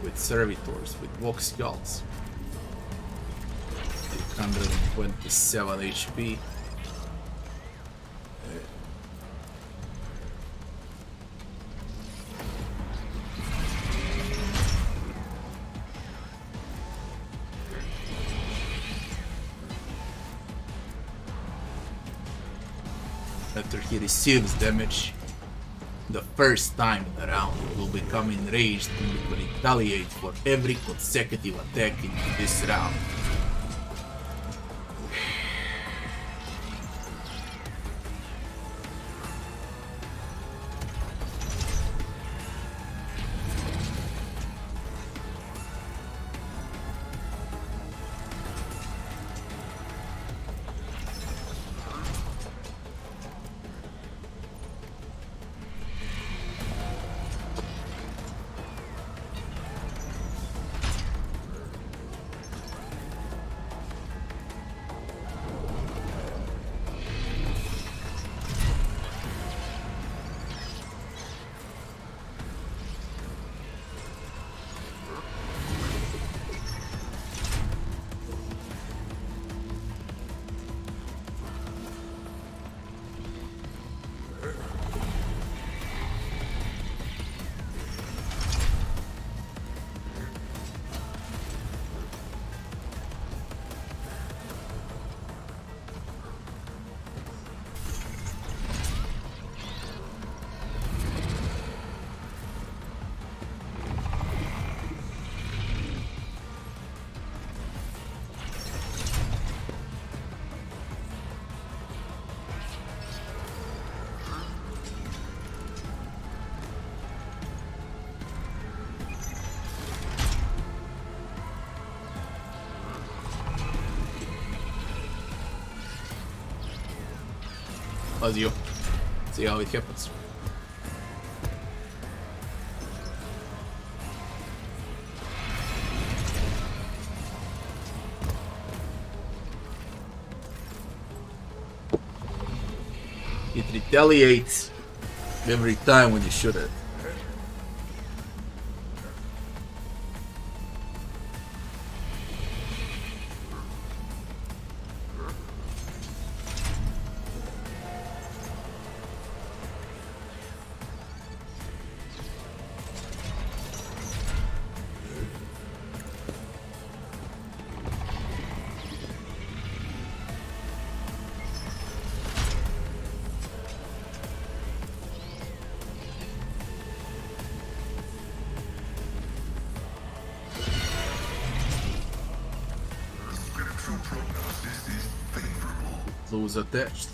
With servitors, with vox skulls. 827 HP. After he receives damage, the first time in the round he will become enraged and will retaliate for every consecutive attack into this round. as you. See how it happens. It retaliates every time when you shoot it. Clues attached.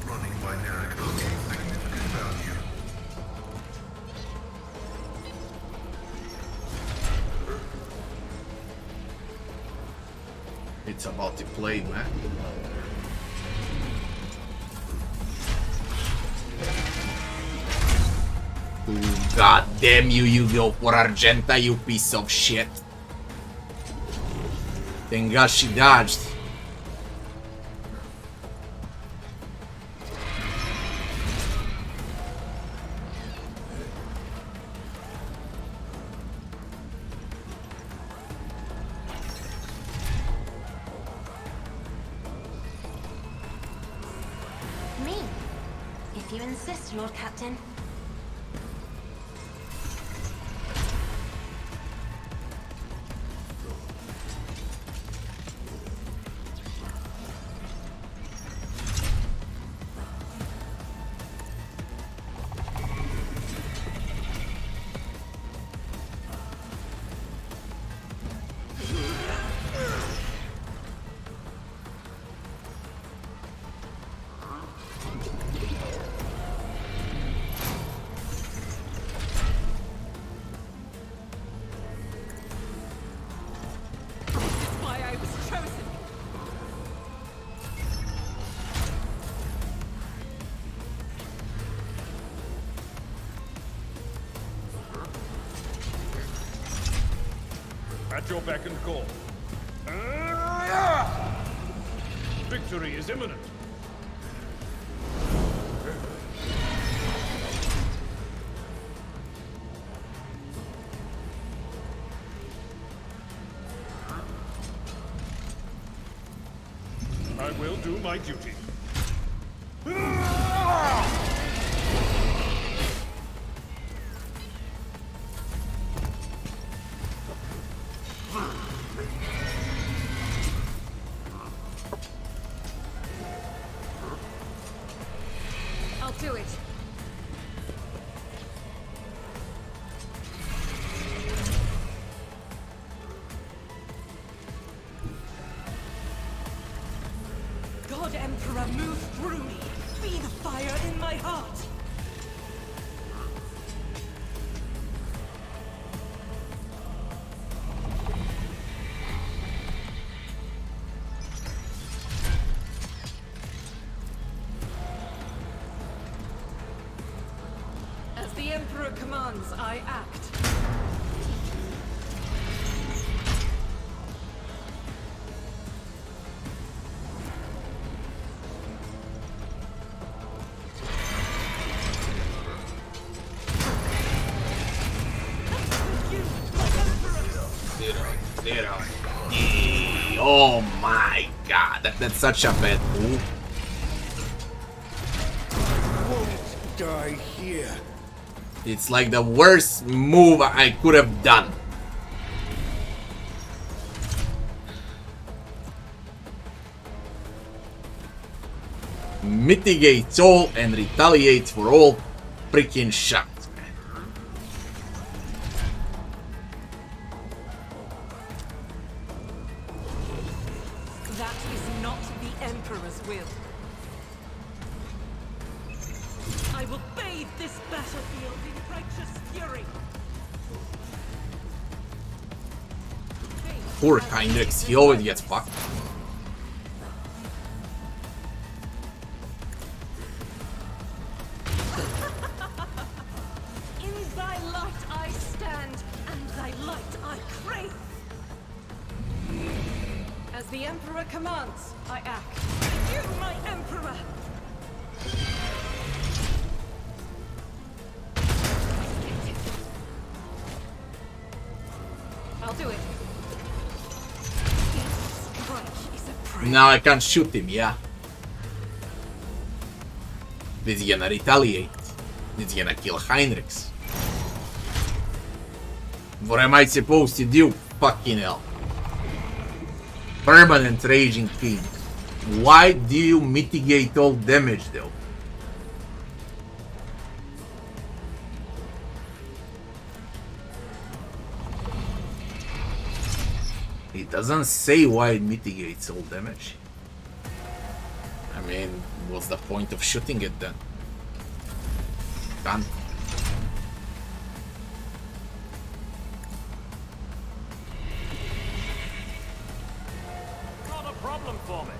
Running binary code gains significant value. It's about to play, man. God damn you, you go for Argenta, you piece of shit. Thank God she dodged. Me, if you insist, Lord Captain. At your beck and call. Victory is imminent. I will do my duty. I'll do it. God Emperor, move through me. Be the fire in my heart. As the Emperor commands, I act. Zero. Oh my god, that's such a bad move. Won't die here. It's like the worst move I could have done. Mitigates all and retaliates for all freaking shots, man. That is not the Emperor's will. I will bathe this battlefield in righteous fury. Poor Heinrichs, he always gets fucked. In thy light I stand, and thy light I crave. As the Emperor commands, I act. You, my Emperor! I'll do it. Each strike is a prayer. Now I can't shoot him, yeah. This is gonna retaliate. This is gonna kill Heinrichs. What am I supposed to do? Fucking hell. Permanent Raging Fiend. Why do you mitigate all damage though? It doesn't say why it mitigates all damage. I mean, what's the point of shooting it then? Can't. Not a problem for me.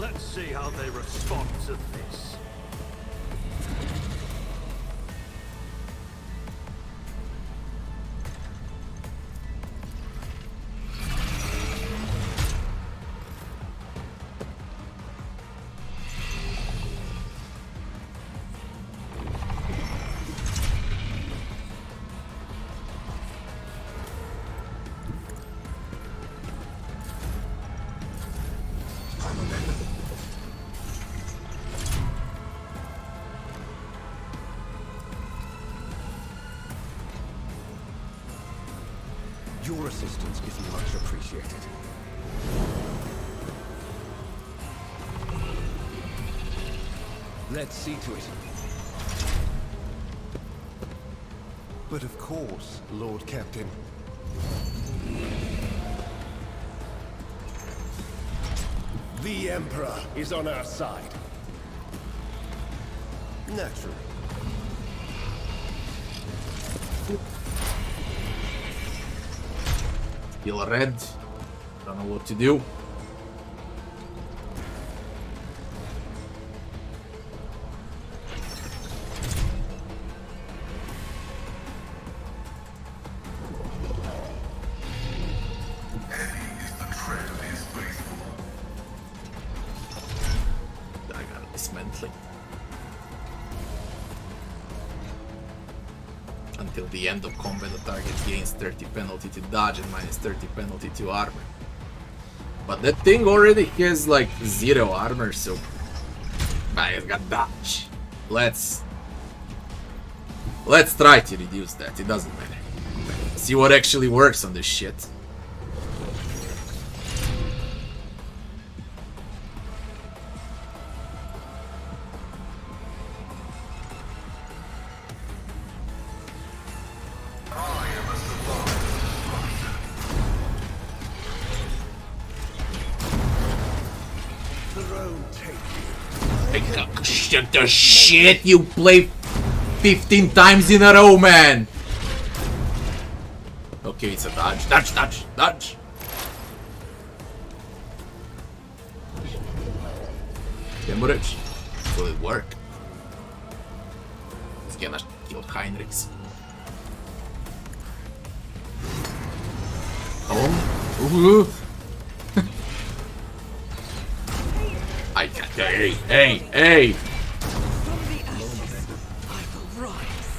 Let's see how they respond to this. Your assistance is much appreciated. Let's see to it. But of course, Lord Captain. The Emperor is on our side. Naturally. Feel red. Don't know what to do. Heavy is the tread of his faithful. I got dismantling. Until the end of combat, the target gains 30 penalty to dodge and minus 30 penalty to armor. But that thing already has like 0 armor, so it's got dodge. Let's try to reduce that. It doesn't matter. See what actually works on this shit. Shut the shit you play 15 times in a row, man! Okay, it's a dodge. Dodge, dodge, dodge! Hemorrhage. Will it work? It's gonna kill Heinrichs. Oh! Ooh. I can't. Hey, hey, hey! From the ashes, I will rise.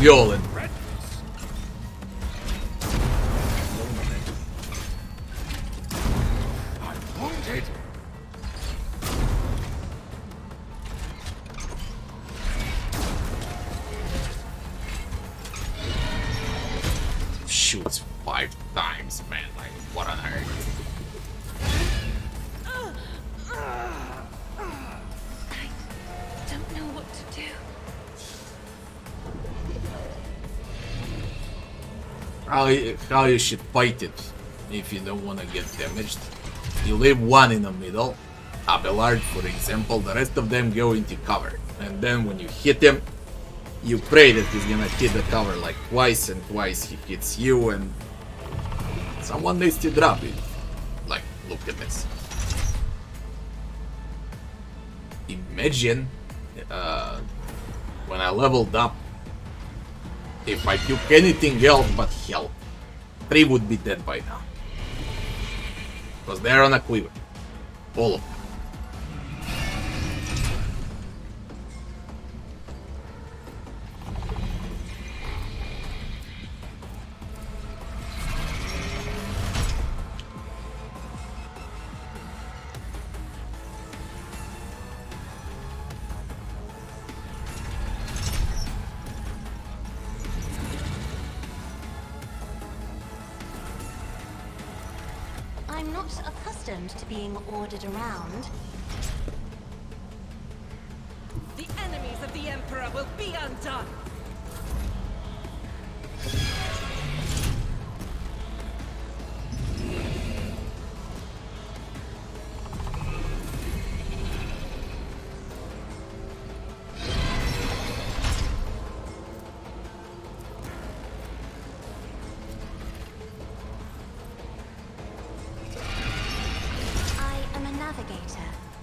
Yolen. I'm wounded. Shoots 5 times, man. Like, what on earth? I don't know what to do. How you should fight it if you don't want to get damaged? You leave one in the middle, Abelard for example, the rest of them go into cover. And then when you hit him, you pray that he's gonna hit the cover like twice, and twice he hits you, and someone needs to drop it. Like, look at this. Imagine when I leveled up, if I took anything else but health, 3 would be dead by now. Because they're on a quiver. All of them. I'm not accustomed to being ordered around. The enemies of the Emperor will be undone!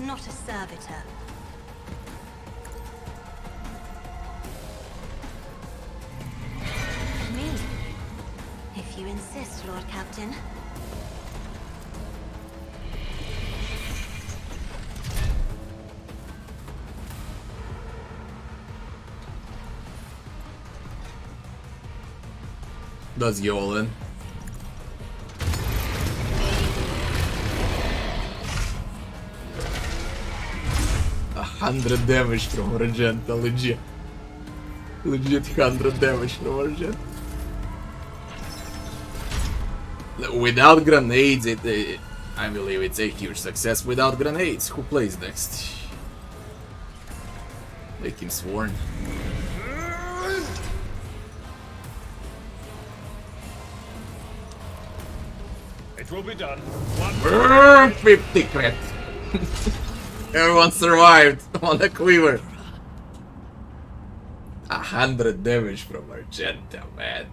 Not a servitor. Me? If you insist, Lord Captain. Does Yolen. 100 damage from Argenta, legit. Legit 100 damage from Argenta. Without grenades, I believe it's a huge success. Without grenades, who plays next? Make him sworn. It will be done. 50 crit. Everyone survived on the quiver. 100 damage from Argenta, man.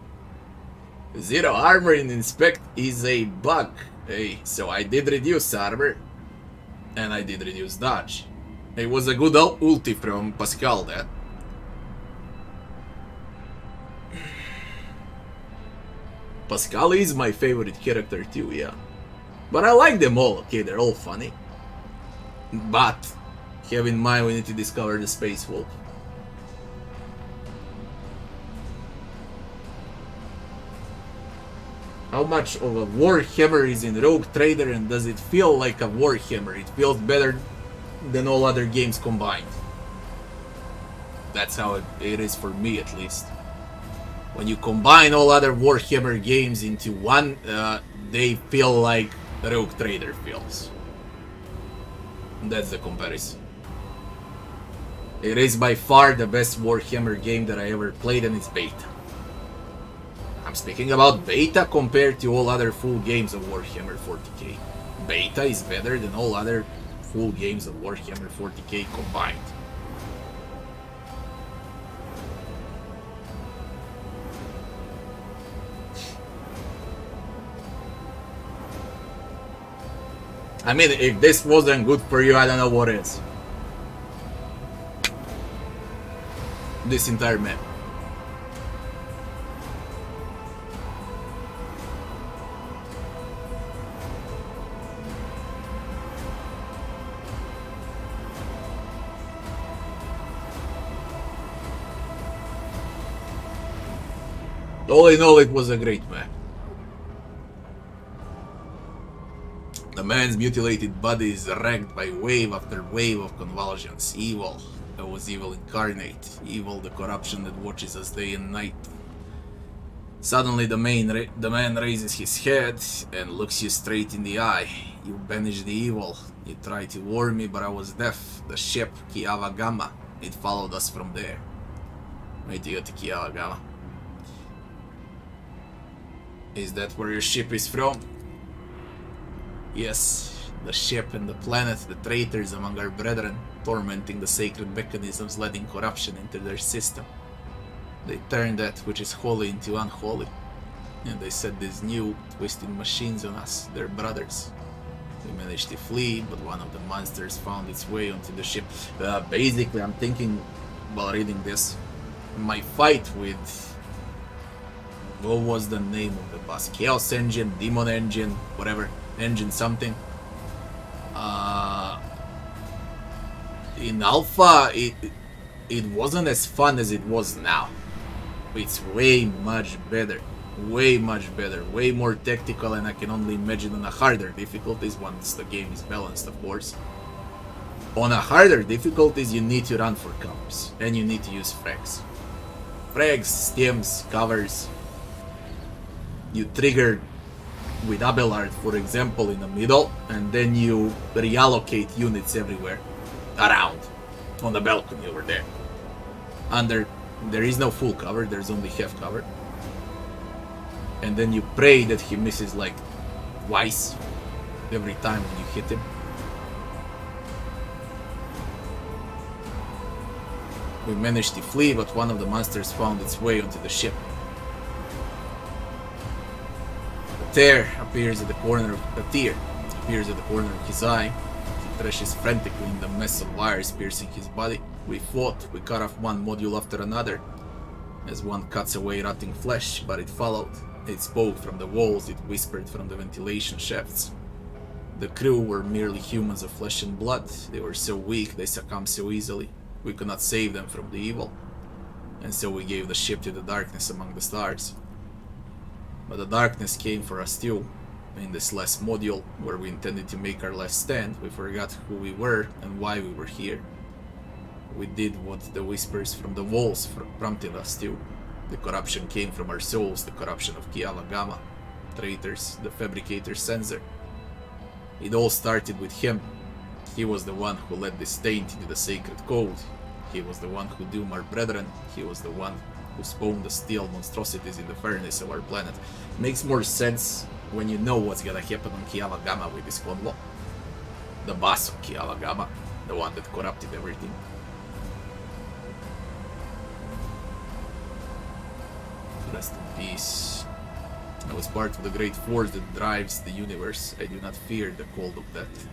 0 armor in Inspect is a bug. Hey, so I did reduce armor. And I did reduce dodge. It was a good ulti from Pascal, that. Pascal is my favorite character too, yeah. But I like them all, okay, they're all funny. But, have in mind we need to discover the Space Wolf. How much of a Warhammer is in Rogue Trader, and does it feel like a Warhammer? It feels better than all other games combined. That's how it is for me, at least. When you combine all other Warhammer games into one, they feel like Rogue Trader feels. That's the comparison. It is by far the best Warhammer game that I ever played, and it's beta. I'm speaking about beta compared to all other full games of Warhammer 40k. Beta is better than all other full games of Warhammer 40k combined. I mean, if this wasn't good for you, I don't know what is. This entire map. All in all, it was a great map. The man's mutilated body is racked by wave after wave of convulsions. Evil. That was evil incarnate. Evil, the corruption that watches us day and night. Suddenly the man raises his head and looks you straight in the eye. You banish the evil. You tried to warn me, but I was deaf. The ship, Kiava Gamma, it followed us from there. Wait till you get to Kiava Gamma. Is that where your ship is from? Yes, the ship and the planet, the traitors among our brethren, tormenting the sacred mechanisms, letting corruption into their system. They turned that which is holy into unholy, and they set these new, twisted machines on us, their brothers. We managed to flee, but one of the monsters found its way onto the ship. Basically, I'm thinking, while reading this, my fight with... what was the name of the boss? Chaos Engine, Demon Engine, whatever. Engine something. In Alpha, it wasn't as fun as it was now. It's way much better. Way much better. Way more tactical, and I can only imagine on a harder difficulties once the game is balanced, of course. On a harder difficulties, you need to run for covers, and you need to use frags. Frags, stems, covers. You trigger with Abelard, for example, in the middle, and then you reallocate units everywhere around on the balcony over there. There is no full cover, there's only half cover, and then you pray that he misses like twice every time when you hit him. We managed to flee, but one of the monsters found its way onto the ship. A tear appears at the corner of his eye. He thrashes frantically in the mess of wires piercing his body. We fought, we cut off one module after another, as one cuts away rotting flesh, but it followed. It spoke from the walls, it whispered from the ventilation shafts. The crew were merely humans of flesh and blood. They were so weak, they succumbed so easily. We could not save them from the evil, and so we gave the ship to the darkness among the stars. But the darkness came for us too. In this last module, where we intended to make our last stand, we forgot who we were and why we were here. We did what the whispers from the walls prompted us to. The corruption came from our souls, the corruption of Kiava Gamma, traitors, the fabricator's sensor. It all started with him. He was the one who led this taint into the sacred code. He was the one who doomed our brethren. He was the one who spawned the steel monstrosities in the furnace of our planet. Makes more sense when you know what's gonna happen on Kiava Gamma with this Convo. The boss of Kiava Gamma, the one that corrupted everything. Rest in peace. I was part of the great force that drives the universe. I do not fear the cold of death.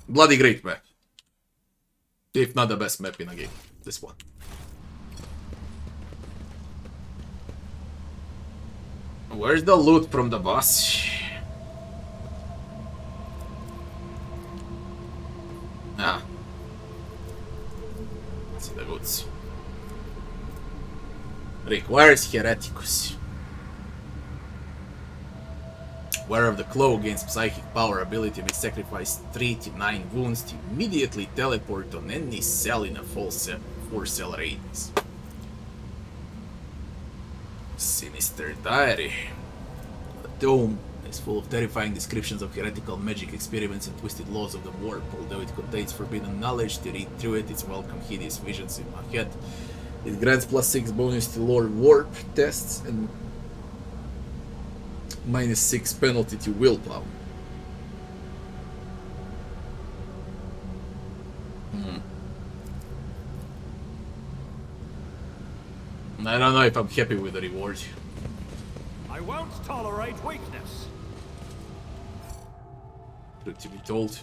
Bloody great map. If not the best map in a game. This one. Where's the loot from the boss? Ah. Let's see the goods. Requires Hereticus. Wearer of the Claw gains psychic power ability may sacrifice 3 to 9 wounds to immediately teleport on any cell in a 4-cell radius. Sinister Diary. The tome is full of terrifying descriptions of heretical magic experiments and twisted laws of the warp. Although it contains forbidden knowledge, to read through it, it's welcome hideous visions in my head. It grants +6 bonus to lore warp tests and -6 penalty to willpower. I don't know if I'm happy with the reward. I won't tolerate weakness. Truth to be told,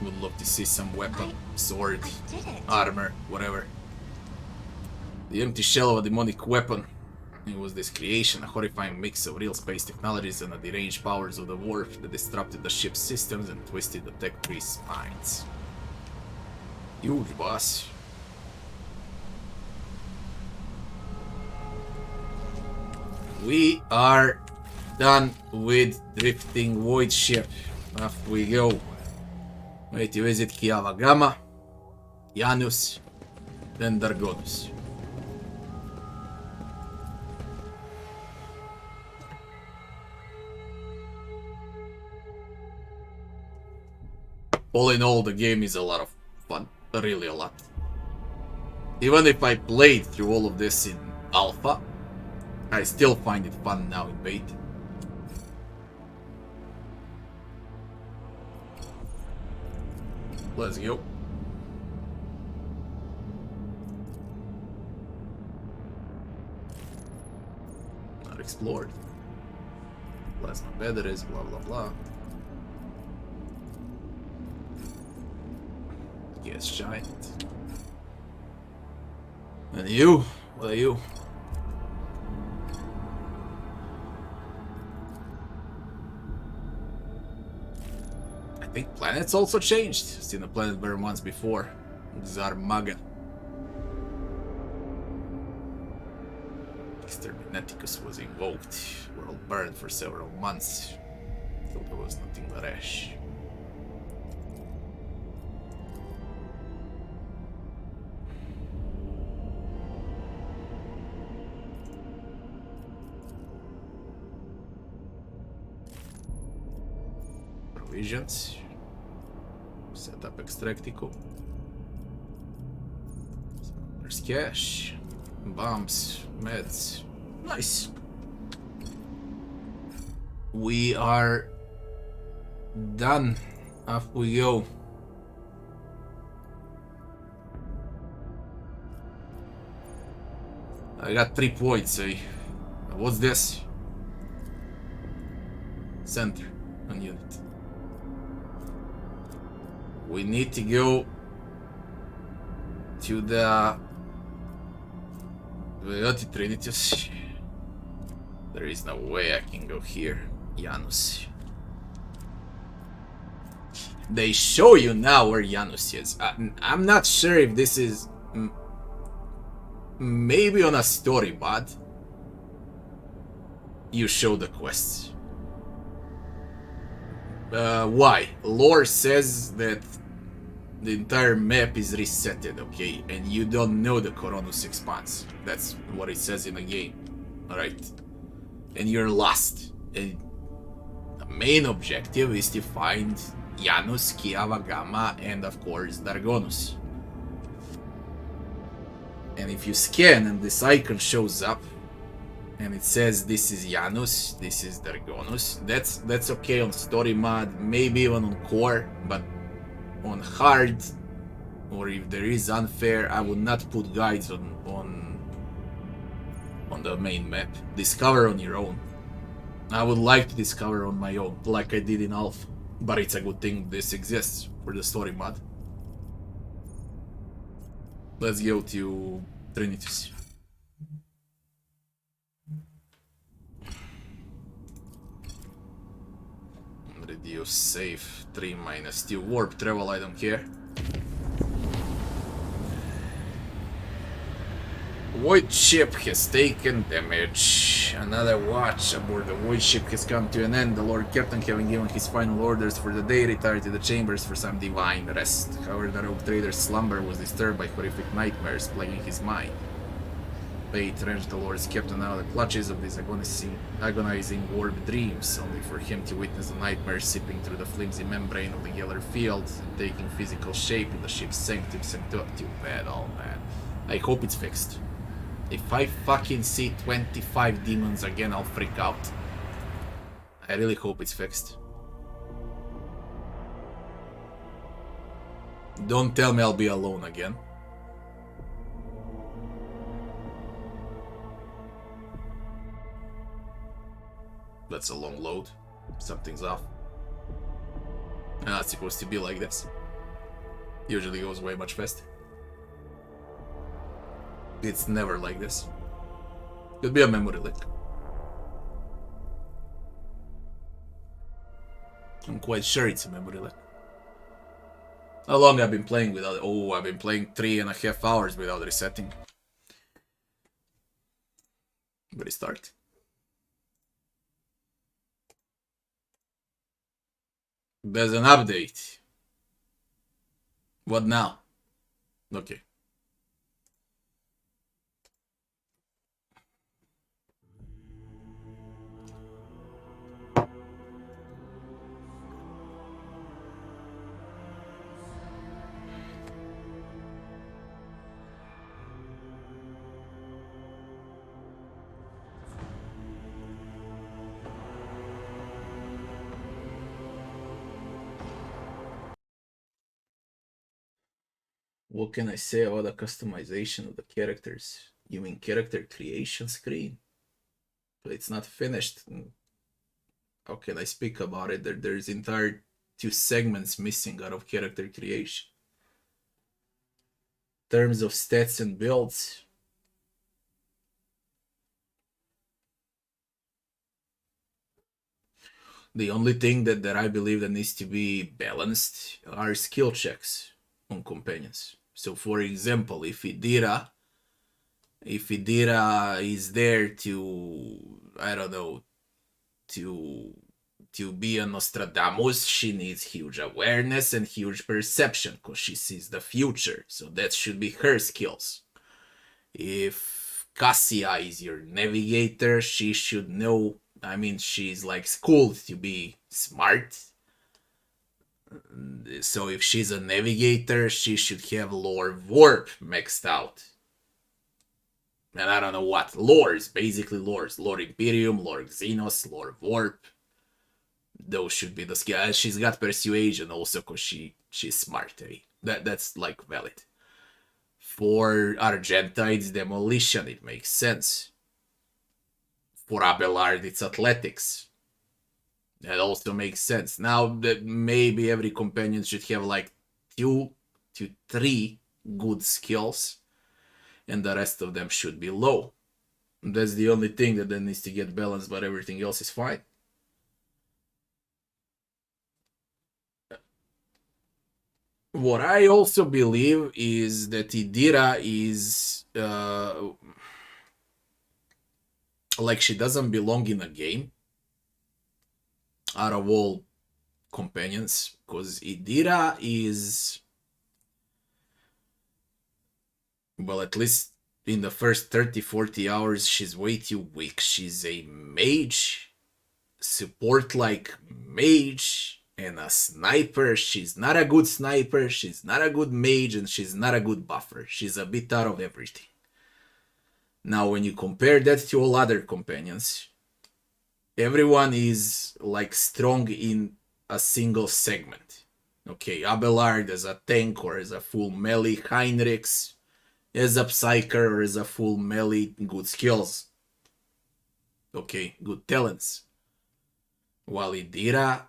would love to see some weapon, sword, armor, whatever. The empty shell of a demonic weapon. It was this creation, a horrifying mix of real space technologies and the deranged powers of the warp that disrupted the ship's systems and twisted the tech priest's minds. Huge boss. We are done with drifting Voidship. Off we go. Wait to visit Kiavagama, Janus, then Dargonus. All in all, the game is a lot of fun. Really a lot. Even if I played through all of this in alpha, I still find it fun now in beta. Let's go. Not explored. Plasma batteries, blah blah blah. Yes, giant. And you? What are you? I think planets also changed. Seen a planet bare months before. Zarmaga. Exterminaticus was invoked. World burned for several months. Thought there was nothing rash. Provisions. Set up Extractico. There's cash. Bombs. Meds. Nice. We are done. Off we go. I got 3 points, eh? What's this? Center. On unit. We need to go to the Trinitus. There is no way I can go here. Janus. They show you now where Janus is. I'm not sure if this is maybe on a story, but you show the quests. Why? Lore says that the entire map is resetted, okay? And you don't know the Coronus Expanse. That's what it says in the game. Alright? And you're lost. And the main objective is to find Janus, Kiavagama, and of course Dargonus. And if you scan and this icon shows up, and it says this is Janus, this is Dargonus, that's okay on story mod, maybe even on core, but on hard, or if there is unfair, I would not put guides on the main map. Discover on your own. I would like to discover on my own, like I did in Alpha, but it's a good thing this exists for the story mod. Let's go to Trinitus. Reduce save 3 minus 2 warp travel, I don't care. Voidship has taken damage. Another watch aboard the Voidship has come to an end. The Lord Captain, having given his final orders for the day, retired to the chambers for some divine rest. However, the rogue trader's slumber was disturbed by horrific nightmares plaguing his mind. Fate wrenched the Lord's Captain out of the clutches of these agonizing warped dreams, only for him to witness the nightmare seeping through the flimsy membrane of the Geller field and taking physical shape in the ship's sanctum. Too bad, oh man. I hope it's fixed. If I fucking see 25 demons again, I'll freak out. I really hope it's fixed. Don't tell me I'll be alone again. That's a long load. Something's off. Not supposed to be like this. Usually goes way much faster. It's never like this. Could be a memory leak. I'm quite sure it's a memory leak. How long I've been playing without... Oh, I've been playing 3.5 hours without resetting. Restart. There's an update. What now? Okay. What can I say about the customization of the characters? You mean character creation screen? But it's not finished. How can I speak about it? There's entire 2 segments missing out of character creation. In terms of stats and builds, the only thing that I believe that needs to be balanced are skill checks on companions. So for example, if Idira is there to, I don't know, to be a Nostradamus, she needs huge awareness and huge perception because she sees the future. So that should be her skills. If Cassia is your navigator, she should know, I mean, she's like schooled to be smart. So if she's a navigator, she should have lore warp maxed out. And I don't know what. Lores, basically lores. Lore Imperium, lore Xenos, lore warp. Those should be the skills. She's got persuasion also because she's smart. Eh? That's like valid. For Argenta, it's demolition. It makes sense. For Abelard, it's athletics. That also makes sense. Now that maybe every companion should have like 2 to 3 good skills, and the rest of them should be low. That's the only thing that then needs to get balanced, but everything else is fine. What I also believe is that Idira is like she doesn't belong in a game out of all companions, because Idira is, well, at least in the first 30-40 hours, she's way too weak. She's a mage, support like mage, and a sniper. She's not a good sniper, she's not a good mage, and she's not a good buffer. She's a bit out of everything. Now, when you compare that to all other companions, everyone is like strong in a single segment. Okay, Abelard as a tank or as a full melee, Heinrichs as a psyker or as a full melee, good skills. Okay, good talents. While Idira,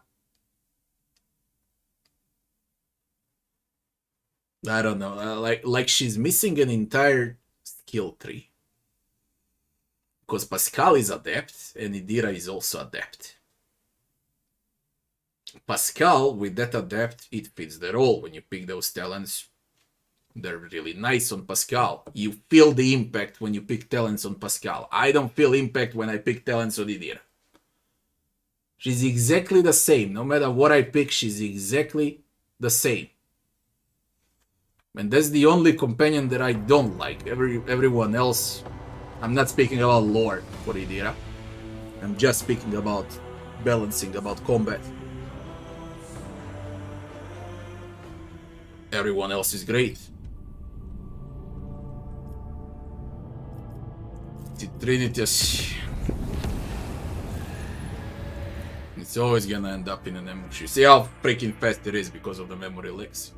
I don't know, like she's missing an entire skill tree. Because Pascal is adept and Idira is also adept. Pascal, with that adept, it fits the role. When you pick those talents, they're really nice on Pascal. You feel the impact when you pick talents on Pascal. I don't feel impact when I pick talents on Idira. She's exactly the same. No matter what I pick, she's exactly the same. And that's the only companion that I don't like. Everyone else, I'm not speaking about lore for Idira. I'm just speaking about balancing, about combat. Everyone else is great. The Trinitas, it's always gonna end up in an ambush. You see how freaking fast it is because of the memory leaks.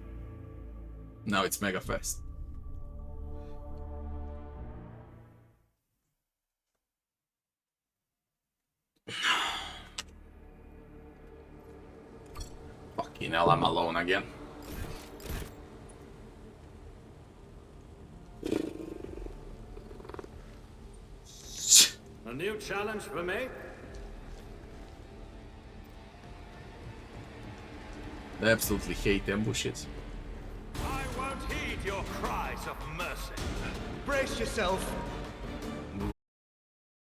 Now it's mega fast. Fucking hell, I'm alone again. A new challenge for me? I absolutely hate ambushes. your cries of mercy. Brace yourself.